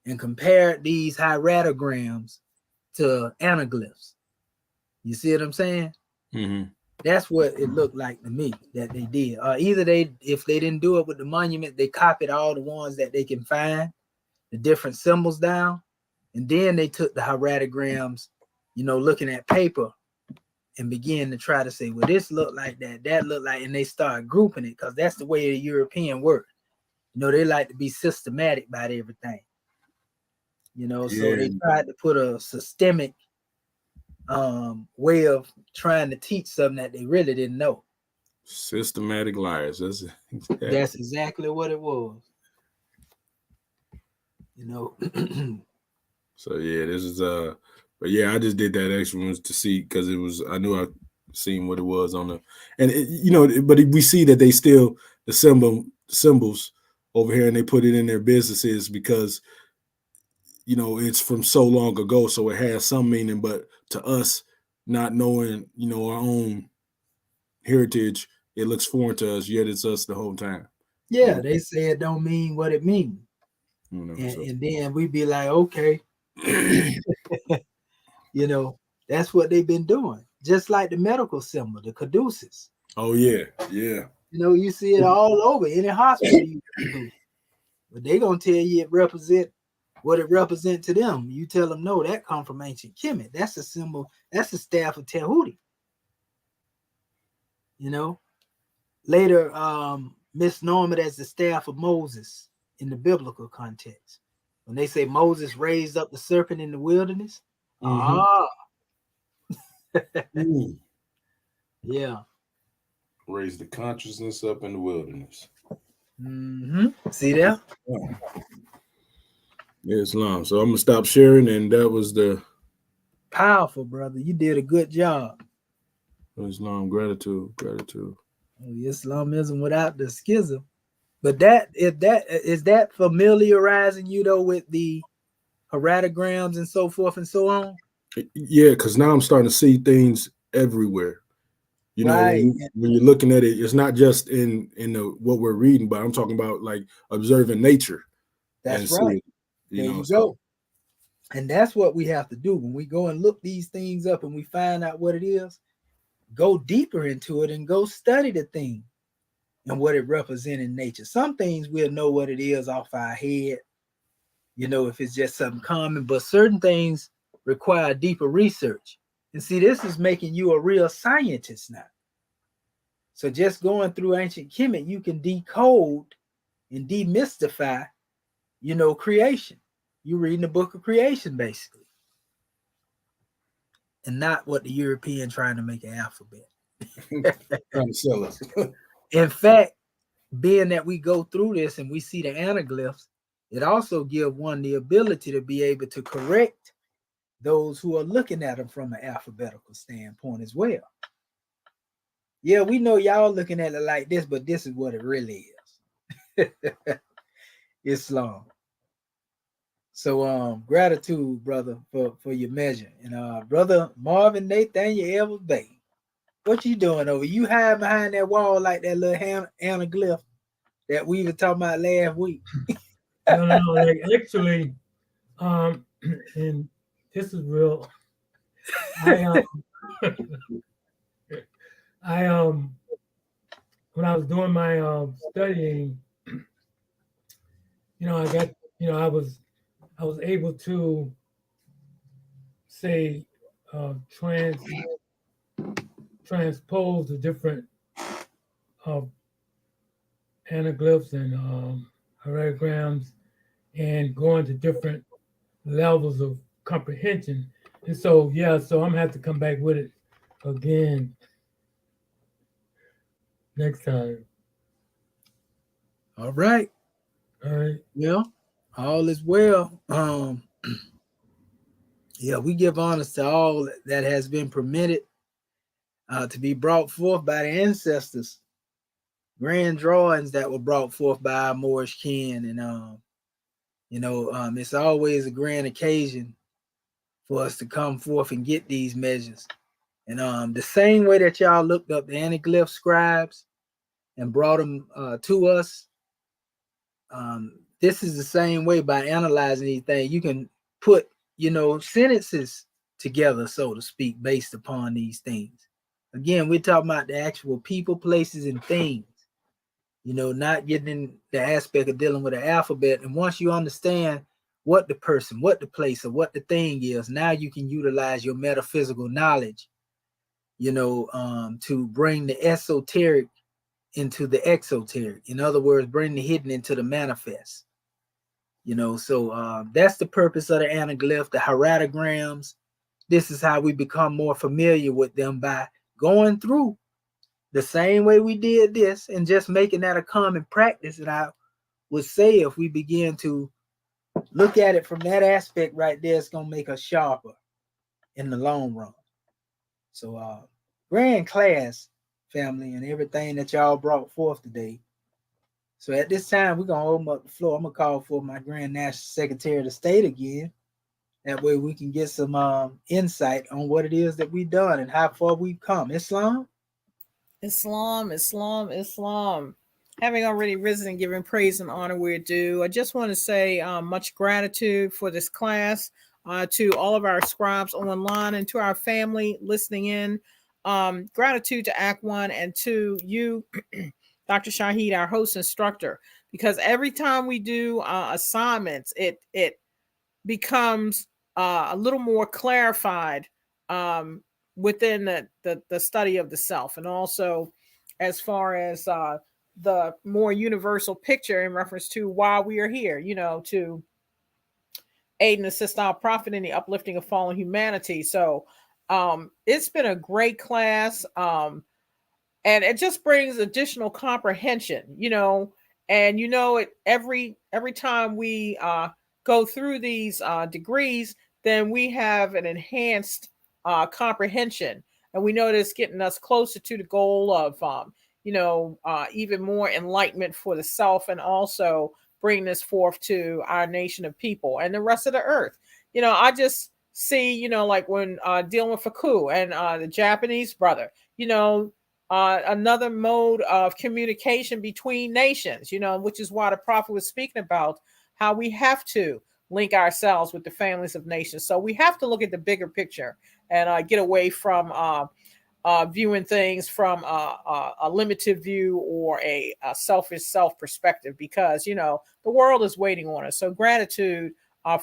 and compared these hieroglyphs to anaglyphs. You see what I'm saying? Mm-hmm. That's what it looked like to me that they did. Either if they didn't do it with the monument, they copied all the ones that they can find, the different symbols down, and then they took the hieroglyphs, looking at paper, and began to try to say, well, this looked like that looked like, and they start grouping it because that's the way the European work. They like to be systematic about everything. So they tried to put a systemic way of trying to teach something that they really didn't know. Systematic liars. That's exactly what it was. You know. So yeah, this is but yeah, I just did that extra one to see because it was I knew I seen what it was on the and you know, but we see that they still the symbols over here and they put it in their businesses because you know it's from so long ago, so it has some meaning. But to us, not knowing you know our own heritage, it looks foreign to us. Yet it's us the whole time. Yeah, they say it don't mean what it means, You know, and then we be like, okay. You know, that's what they've been doing. Just like the medical symbol, the caduceus. Oh yeah, yeah. You know, you see it all over any hospital you go to. But they gonna tell you it represent what it represents to them. You tell them no, that come from ancient Kemet. That's a symbol. That's the staff of Tehuti. You know, later misnomer it as the staff of Moses in the biblical context. When they say Moses raised up the serpent in the wilderness, yeah. Raise the consciousness up in the wilderness. See there? Yeah, Islam. So I'm gonna stop sharing, and that was the powerful, brother. You did a good job. Islam, gratitude. Islamism without the schism. But that is that familiarizing you though with the heratograms and so forth and so on? Yeah, because now I'm starting to see things everywhere. You know, when you're looking at it, it's not just in the what we're reading, but I'm talking about like observing nature. That's right. There you go. And that's what we have to do when we go and look these things up and we find out what it is. Go deeper into it and go study the thing and what it represents in nature. Some things we'll know what it is off our head, you know, if it's just something common, but certain things require deeper research. And see, this is making you a real scientist now. So just going through ancient Kemet, you can decode and demystify, you know, creation. You're reading the book of creation, basically. And not what the European trying to make an alphabet. Trying to sell us. In fact, being that we go through this and we see the anaglyphs, it also gives one the ability to be able to correct those who are looking at them from an alphabetical standpoint as well. Yeah, we know y'all looking at it like this, but this is what it really is. Islam. So gratitude, brother, for your measure. And brother Marvin Nathaniel Evans Bay. What you doing over? You hide behind that wall like that little anaglyph that we were talking about last week. No, like actually, and this is real. I when I was doing my studying, you know, I got, you know, I was able to say transpose the different anaglyphs and heratograms and go into different levels of comprehension. And so, yeah, so I'm gonna have to come back with it again next time. All right. Well, all is well. Yeah, we give honors to all that has been permitted to be brought forth by the ancestors. Grand drawings that were brought forth by our Moorish kin. And you know, it's always a grand occasion for us to come forth and get these measures. And the same way that y'all looked up the anaglyph scribes and brought them to us, this is the same way. By analyzing these things, you can put, you know, sentences together, so to speak, based upon these things. Again, we're talking about the actual people, places, and things, you know, not getting in the aspect of dealing with the alphabet. And once you understand what the person, what the place, or what the thing is, now you can utilize your metaphysical knowledge, you know, to bring the esoteric into the exoteric. In other words, bring the hidden into the manifest. You know, so that's the purpose of the anaglyph, the heratograms. This is how we become more familiar with them, by going through the same way we did this, and just making that a common practice. And I would say if we begin to look at it from that aspect right there, it's going to make us sharper in the long run. So grand class, family, and everything that y'all brought forth today. So at this time, we're going to open up the floor. I'm going to call for my Grand National Secretary of the State again. That way we can get some insight on what it is that we've done and how far we've come. Islam? Islam. Having already risen and given praise and honor where due, I just want to say much gratitude for this class, to all of our scribes online and to our family listening in. Gratitude to Act 1 and to you, Dr. Shahid, our host instructor, because every time we do assignments, it becomes a little more clarified within the study of the self, and also as far as the more universal picture in reference to why we are here, to aid and assist our prophet in the uplifting of fallen humanity. So it's been a great class, and it just brings additional comprehension, and it every time we go through these degrees, then we have an enhanced comprehension, and we know that it's getting us closer to the goal of even more enlightenment for the self, and also bring this forth to our nation of people and the rest of the earth. I just see, like when dealing with Faku and the Japanese brother, another mode of communication between nations, which is why the prophet was speaking about how we have to link ourselves with the families of nations. So we have to look at the bigger picture and get away from viewing things from a limited view or a selfish self perspective, because, the world is waiting on us. So gratitude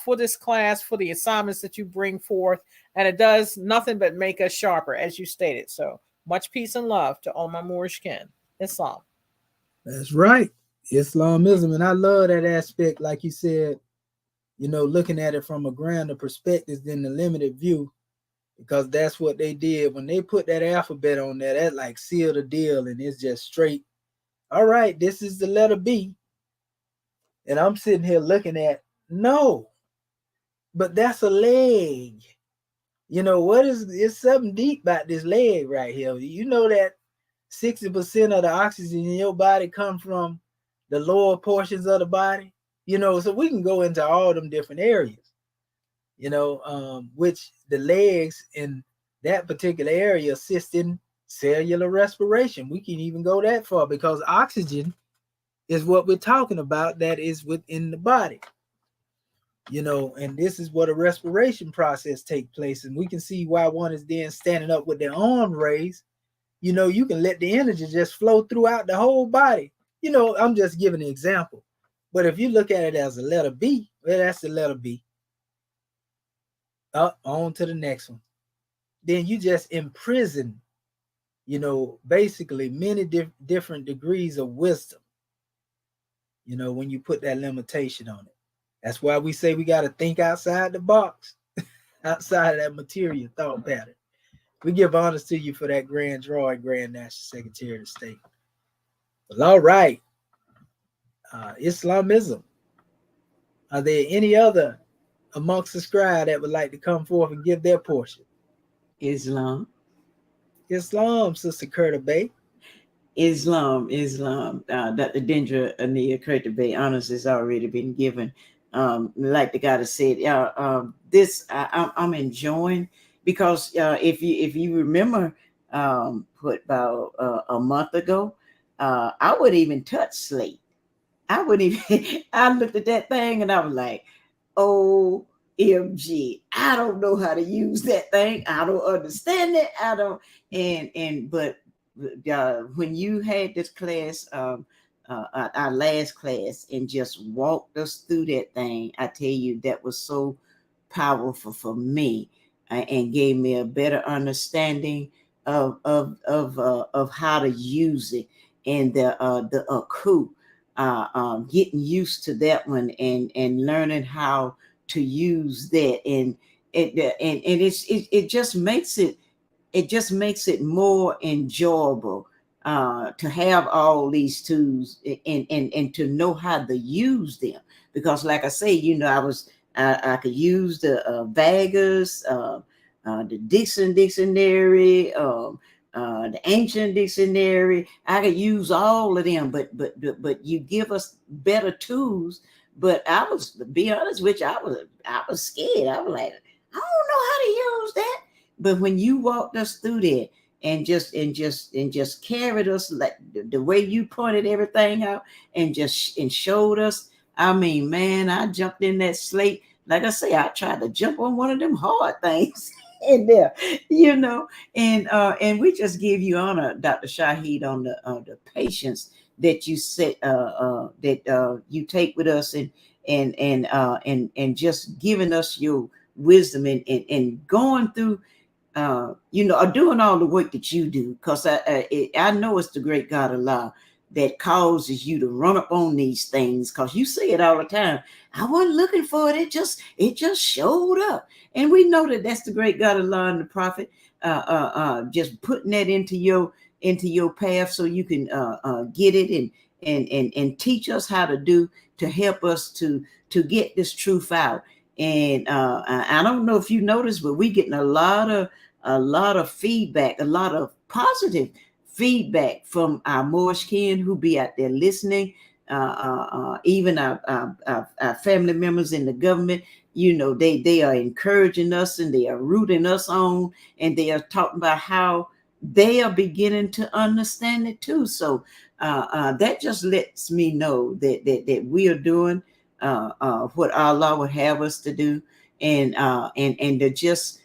for this class, for the assignments that you bring forth, and it does nothing but make us sharper, as you stated. So much peace and love to all my Moorish kin. Islam. That's right. Islamism. And I love that aspect, like you said, looking at it from a grander perspective than the limited view, because that's what they did. When they put that alphabet on there, that like sealed the deal, and it's just straight. All right, this is the letter B. And I'm sitting here looking at, no, but that's a leg. It's something deep about this leg right here. You know that 60% of the oxygen in your body come from the lower portions of the body, so we can go into all them different areas, which the legs in that particular area assist in cellular respiration. We can even go that far, because oxygen is what we're talking about, that is within the body, and this is what a respiration process takes place. And we can see why one is then standing up with their arm raised. You can let the energy just flow throughout the whole body. I'm just giving an example. But if you look at it as a letter B, well, that's the letter B. On to the next one. Then you just imprison, basically many different degrees of wisdom, when you put that limitation on it. That's why we say we got to think outside the box, outside of that material thought pattern. We give honors to you for that grand drawing, Grand National Secretary of the State. Well, all right. Islamism. Are there any other amongst the scribe that would like to come forth and give their portion? Islam, Sister Curta Bay. Islam. Dr. Dendra Ania Curta Bay honors has already been given. Like the guy that said, this I'm enjoying, because if you remember, about a month ago, I wouldn't even touch slate. I looked at that thing and I was like, OMG, I don't know how to use that thing. I don't understand it. But when you had this class, our last class, and just walked us through that thing, I tell you, that was so powerful for me, and gave me a better understanding of how to use it, and the coup, getting used to that one, and learning how to use that, and it just makes it more enjoyable to have all these tools and to know how to use them. Because like I say, you know, I could use the Vegas, the Dixon Dictionary, the Ancient Dictionary. I could use all of them, but you give us better tools. But I was, to be honest with you, I was scared. I was like, I don't know how to use that. But when you walked us through that and just carried us like the way you pointed everything out and showed us, I mean, man, I jumped in that slate. Like I say, I tried to jump on one of them hard things in there, you know. And we just give you honor, Dr. Shahid, on the patience that you set that you take with us and just giving us your wisdom and going through you know, are doing all the work that you do, because I know it's the great God Allah that causes you to run up on these things, because you say it all the time. I wasn't looking for it. It just showed up. And we know that that's the great God Allah and the prophet just putting that into your path so you can get it and teach us how to help us to get this truth out. And I don't know if you noticed, but we getting a lot of feedback, a lot of positive feedback from our Moorish kin who be out there listening, even our family members in the government. You know, they are encouraging us and they are rooting us on, and they are talking about how they are beginning to understand it too. So that just lets me know that we are doing what Allah would have us to do, and to just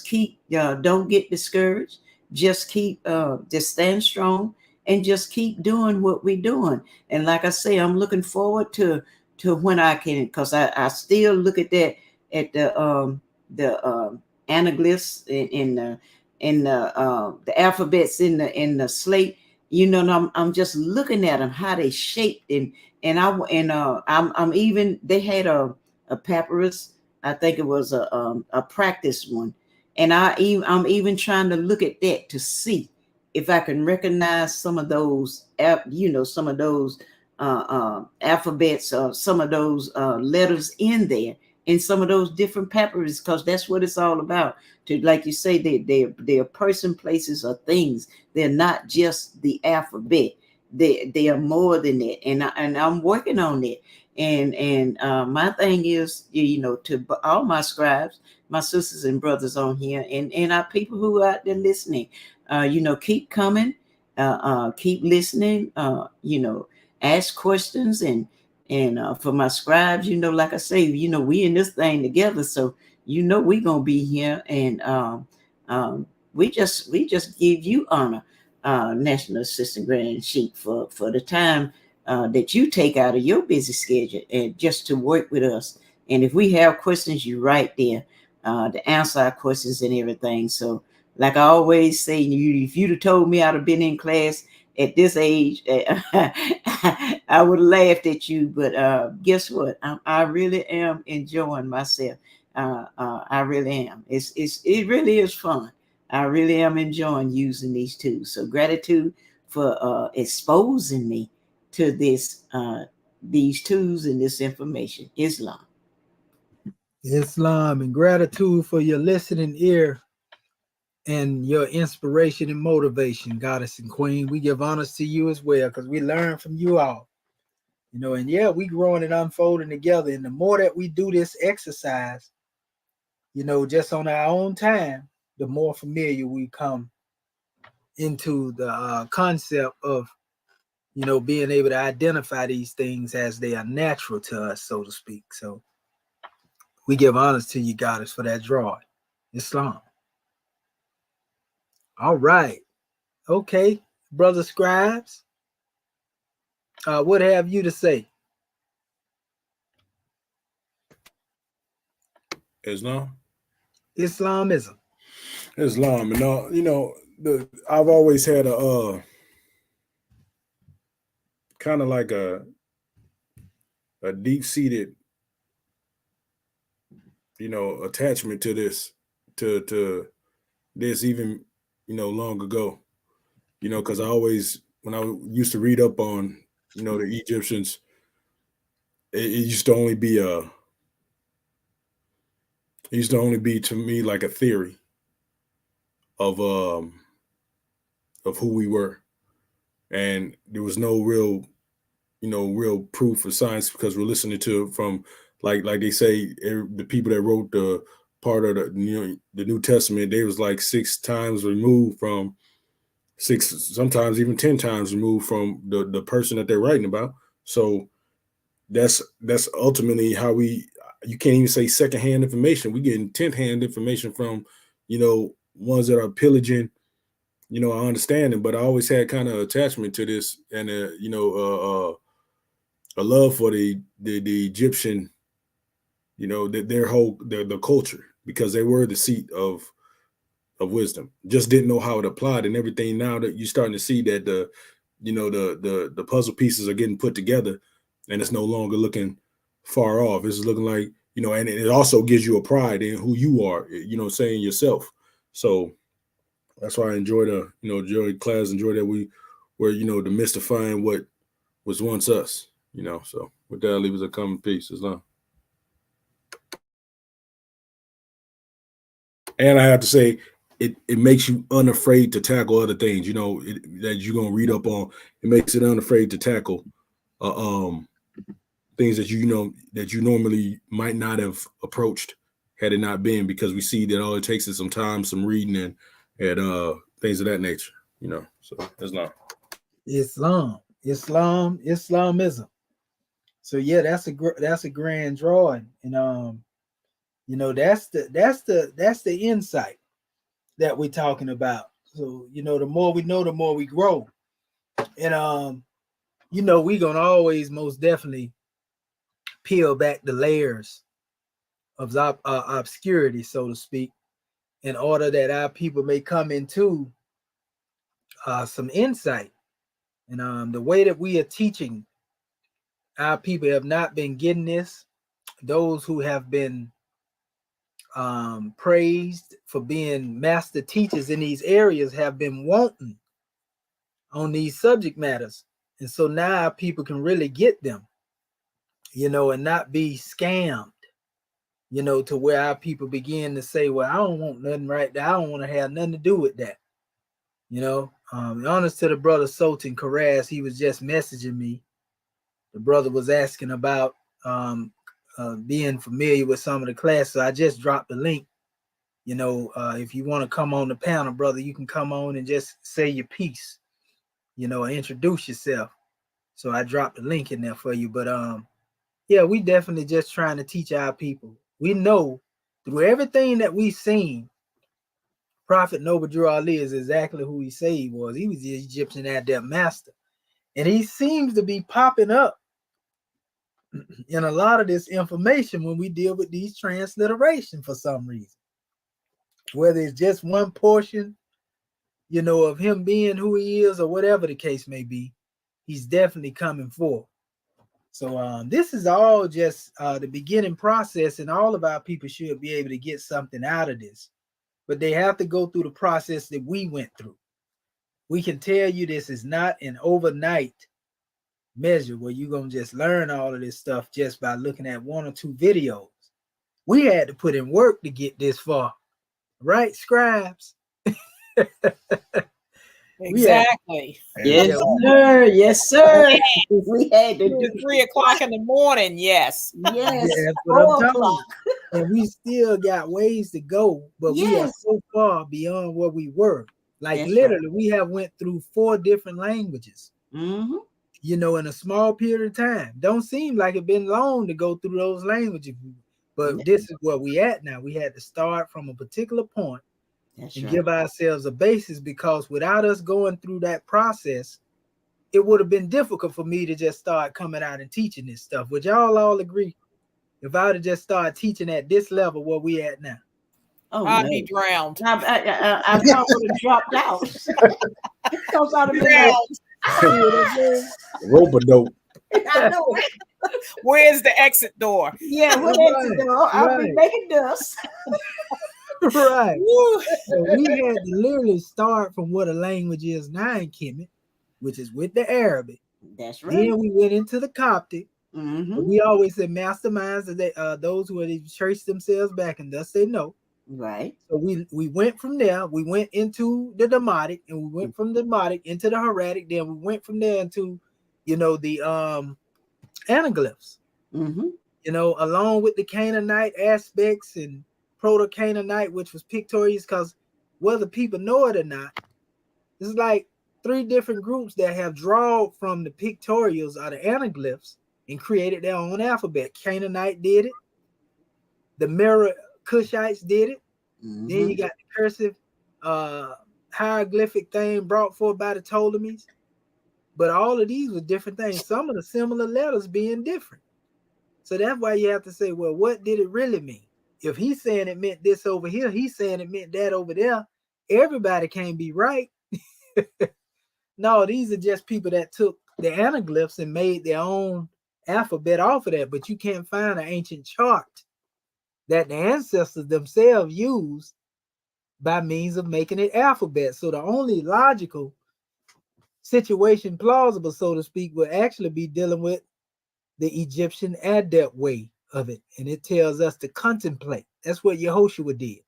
keep, don't get discouraged. Just keep, just stand strong and just keep doing what we're doing. And like I say, I'm looking forward to when I can, because I still look at that, at the anaglyphs in the alphabets in the slate, you know, and I'm just looking at them, how they shaped, I'm even, they had a papyrus. I think it was a practice one, and I'm even trying to look at that to see if I can recognize some of those, you know, some of those alphabets or some of those letters in there in some of those different papyrus, because that's what it's all about. To, like you say, they're person, places, or things. They're not just the alphabet. They are more than that, and I'm working on it. And my thing is, you know, to all my scribes, my sisters and brothers on here, and our people who are out there listening, you know, keep coming, keep listening, you know, ask questions, and for my scribes, you know, like I say, you know, we in this thing together, so you know we gonna be here, and we just give you honor, National Assistant Grand Chief, for the time that you take out of your busy schedule and just to work with us. And if we have questions, you're right there to answer our questions and everything. So, like I always say, if you'd have told me I'd have been in class at this age, I would have laughed at you. But guess what? I really am enjoying myself. I really am. It really is fun. I really am enjoying using these tools. So gratitude for exposing me to these tools and this information. Islam. Islam, and gratitude for your listening ear and your inspiration and motivation, Goddess and Queen. We give honors to you as well, because we learn from you all. You know, and yeah, we growing and unfolding together. And the more that we do this exercise, you know, just on our own time, the more familiar we come into the concept of, you know, being able to identify these things as they are natural to us, so to speak. So we give honors to you, Goddess, for that drawing. Islam. All right. Okay, brother Scribes. What have you to say? Islam. Islamism. Islam, and you know, I've always had a kind of like a deep-seated, you know, attachment to this, to this, even, you know, long ago. you know, because I always, when I used to read up on, you know, the Egyptians, it used to only be to me like a theory of who we were, and there was no real, you know, real proof of science, because we're listening to from like they say, the people that wrote the part of the, you know, the New Testament, they was like 6 times removed from, 6, sometimes even 10 times removed from the person that they're writing about. So that's ultimately how you can't even say secondhand information. We getting 10th hand information from, you know, ones that are pillaging, you know, our understanding. But I always had kind of attachment to this, and you know, a love for the Egyptian, you know, their whole the culture, because they were the seat of wisdom. Just didn't know how it applied and everything. Now that you're starting to see that the, you know, the puzzle pieces are getting put together, and it's no longer looking far off. It's looking like, you know, and it also gives you a pride in who you are, you know, saying yourself. So that's why I enjoy class, enjoy that we were, you know, demystifying what was once us, you know. So with that, I leave as a common piece. Islam. And I have to say, it makes you unafraid to tackle other things, you know, that you're gonna read up on. It makes it unafraid to tackle things that you know that you normally might not have approached had it not been, because we see that all it takes is some time, some reading, and things of that nature, you know. So Islamism. So yeah, that's a grand drawing, and you know, that's the insight that we're talking about. So, you know, the more we know, the more we grow. And you know, we're gonna always most definitely peel back the layers of obscurity, so to speak, in order that our people may come into some insight. And the way that we are teaching, our people have not been getting this. Those who have been praised for being master teachers in these areas have been wanting on these subject matters. And so now people can really get them, you know, and not be scammed, you know, to where our people begin to say, well, I don't want nothing right there. I don't want to have nothing to do with that. You know, honest to the brother Sultan E.A.R.S, he was just messaging me. The brother was asking about being familiar with some of the class. So I just dropped the link. You know, if you want to come on the panel, brother, you can come on and just say your piece, you know, and introduce yourself. So I dropped the link in there for you. But yeah, we definitely just trying to teach our people. We know through everything that we've seen, Prophet Noble Drew Ali is exactly who he said he was. He was the Egyptian adept master. And he seems to be popping up in a lot of this information when we deal with these transliteration for some reason. Whether it's just one portion, you know, of him being who he is, or whatever the case may be, he's definitely coming forth. So this is all just the beginning process, and all of our people should be able to get something out of this. But they have to go through the process that we went through. We can tell you this is not an overnight measure where you're going to just learn all of this stuff just by looking at 1 or 2 videos. We had to put in work to get this far. Right, Scribes? Exactly. Yes, sir. Yes, sir. We had to do 3 o'clock in the morning. Yes. Yes. Yeah, but I'm telling you, and we still got ways to go, but we are so far beyond where we were. Like That's literally, right. we have went through 4 different languages, you know, in a small period of time. Don't seem like it been long to go through those languages, but this is where we at now. We had to start from a particular point and give ourselves a basis, because without us going through that process, it would have been difficult for me to just start coming out and teaching this stuff. Would y'all all agree? If I would have just started teaching at this level where we at now, I'd be drowned. I probably would have dropped out. Because I'd have been rope-a-dope. I know. Where's the exit door? Yeah, where's the exit door? I'll be making dust. Right. Woo. So we had to literally start from what a language is now in Kemet, which is with the Arabic. That's right. Then we went into the Coptic. Mm-hmm. We always said masterminds are those who have traced themselves back, and thus they know. Right. So we went from there. We went into the Demotic, and we went from the Demotic into the Hieratic. Then we went from there into, the anaglyphs. Mm-hmm. Along with the Canaanite aspects and Proto-Canaanite, which was pictorials, because whether people know it or not, this is like 3 different groups that have drawn from the pictorials or the anaglyphs and created their own alphabet. Canaanite did it. The Mirror Cushites did it. Mm-hmm. Then you got the cursive hieroglyphic thing brought forth by the Ptolemies. But all of these were different things. Some of the similar letters being different. So that's why you have to say, well, what did it really mean? If he's saying it meant this over here, he's saying it meant that over there. Everybody can't be right. No, these are just people that took the anaglyphs and made their own alphabet off of that. But you can't find an ancient chart that the ancestors themselves used by means of making it alphabet. So the only logical situation, plausible, so to speak, would actually be dealing with the Egyptian adept way of it. And it tells us to contemplate. That's what Yehoshua did.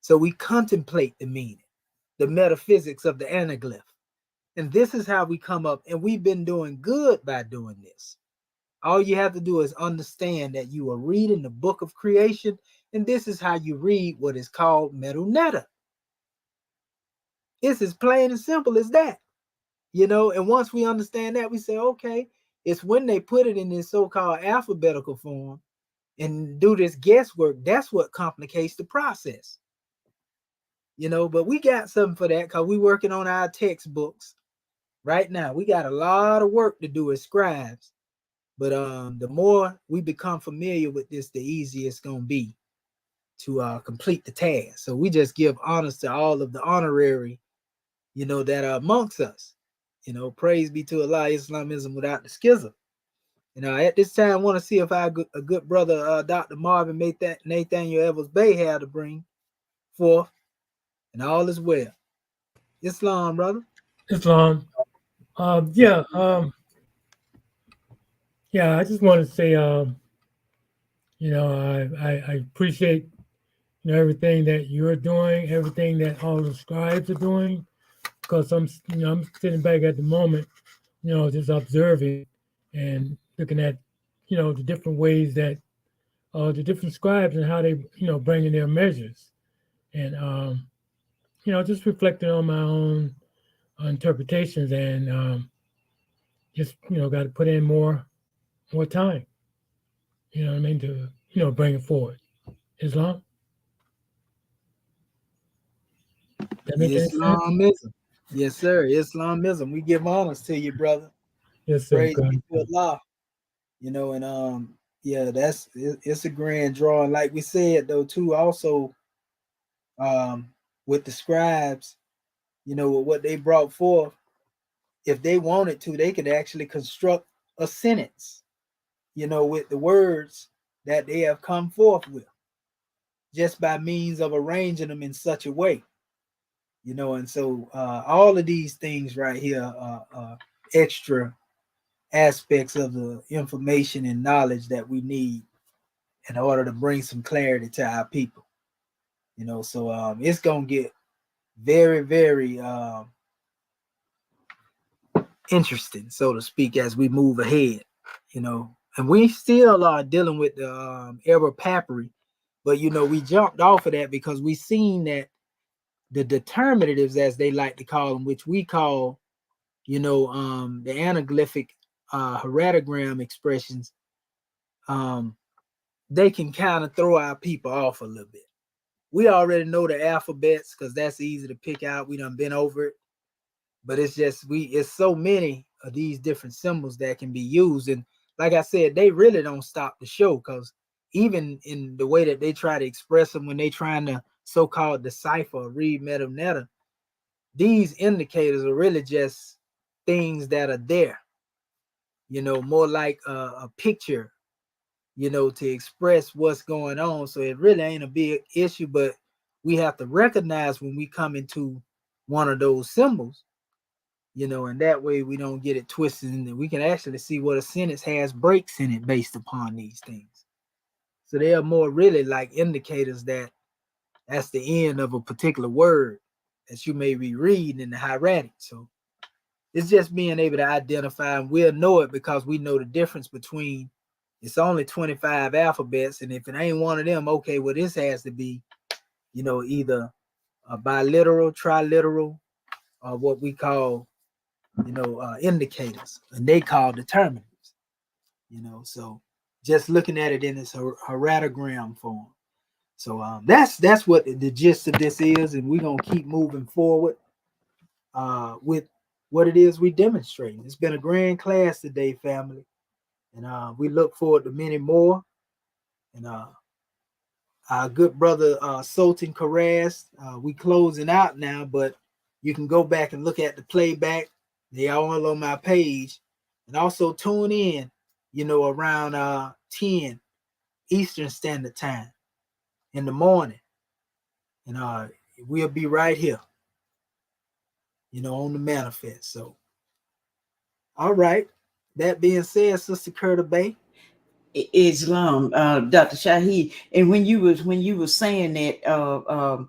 So we contemplate the meaning, the metaphysics of the anaglyph. And this is how we come up. And we've been doing good by doing this. All you have to do is understand that you are reading the book of creation. And this is how you read what is called Medu. It's as plain and simple as that. And once we understand that, we say, okay, it's when they put it in this so-called alphabetical form and do this guesswork, that's what complicates the process. But we got something for that because we're working on our textbooks right now. We got a lot of work to do as scribes. But the more we become familiar with this, the easier it's going to be to complete the task. So we just give honors to all of the honorary, that are amongst us. Praise be to Allah, Islamism without the schism. At this time, I want to see if a good brother, Dr. Marvin Nathaniel Evans Bay, had to bring forth, and all is well. Islam, brother. Islam. Yeah. I just want to say, I appreciate everything that you're doing, everything that all the scribes are doing, because I'm sitting back at the moment, just observing and looking at, the different ways that the different scribes and how they, bring in their measures, and just reflecting on my own interpretations, and just got to put in more time. You know what I mean, to bring it forward. Islam. That make any sense? Islamism. Yes, sir. Islamism. We give honors to you, brother. Yes, sir. Praise be to Allah. And yeah, it's a grand drawing. Like we said though, too, also with the scribes, with what they brought forth, if they wanted to, they could actually construct a sentence, with the words that they have come forth with, just by means of arranging them in such a way. And so all of these things right here are extra aspects of the information and knowledge that we need in order to bring some clarity to our people. So it's gonna get very, very interesting, so to speak, as we move ahead. And we still are dealing with the error papyri, but we jumped off of that because we seen that the determinatives, as they like to call them, which we call the anaglyphic heratogram expressions, they can kind of throw our people off a little bit. We already know the alphabets because that's easy to pick out. We done been over it. But it's just it's so many of these different symbols that can be used. And like I said, they really don't stop the show, because even in the way that they try to express them when they trying to so-called decipher or read Medu, these indicators are really just things that are there, more like a picture, to express what's going on. So it really ain't a big issue, but we have to recognize when we come into one of those symbols, you know, and that way we don't get it twisted, and we can actually see what a sentence has breaks in it based upon these things. So they are more really like indicators that that's the end of a particular word that you may be reading in the hieratic. So it's just being able to identify, and we'll know it because we know the difference between, it's only 25 alphabets, and if it ain't one of them, okay, well, this has to be, you know, either a biliteral, triliteral, or what we call, you know, indicators, and they call determinants, you know. So just looking at it in its heratogram form. So that's what the gist of this is, and we're gonna keep moving forward with what it is we demonstrating. It's been a grand class today, family, and we look forward to many more. And our good brother Sultan E.A.R.S, we closing out now, but you can go back and look at the playback. They are all on my page, and also tune in, you know, around 10 Eastern Standard Time in the morning, and we'll be right here, you know, on the manifest. So, all right. That being said, Sister Curta Bay. Islam, Dr. Shahid, and when you were saying that,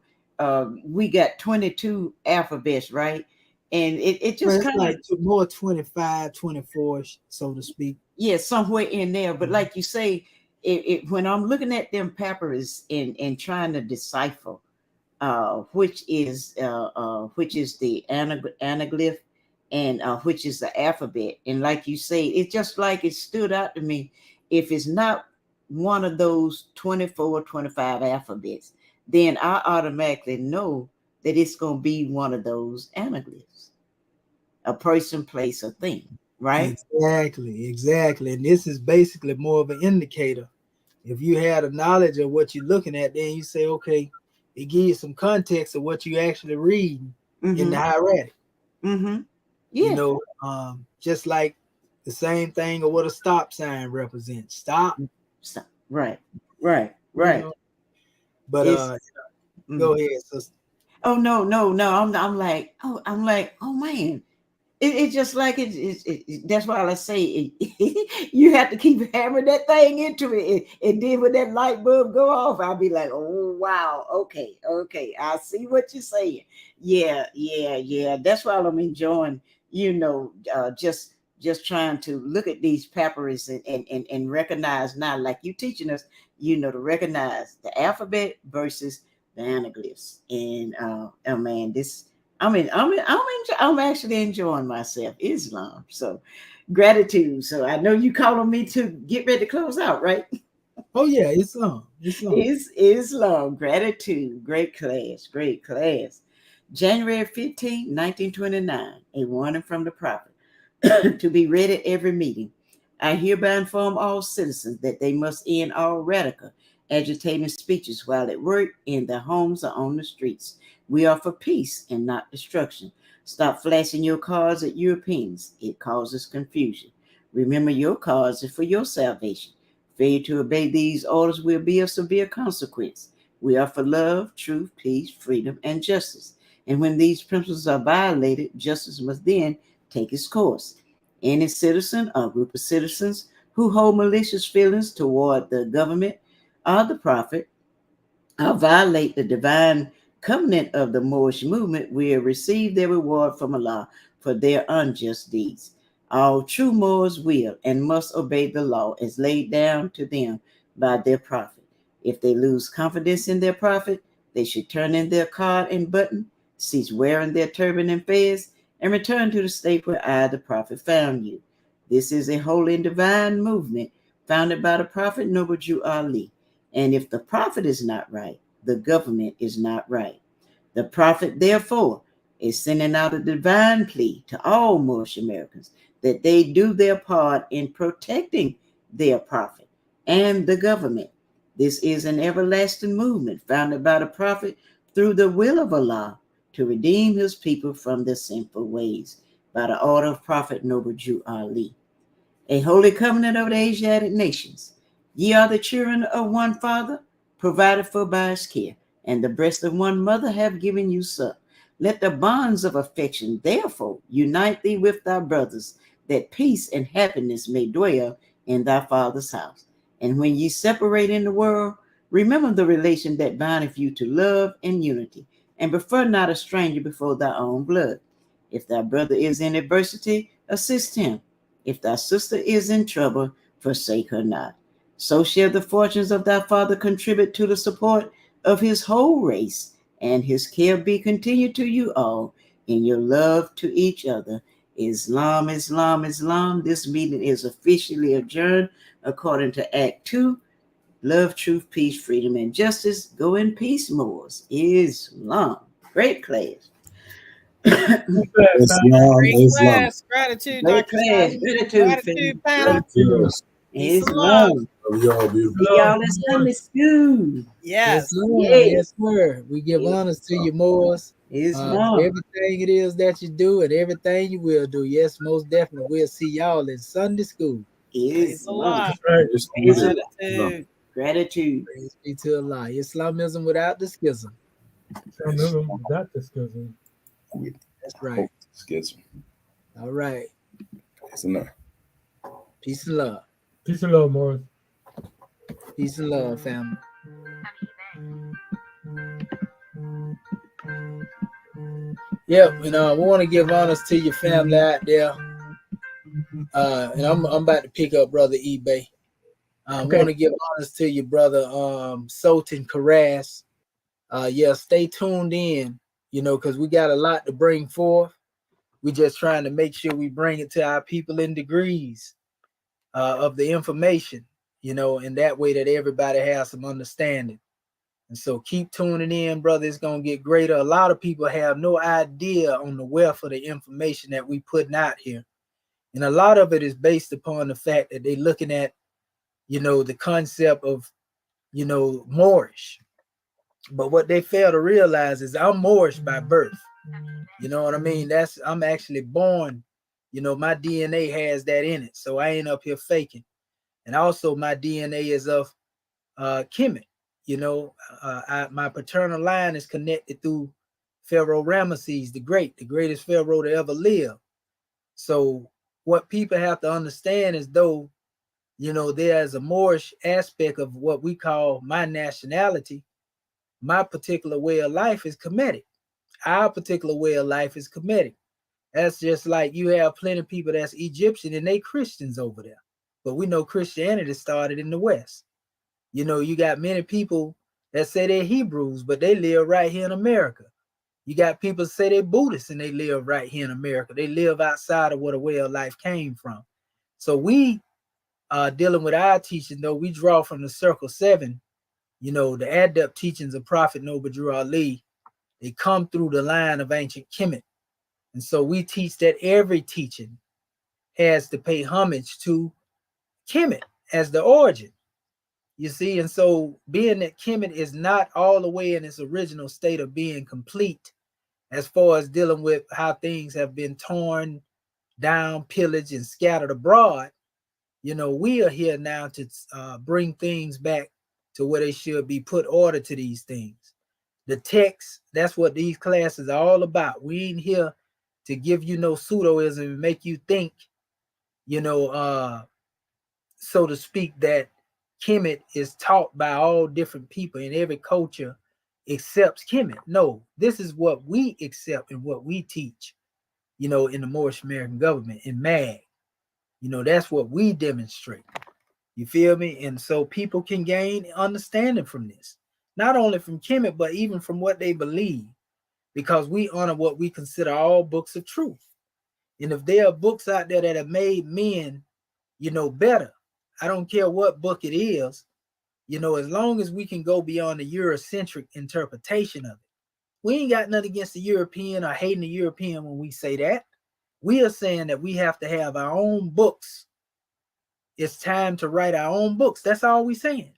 we got 22 alphabets, right? And it just kind of like more 25, 24, so to speak. Yeah, somewhere in there. But like you say, when I'm looking at them papyrus and trying to decipher which is the anaglyph and which is the alphabet, and like you say, it's just like it stood out to me. If it's not one of those 24, 25 alphabets, then I automatically know that it's going to be one of those anaglyphs, a person, place, or thing, right? Exactly. And this is basically more of an indicator. If you had a knowledge of what you're looking at, then you say, okay, it gives you some context of what you actually read in the hieratic. Yeah. You know, just like the same thing of what a stop sign represents. Stop. Right. You know? But go ahead, sister. Oh no. I'm like, oh man. It's just like that's why I say you have to keep hammering that thing into it. And then when that light bulb go off, I'll be like, oh wow, okay. I see what you're saying. Yeah. That's why I'm enjoying, you know, just trying to look at these papyrus and recognize now, like you teaching us, you know, to recognize the alphabet versus the anaglyphs. And oh man, this I'm actually enjoying myself, Islam. So gratitude. So I know you calling me to get ready to close out, right? Oh yeah, Islam. It's Islam. Gratitude. Great class. January 15, 1929. A warning from the prophet to be read at every meeting. I hereby inform all citizens that they must end all radical, agitating speeches while at work, in their homes, or on the streets. We are for peace and not destruction. Stop flashing your cards at Europeans. It causes confusion. Remember, your cards are for your salvation. Failure to obey these orders will be of severe consequence. We are for love, truth, peace, freedom, and justice. And when these principles are violated, justice must then take its course. Any citizen or group of citizens who hold malicious feelings toward the government or the prophet or violate the divine covenant of the Moorish movement will receive their reward from Allah for their unjust deeds. All true Moors will and must obey the law as laid down to them by their prophet. If they lose confidence in their prophet, they should turn in their card and button, cease wearing their turban and fez, and return to the state where I, the prophet, found you. This is a holy and divine movement founded by the prophet Noble Jew Ali. And if the prophet is not right, the government is not right. The prophet, therefore, is sending out a divine plea to all Moorish Americans that they do their part in protecting their prophet and the government. This is an everlasting movement founded by the prophet through the will of Allah to redeem his people from their sinful ways by the order of Prophet Noble Jew Ali. A holy covenant of the Asiatic nations. Ye are the children of one Father, provided for by his care, and the breast of one mother have given you suck. Let the bonds of affection, therefore, unite thee with thy brothers, that peace and happiness may dwell in thy father's house. And when ye separate in the world, remember the relation that bindeth you to love and unity, and prefer not a stranger before thy own blood. If thy brother is in adversity, assist him. If thy sister is in trouble, forsake her not. So shall the fortunes of thy father contribute to the support of his whole race, and his care be continued to you all in your love to each other. Islam, Islam, Islam. This meeting is officially adjourned according to Act 2. Love, truth, peace, freedom, and justice. Go in peace, Moors. Islam. Great class. Great class. Gratitude, Great Dr. class. Shaheen. Gratitude, Panel. Peace and love. love. Love y'all, beautiful. See y'all in Sunday school. Yes. Yes, sir. We give honors to you, Moors. Islam. Everything it is that you do and everything you will do. Yes, most definitely. We'll see y'all in Sunday school. Praise the Lord. Gratitude. Gratitude. Praise be to Allah. Islamism without the schism. Without the schism. That's right. Schism. All right. It's enough. Peace and love. Peace and love, Morris. Peace and love, family. Yeah, we want to give honors to your family out there. And I'm about to pick up Brother eBay. I want to give honors to your brother Sultan E.A.R.S. Stay tuned in, because we got a lot to bring forth. We just trying to make sure we bring it to our people in degrees of the information, in that way that everybody has some understanding. And so keep tuning in, brother. It's going to get greater. A lot of people have no idea on the wealth of the information that we putting out here. And a lot of it is based upon the fact that they're looking at, the concept of, Moorish. But what they fail to realize is I'm Moorish by birth. You know what I mean? I'm actually born, my DNA has that in it. So I ain't up here faking. And also my DNA is of Kemet. My paternal line is connected through Pharaoh Ramesses the greatest pharaoh to ever live. So what people have to understand is though, there's a Moorish aspect of what we call my nationality. My particular way of life is Kemetic. Our particular way of life is Kemetic. That's just like you have plenty of people that's Egyptian and they Christians over there. But we know Christianity started in the West. You got many people that say they're Hebrews, but they live right here in America. You got people say they're Buddhists and they live right here in America. They live outside of where the way of life came from. So we dealing with our teaching, though, we draw from the Circle 7, the Adeptus teachings of Prophet Noble Drew Ali. They come through the line of ancient Kemet. And so we teach that every teaching has to pay homage to Kemet as the origin. You see, and so being that Kemet is not all the way in its original state of being complete, as far as dealing with how things have been torn down, pillaged, and scattered abroad, we are here now to bring things back to where they should be, put order to these things. The text, that's what these classes are all about. We ain't here to give you no pseudoism and make you think, so to speak, that Kemet is taught by all different people in every culture accepts Kemet. No, this is what we accept and what we teach, in the Moorish American government, in MAG. That's what we demonstrate. You feel me? And so people can gain understanding from this, not only from Kemet, but even from what they believe, because we honor what we consider all books of truth. And if there are books out there that have made men, better, I don't care what book it is, as long as we can go beyond the Eurocentric interpretation of it. We ain't got nothing against the European or hating the European when we say that. We are saying that we have to have our own books. It's time to write our own books. That's all we're saying.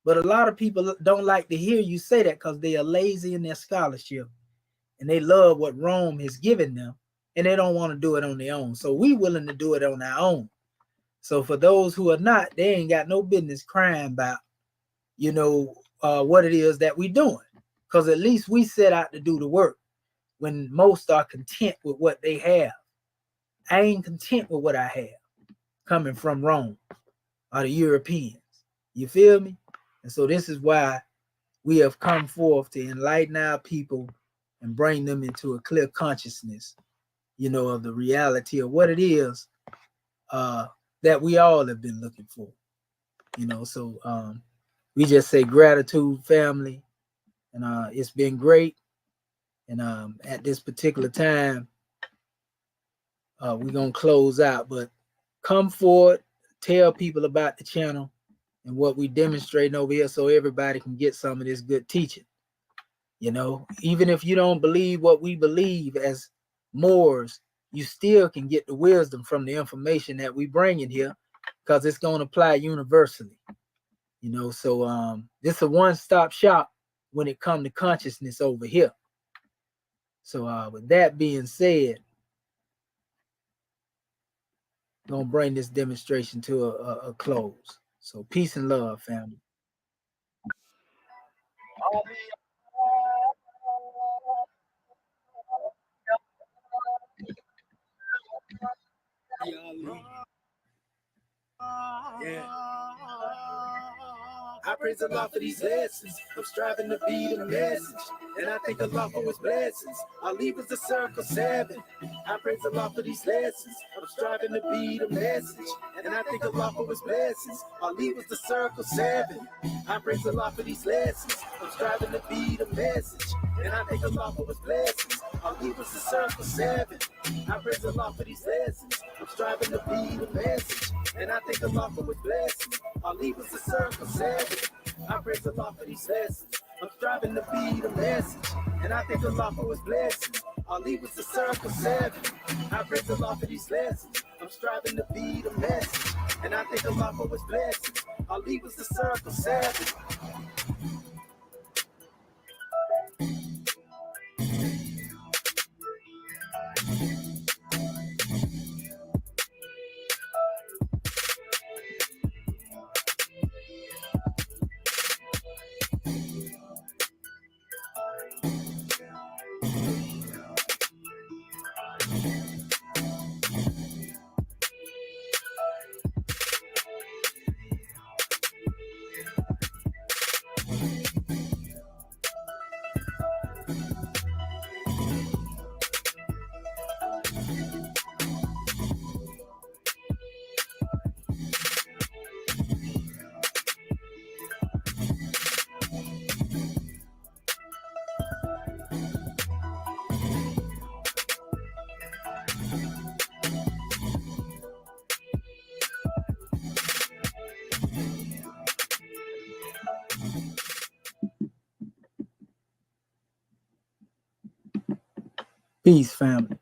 But a lot of people don't like to hear you say that because they are lazy in their scholarship and they love what Rome has given them and they don't want to do it on their own. So we willing to do it on our own. So for those who are not, they ain't got no business crying about, what it is that we're doing. because at least we set out to do the work when most are content with what they have. I ain't content with what I have coming from Rome or the Europeans. You feel me? And so this is why we have come forth to enlighten our people and bring them into a clear consciousness, you know, of the reality of what it is that we all have been looking for. You know, so we just say gratitude, family, and it's been great. And at this particular time, we're gonna close out, but come forward, tell people about the channel and what we demonstrating over here so everybody can get some of this good teaching. You know, even if you don't believe what we believe as Moors, you still can get the wisdom from the information that we bring in here, because it's going to apply universally. You know, so this is a one-stop shop when it comes to consciousness over here. So with that being said, I'm gonna bring this demonstration to a close. So peace and love, family. Yeah. I praise Allah for these lessons. I'm striving to be the message. And I thank Allah for his blessings. I'll leave us the circle 7. I praise Allah for these lessons. I'm striving to be the message. And I thank Allah for his blessings. I'll leave us the circle 7. I praise Allah for these lessons. I'm striving to be the message. And I thank Allah for his blessings. I'll leave us the circle 7. I praise Allah for these lessons. I'm striving to be the message. And I thank Allah for his blessings. I'll leave us the circle 7. I praise Allah for these lessons. I'm striving to be the message. And I thank Allah for his blessings. I'll leave us the circle 7. I praise Allah for these lessons. I'm striving to be the message. And I thank Allah for his blessings. I'll leave us the circle 7. Peace, family.